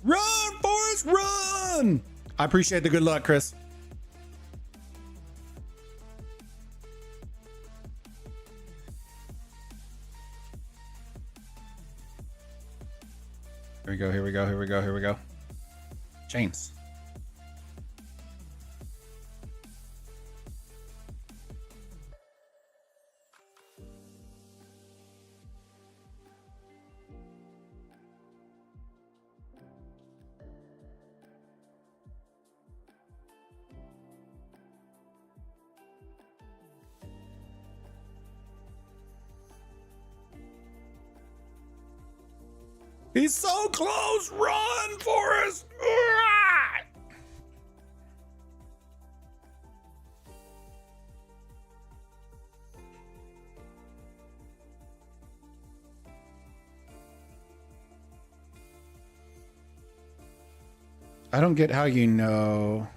Run, Forrest, run! I appreciate the good luck, Chris. Here we go, here we go, here we go, here we go. Chains. He's so close! Run, Forrest! I don't get how you know.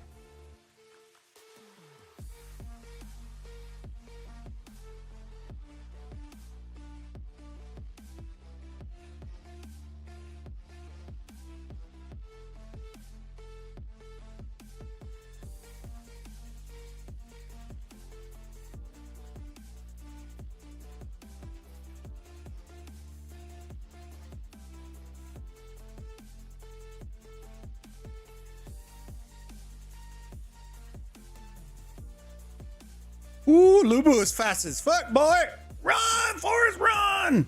Ooh, Lubu is fast as fuck, boy. Run, Forrest, run.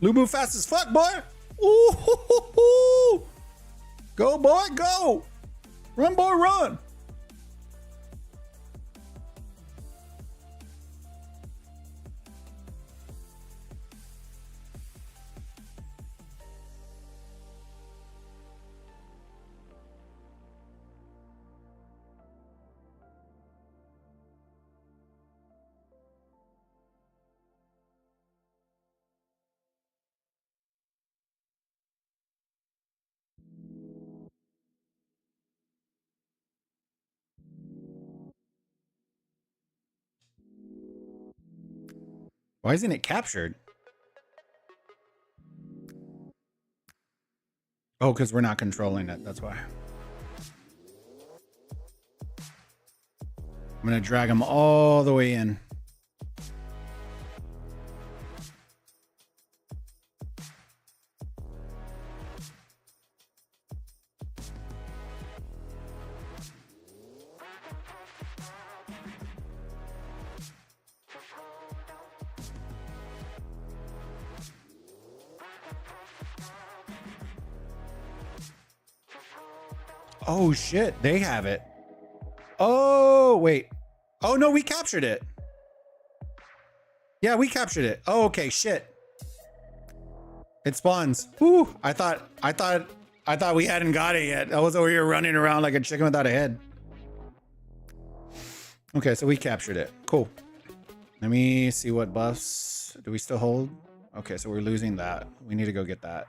Lubu fast as fuck, boy. Ooh, hoo, hoo, hoo. Go, boy, go. Run, boy, run. Why isn't it captured? Oh, because we're not controlling it. That's why. I'm going to drag him all the way in. Oh shit, they have it. Oh, wait. Oh no, we captured it. Yeah, we captured it. Oh, okay, shit. It spawns. Whew, I thought we hadn't got it yet. I was over here running around like a chicken without a head. Okay, so we captured it. Cool. Let me see what buffs. Do we still hold? Okay, so we're losing that. We need to go get that.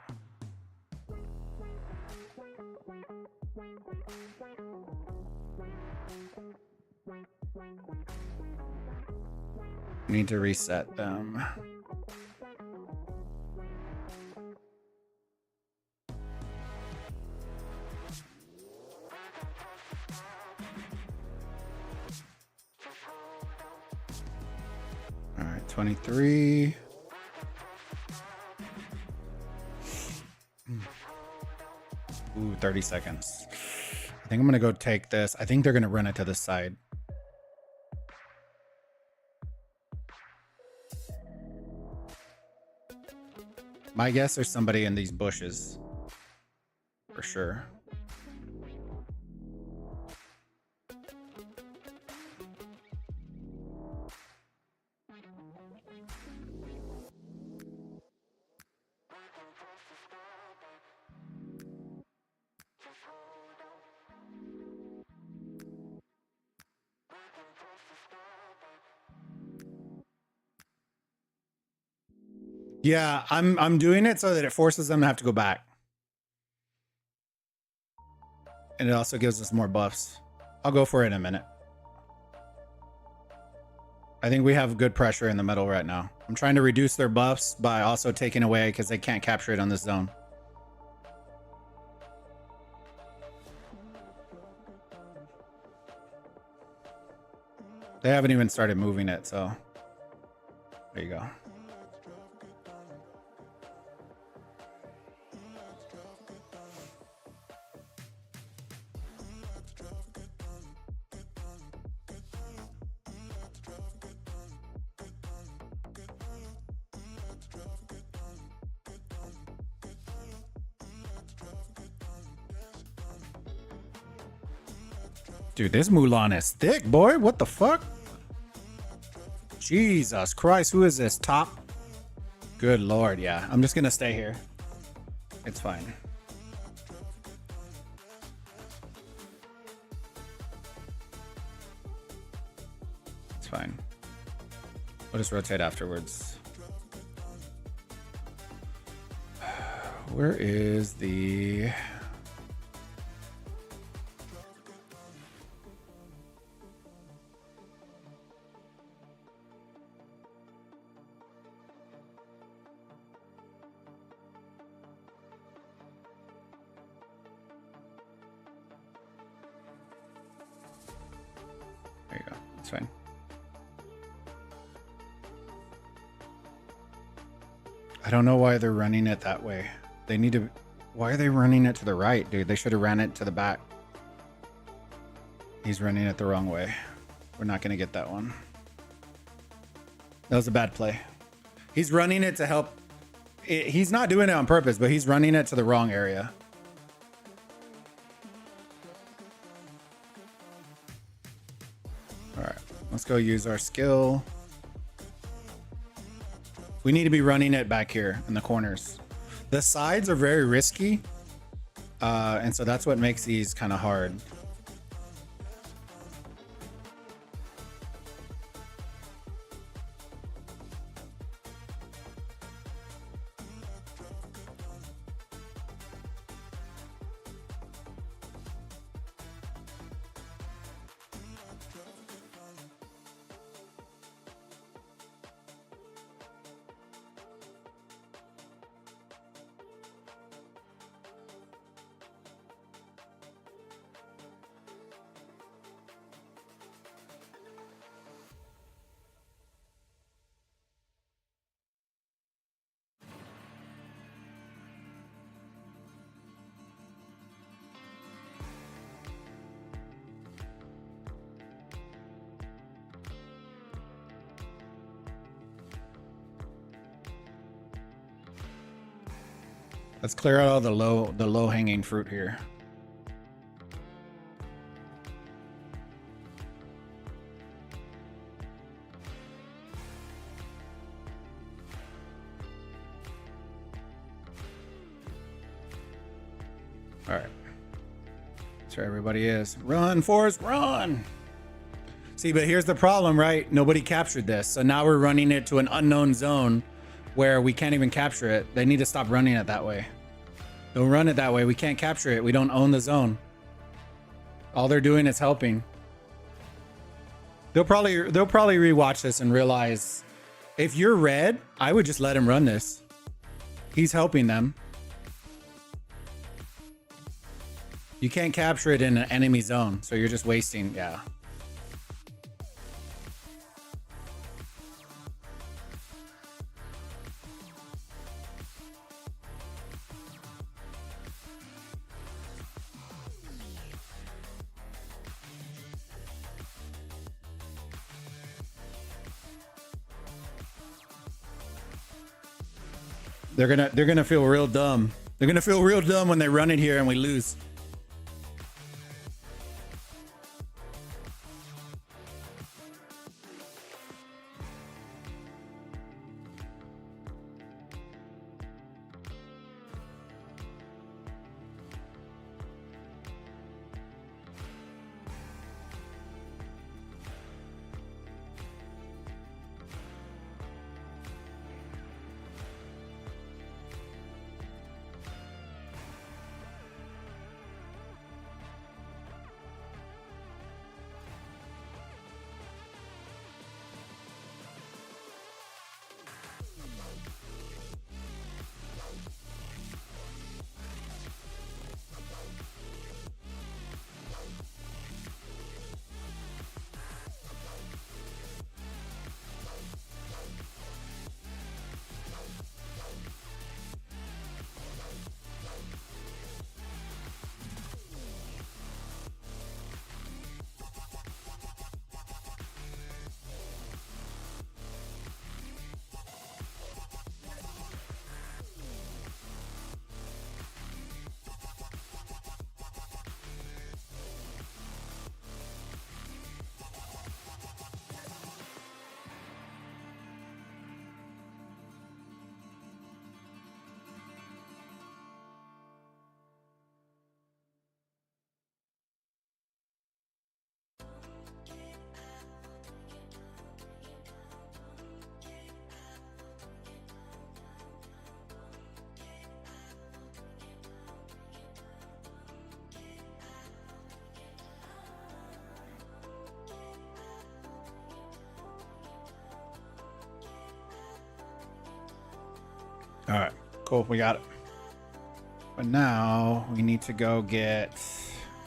We need to reset them. All right, 23. Ooh, 30 seconds. I think I'm gonna go take this. I think they're gonna run it to the side. My guess there's somebody in these bushes. For sure. Yeah, I'm doing it so that it forces them to have to go back. And it also gives us more buffs. I'll go for it in a minute. I think we have good pressure in the middle right now. I'm trying to reduce their buffs by also taking away because they can't capture it on this zone. They haven't even started moving it, so there you go. Dude, this Mulan is thick, boy. What the fuck? Jesus Christ, who is this? Top? Good lord, yeah. I'm just gonna stay here. It's fine. It's fine. We'll just rotate afterwards. Where is the... There you go. It's fine. I don't know why they're running it that way. They need to... Why are they running it to the right, dude? They should have ran it to the back. He's running it the wrong way. We're not going to get that one. That was a bad play. He's running it to help... He's not doing it on purpose, but he's running it to the wrong area. All right, let's go use our skill. We need to be running it back here in the corners. The sides are very risky. And so that's what makes these kind of hard. Let's clear out all the low hanging fruit here. All right. That's where everybody is. Run, Forrest, run! See, but here's the problem, right? Nobody captured this. So now we're running it to an unknown zone where we can't even capture it. They need to stop running it that way. Don't run it that way. We can't capture it. We don't own the zone. All they're doing is helping. They'll probably rewatch this and realize if you're red, I would just let him run this. He's helping them. You can't capture it in an enemy zone, so you're just wasting, yeah. They're gonna feel real dumb. They're gonna feel real dumb when they run it here and we lose. All right, cool. We got it. But now we need to go get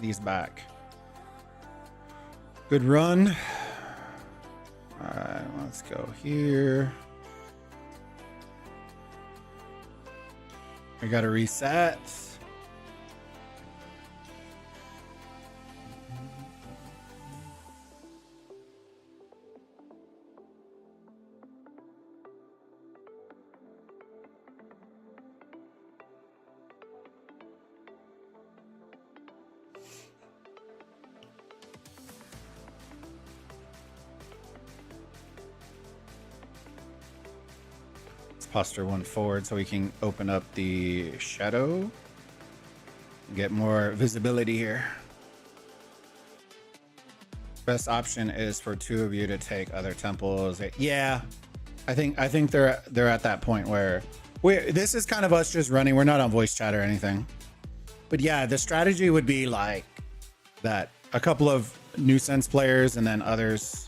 these back. Good run. All right, let's go here. I got to reset. Posture one forward so we can open up the shadow. Get more visibility here. Best option is for two of you to take other temples. Yeah, I think they're at that point where this is kind of us just running. We're not on voice chat or anything. But yeah, the strategy would be like that. A couple of nuisance players and then others.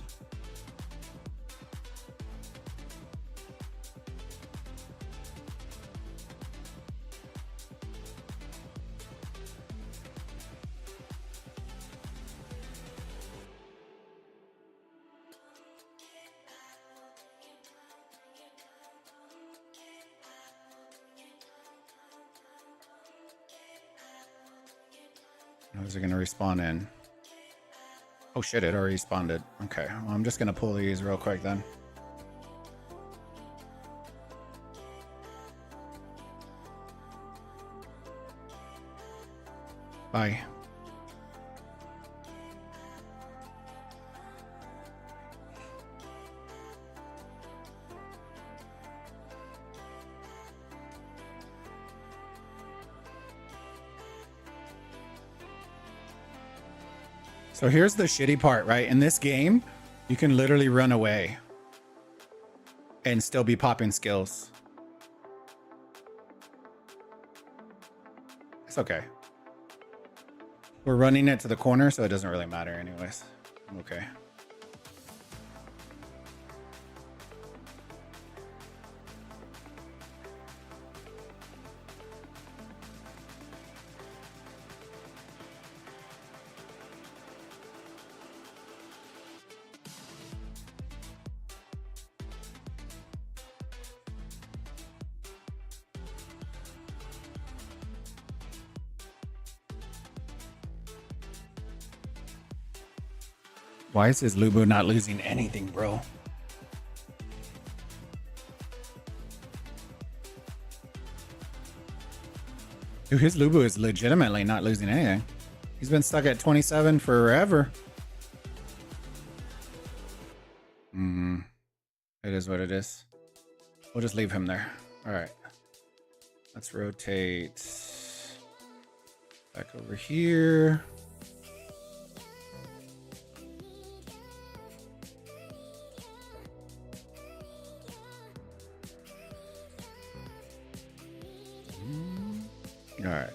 How's it gonna respawn in? Oh shit, it already responded. Okay, well, I'm just gonna pull these real quick then. Bye. So here's the shitty part, right? In this game, You can literally run away and still be popping skills. It's okay. We're running it to the corner, so it doesn't really matter anyways. I'm okay. Why is his Lubu not losing anything, bro? Dude, his Lubu is legitimately not losing anything. He's been stuck at 27 forever. It is what it is. We'll just leave him there. All right. Let's rotate back over here. All right.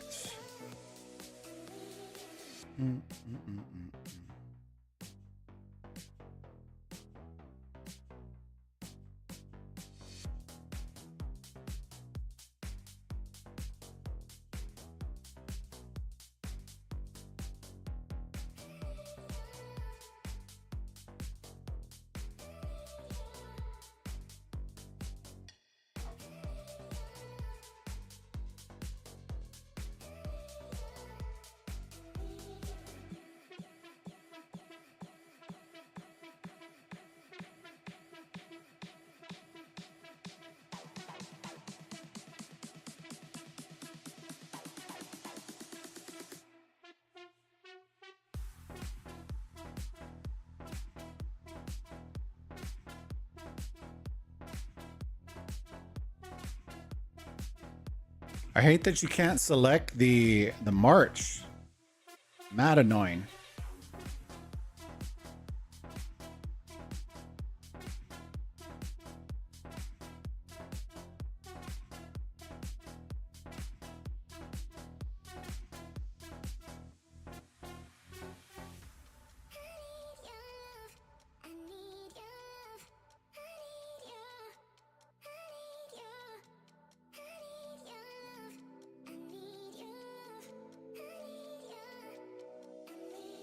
I hate that you can't select the march. Mad annoying.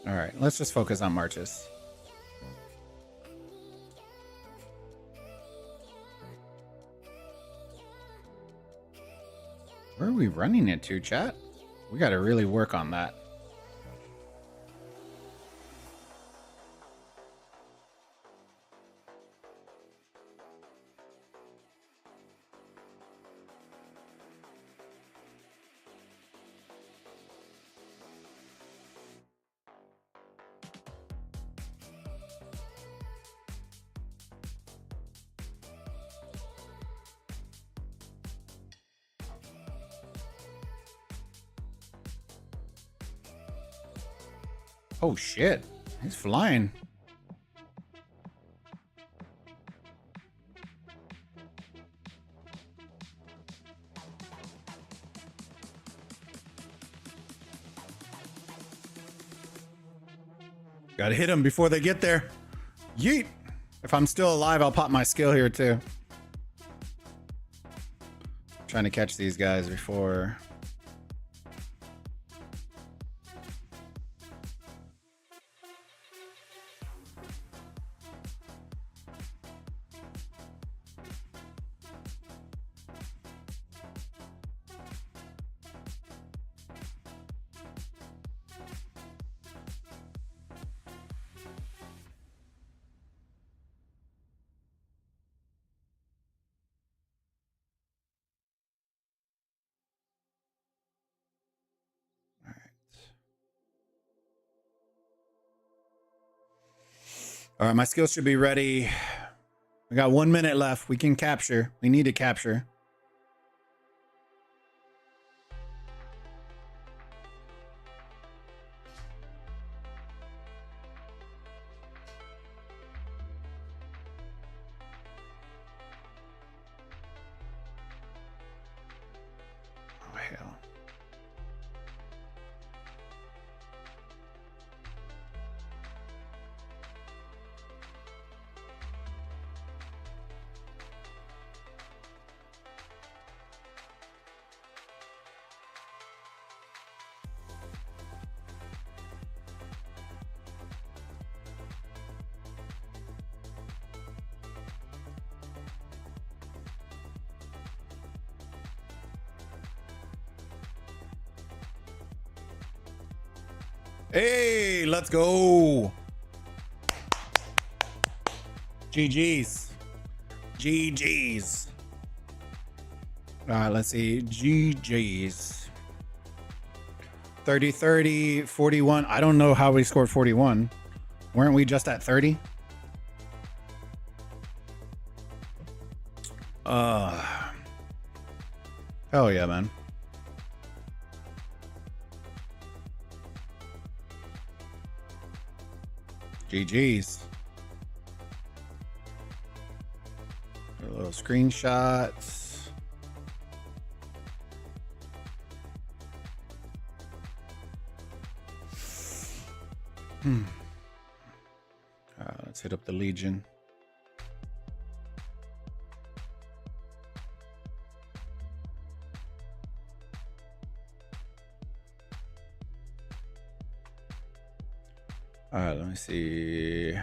All right, let's just focus on marches. Where are we running it to, chat? We got to really work on that. Oh shit, he's flying. Gotta hit him before they get there. Yeet. If I'm still alive, I'll pop my skill here too. Trying to catch these guys before. All right, my skills should be ready. We got 1 minute left. We can capture. We need to capture. hell? Hey, let's go. GG's. GG's. All right, let's see. GG's. 30, 30, 41. I don't know how we scored 41. Weren't we just at 30? Hell yeah, man. GG's. A little screenshots. Let's hit up the Legion. All right, let me see.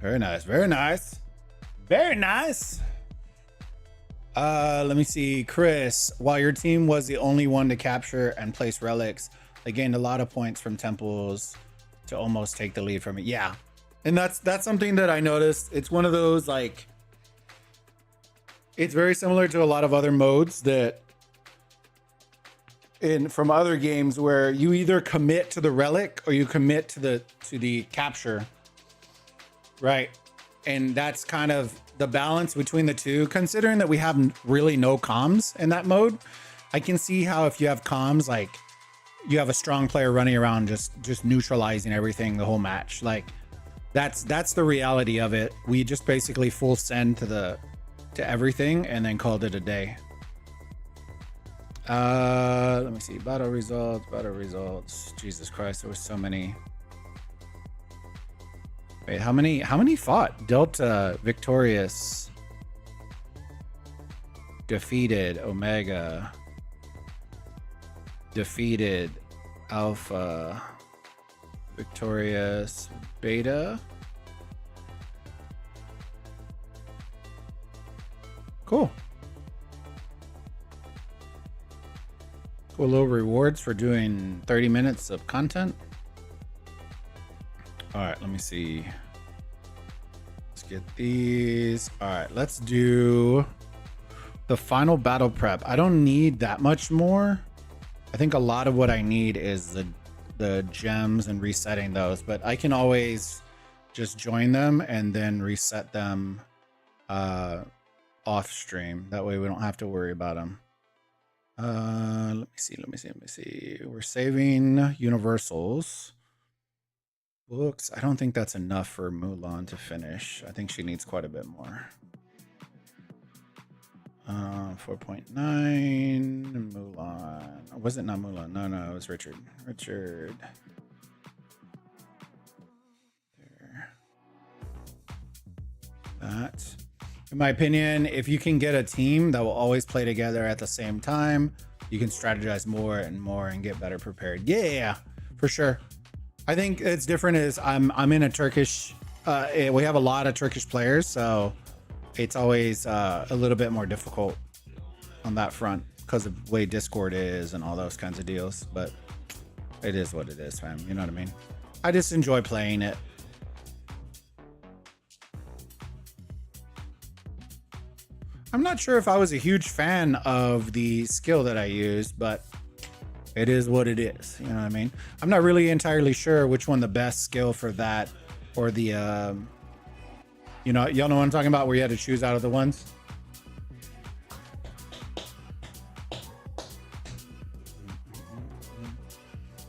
Very nice, very nice. Very nice. Let me see. Chris, while your team was the only one to capture and place relics, they gained a lot of points from temples to almost take the lead from it. Yeah. And that's something that I noticed. It's one of those, like, it's very similar to a lot of other modes that from other games where you either commit to the relic or you commit to the capture, right? And that's kind of the balance between the two. Considering that we have really no comms in that mode, I can see how if you have comms, like you have a strong player running around just neutralizing everything the whole match. Like that's the reality of it. We just basically full send to everything and then called it a day. Let me see. Battle results. Jesus Christ, there was so many. Wait, how many fought? Delta victorious, defeated Omega, defeated Alpha, victorious Beta. Cool. Cool little rewards for doing 30 minutes of content. All right, let me see. Let's get these. All right, let's do the final battle prep. I don't need that much more. I think a lot of what I need is the gems and resetting those, but I can always just join them and then reset them off stream. That way we don't have to worry about them. Let me see. We're saving universals. Books. I don't think that's enough for Mulan to finish. I think she needs quite a bit more. 4.9 Mulan. Was it not Mulan? No, it was Richard. There. That. In my opinion, if you can get a team that will always play together at the same time, you can strategize more and get better prepared. Yeah, for sure. I think it's different is I'm in a Turkish, we have a lot of Turkish players, so it's always a little bit more difficult on that front because of the way Discord is and all those kinds of deals. But it is what it is, fam. You know what I mean? I just enjoy playing it. I'm not sure if I was a huge fan of the skill that I used, but it is what it is. You know what I mean? I'm not really entirely sure which one the best skill for that or the, y'all know what I'm talking about where you had to choose out of the ones.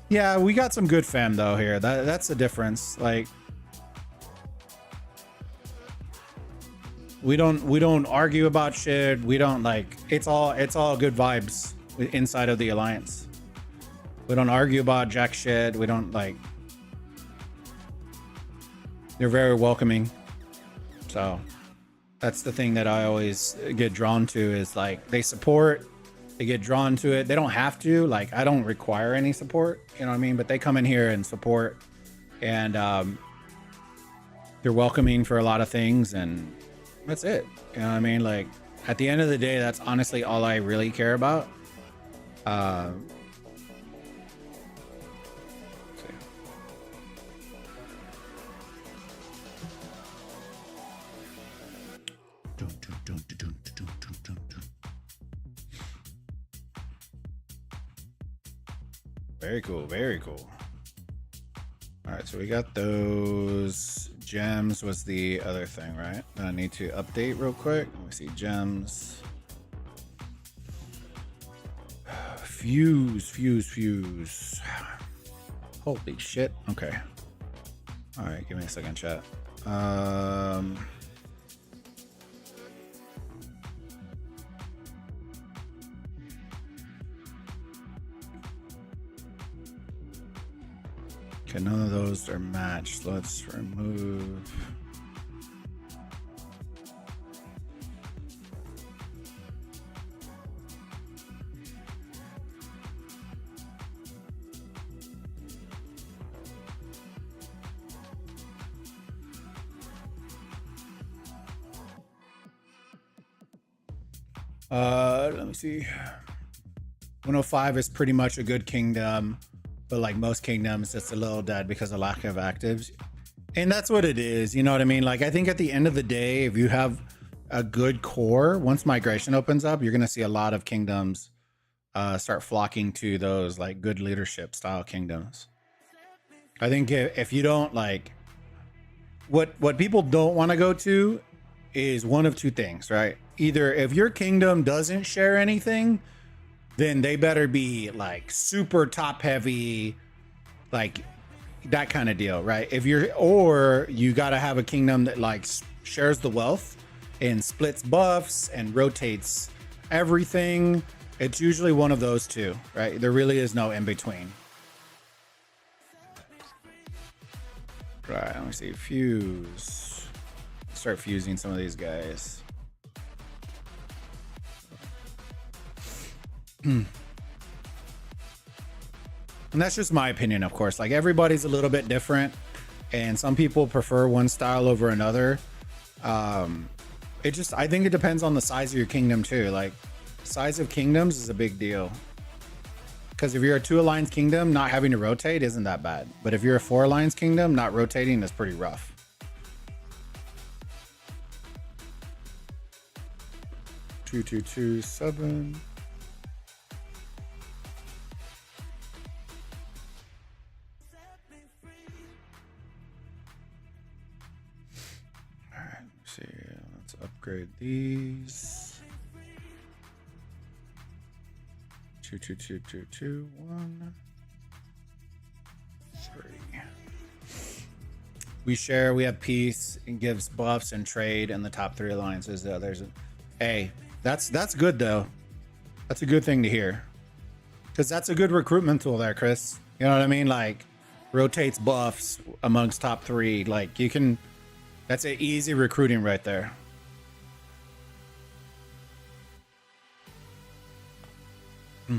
Yeah, we got some good fam though here. That's the difference. Like, We don't argue about shit. We don't like it's all good vibes inside of the alliance. We don't argue about jack shit. We don't like. They're very welcoming. So that's the thing that I always get drawn to is like they support, they get drawn to it. They don't have to, like I don't require any support, you know what I mean? But they come in here and support, and they're welcoming for a lot of things, and that's it. You know what I mean? Like at the end of the day, that's honestly all I really care about. Very cool, very cool. All right, so we got those. Gems was the other thing, right? That I need to update real quick. Let me see, gems. Fuse. Holy shit. Okay. All right, give me a second, chat. Okay, none of those are matched. Let's remove. Let me see. 105 is pretty much a good kingdom. But like most kingdoms, it's a little dead because of lack of actives. And that's what it is. You know what I mean? Like, I think at the end of the day, if you have a good core, once migration opens up, you're going to see a lot of kingdoms start flocking to those like good leadership style kingdoms. I think if you don't like what people don't want to go to is one of two things, right? Either if your kingdom doesn't share anything, then they better be like super top heavy, like that kind of deal, right? If you're, or you got to have a kingdom that like shares the wealth and splits buffs and rotates everything. It's usually one of those two, right? There really is no in between. Right, let me see, fuse. Start fusing some of these guys. And that's just my opinion, of course. Like everybody's a little bit different, and some people prefer one style over another. I think it depends on the size of your kingdom too. Like size of kingdoms is a big deal, because if you're a 2 alliance kingdom, not having to rotate isn't that bad. But if you're a 4 alliance kingdom, not rotating is pretty rough. Two, 7. Let's upgrade these. 2, 1, 3. We share. We have peace. It gives buffs and trade in the top 3 alliances. Hey, that's good though. That's a good thing to hear, because that's a good recruitment tool there, Chris. You know what I mean? Like rotates buffs amongst top 3. Like you can. That's an easy recruiting right there. All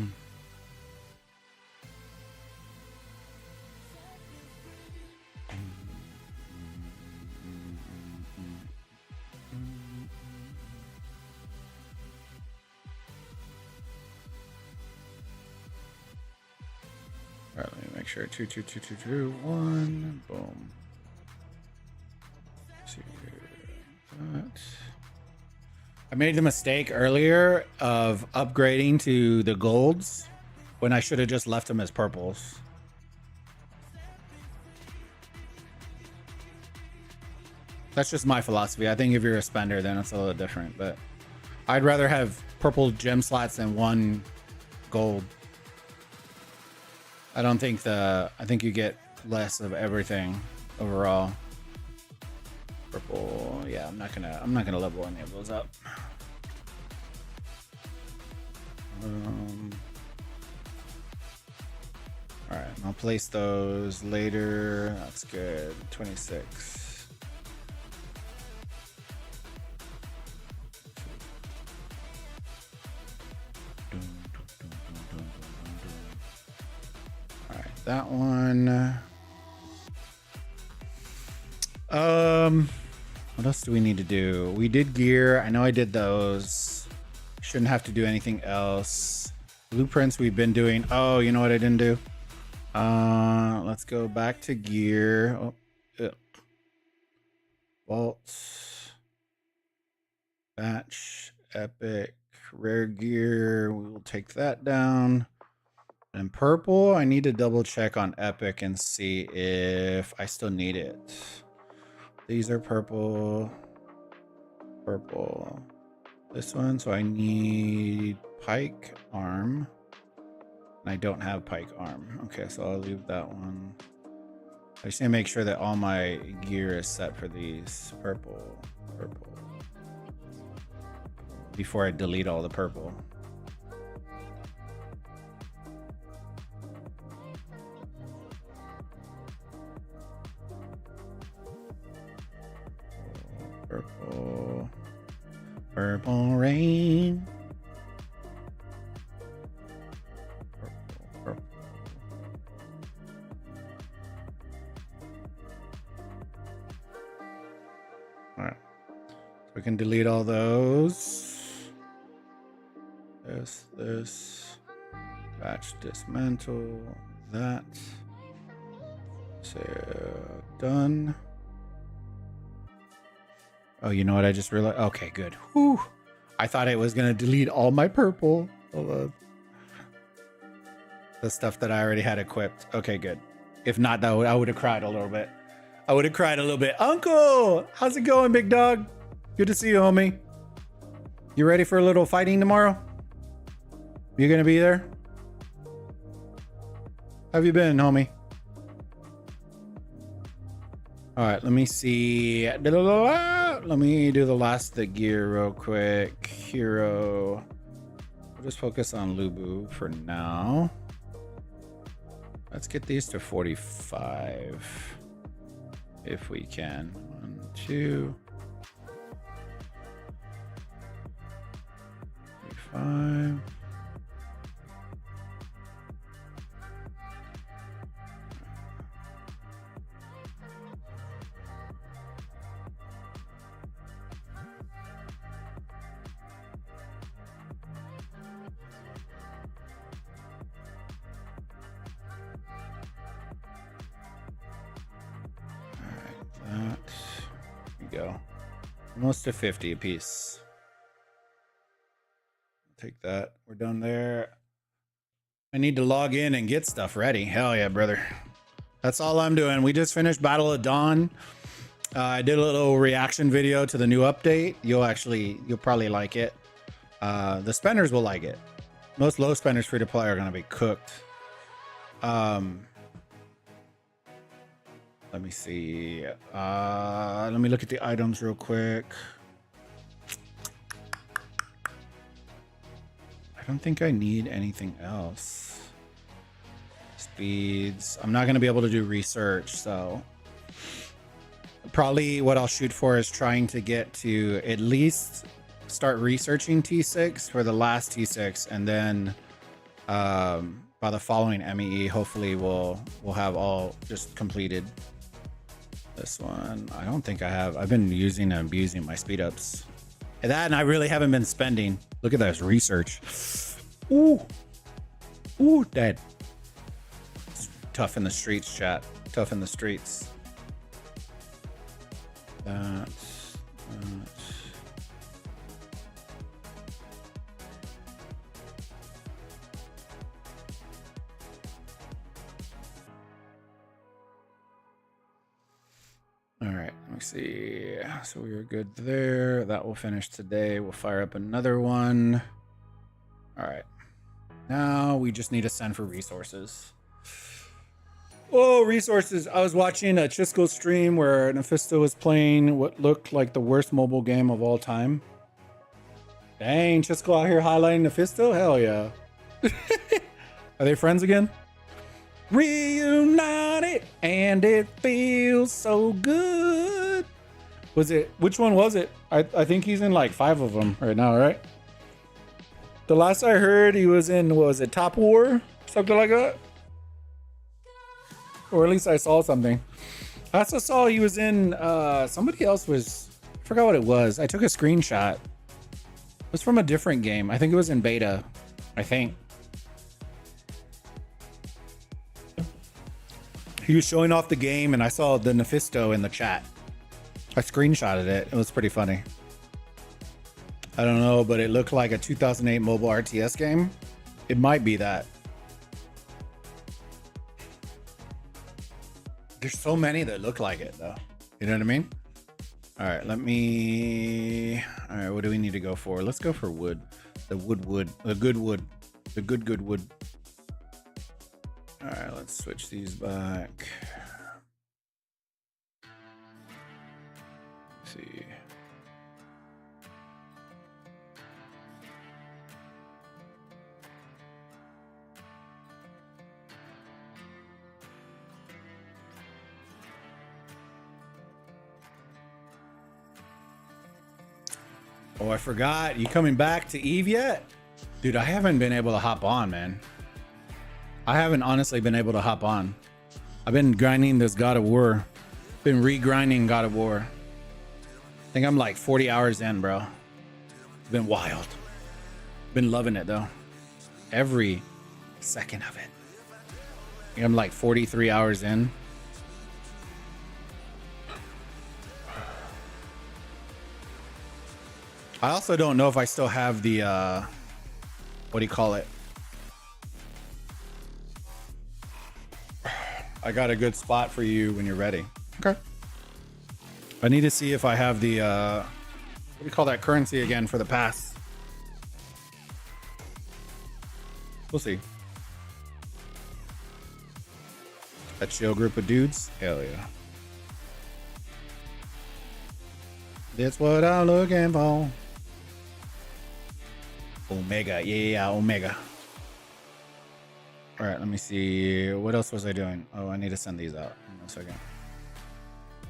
right, let me make sure. 2, 1. Boom. I made the mistake earlier of upgrading to the golds when I should have just left them as purples. That's just my philosophy. I think if you're a spender, then it's a little different, but I'd rather have purple gem slots than 1 gold. I think you get less of everything overall. Purple. Yeah, I'm not gonna level any of those up. All right, I'll place those later. That's good. 26. All right, that one. What else do we need to do? We did gear. I know I did those. Shouldn't have to do anything else. Blueprints we've been doing. Oh, you know what I didn't do? Let's go back to gear. Oh, yeah. Vault. Batch. Epic. Rare gear. We will take that down. And purple, I need to double check on Epic and see if I still need it. These are purple. Purple. This one, so I need pike arm. And I don't have pike arm. Okay, so I'll leave that one. I just need to make sure that all my gear is set for these. Purple. Purple. Before I delete all the purple. Purple. Purple rain. Purple. All right. So we can delete all those. This. Batch dismantle. That. So done. Oh, you know what? I just realized. Okay, good. Whew. I thought it was going to delete all my purple. The stuff that I already had equipped. Okay, good. If not, though, I would have cried a little bit. Uncle, how's it going, big dog? Good to see you, homie. You ready for a little fighting tomorrow? You going to be there? How have you been, homie? All right, let me see. Let me do the last the gear real quick. Hero. We'll just focus on Lubu for now. Let's get these to 45 if we can. 1, 2, 45. That. There we go. Almost to 50 a piece. Take that. We're done there. I need to log in and get stuff ready. Hell yeah, brother. That's all I'm doing. We just finished Battle of Dawn. I did a little reaction video to the new update. You'll probably like it. The spenders will like it. Most low spenders free to play are going to be cooked. Let me see. Let me look at the items real quick. I don't think I need anything else. Speeds. I'm not going to be able to do research, so probably what I'll shoot for is trying to get to at least start researching T6 for the last T6, and then by the following MEE, hopefully we'll have all just completed. This one, I don't think I have. I've been using and abusing my speed ups. And that, and I really haven't been spending. Look at this research. Ooh. Ooh, dead. It's tough in the streets, chat. Tough in the streets. That. All right, let me see. So we are good there. That will finish today. We'll fire up another one. All right. Now we just need to send for resources. Oh, resources. I was watching a Chisco stream where Nephisto was playing what looked like the worst mobile game of all time. Dang, Chisco out here highlighting Nephisto? Hell yeah. Are they friends again? Reunited, and it feels so good. Was it, which one was it? I think he's in like 5 of them right now, right? The last I heard, he was in, what was it, Top War? Something like that? Or at least I saw something. I also saw he was in, somebody else was, I forgot what it was. I took a screenshot. It was from a different game. I think it was in beta, I think. He was showing off the game and I saw the Nephisto in the chat. I screenshotted it. It was pretty funny. I don't know, but it looked like a 2008 mobile RTS game. It might be that. There's so many that look like it though. You know what I mean? All right, let me, all right, what do we need to go for? Let's go for wood. The wood, the good wood, the good wood. All right, let's switch these back. Let's see. Oh, I forgot. You coming back to Eve yet? Dude, I haven't been able to hop on, man. I haven't honestly been able to hop on. I've been grinding this God of War. Been re-grinding God of War. I think I'm like 40 hours in, bro. It's been wild. Been loving it though. Every second of it. I think I'm like 43 hours in. I also don't know if I still have the, what do you call it? I got a good spot for you when you're ready. Okay. I need to see if I have the, what do you call that currency again for the pass? We'll see. A chill group of dudes? Hell yeah. That's what I'm looking for. Omega, yeah, Omega. All right, let me see. What else was I doing? Oh, I need to send these out. Hang on a second.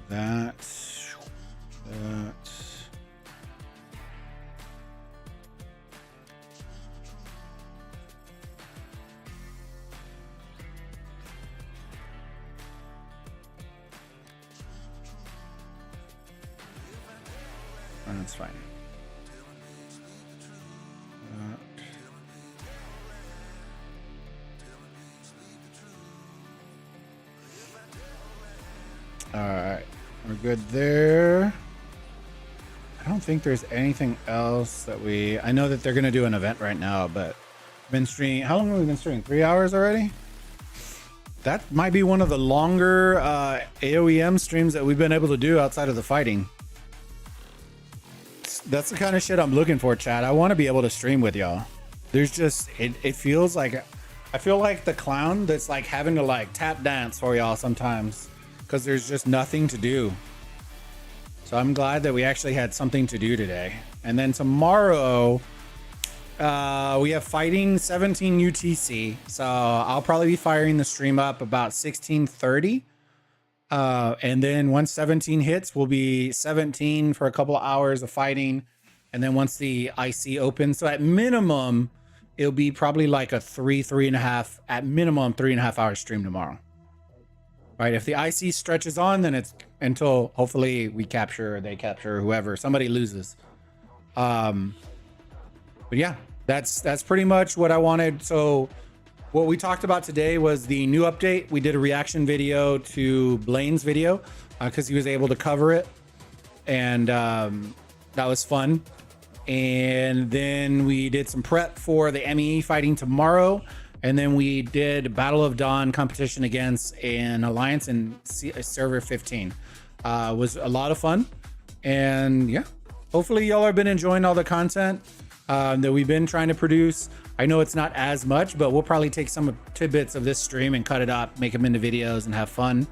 That. And that's fine. All right, we're good there. I don't think there's anything else that I know that they're gonna do an event right now, but been streaming. How long have we been streaming? 3 hours already? That might be one of the longer AOEM streams that we've been able to do outside of the fighting. That's the kind of shit I'm looking for, chat. I want to be able to stream with y'all. There's just, it feels like, I feel like the clown that's like having to like tap dance for y'all sometimes. Because there's just nothing to do. So I'm glad that we actually had something to do today. And then tomorrow, we have fighting 17 UTC. So I'll probably be firing the stream up about 16:30. And then once 17 hits, we'll be 17 for a couple of hours of fighting. And then once the IC opens, so at minimum, it'll be probably like a 3.5, at minimum 3.5 hour stream tomorrow. Right, if the IC stretches on, then it's until hopefully we capture, or they capture, or whoever, somebody loses. But yeah, that's pretty much what I wanted. So what we talked about today was the new update. We did a reaction video to Blaine's video because he was able to cover it, and that was fun. And then we did some prep for the MEE fighting tomorrow. And then we did Battle of Dawn competition against an alliance in server 15. Was a lot of fun. And yeah, hopefully y'all have been enjoying all the content. that we've been trying to produce. I know it's not as much, but we'll probably take some tidbits of this stream and cut it up, make them into videos, and have fun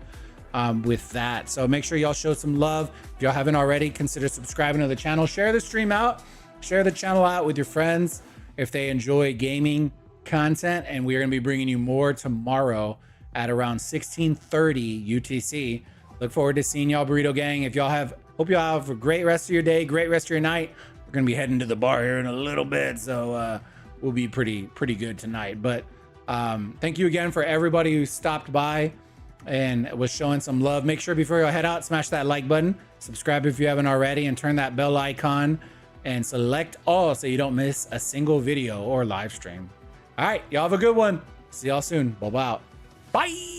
with that. So make sure y'all show some love. If y'all haven't already, consider subscribing to the channel. Share the stream out. Share the channel out with your friends if they enjoy gaming content. And we're going to be bringing you more tomorrow at around 16:30 UTC. Look forward to seeing y'all, Burrito Gang. If y'all have, hope y'all have a great rest of your day, great rest of your night. We're going to be heading to the bar here in a little bit. So we'll be pretty good tonight. But thank you again for everybody who stopped by and was showing some love. Make sure before you head out, smash that like button, subscribe if you haven't already, and turn that bell icon and select all so you don't miss a single video or live stream. All right, y'all have a good one. See y'all soon. Bulb out. Bye.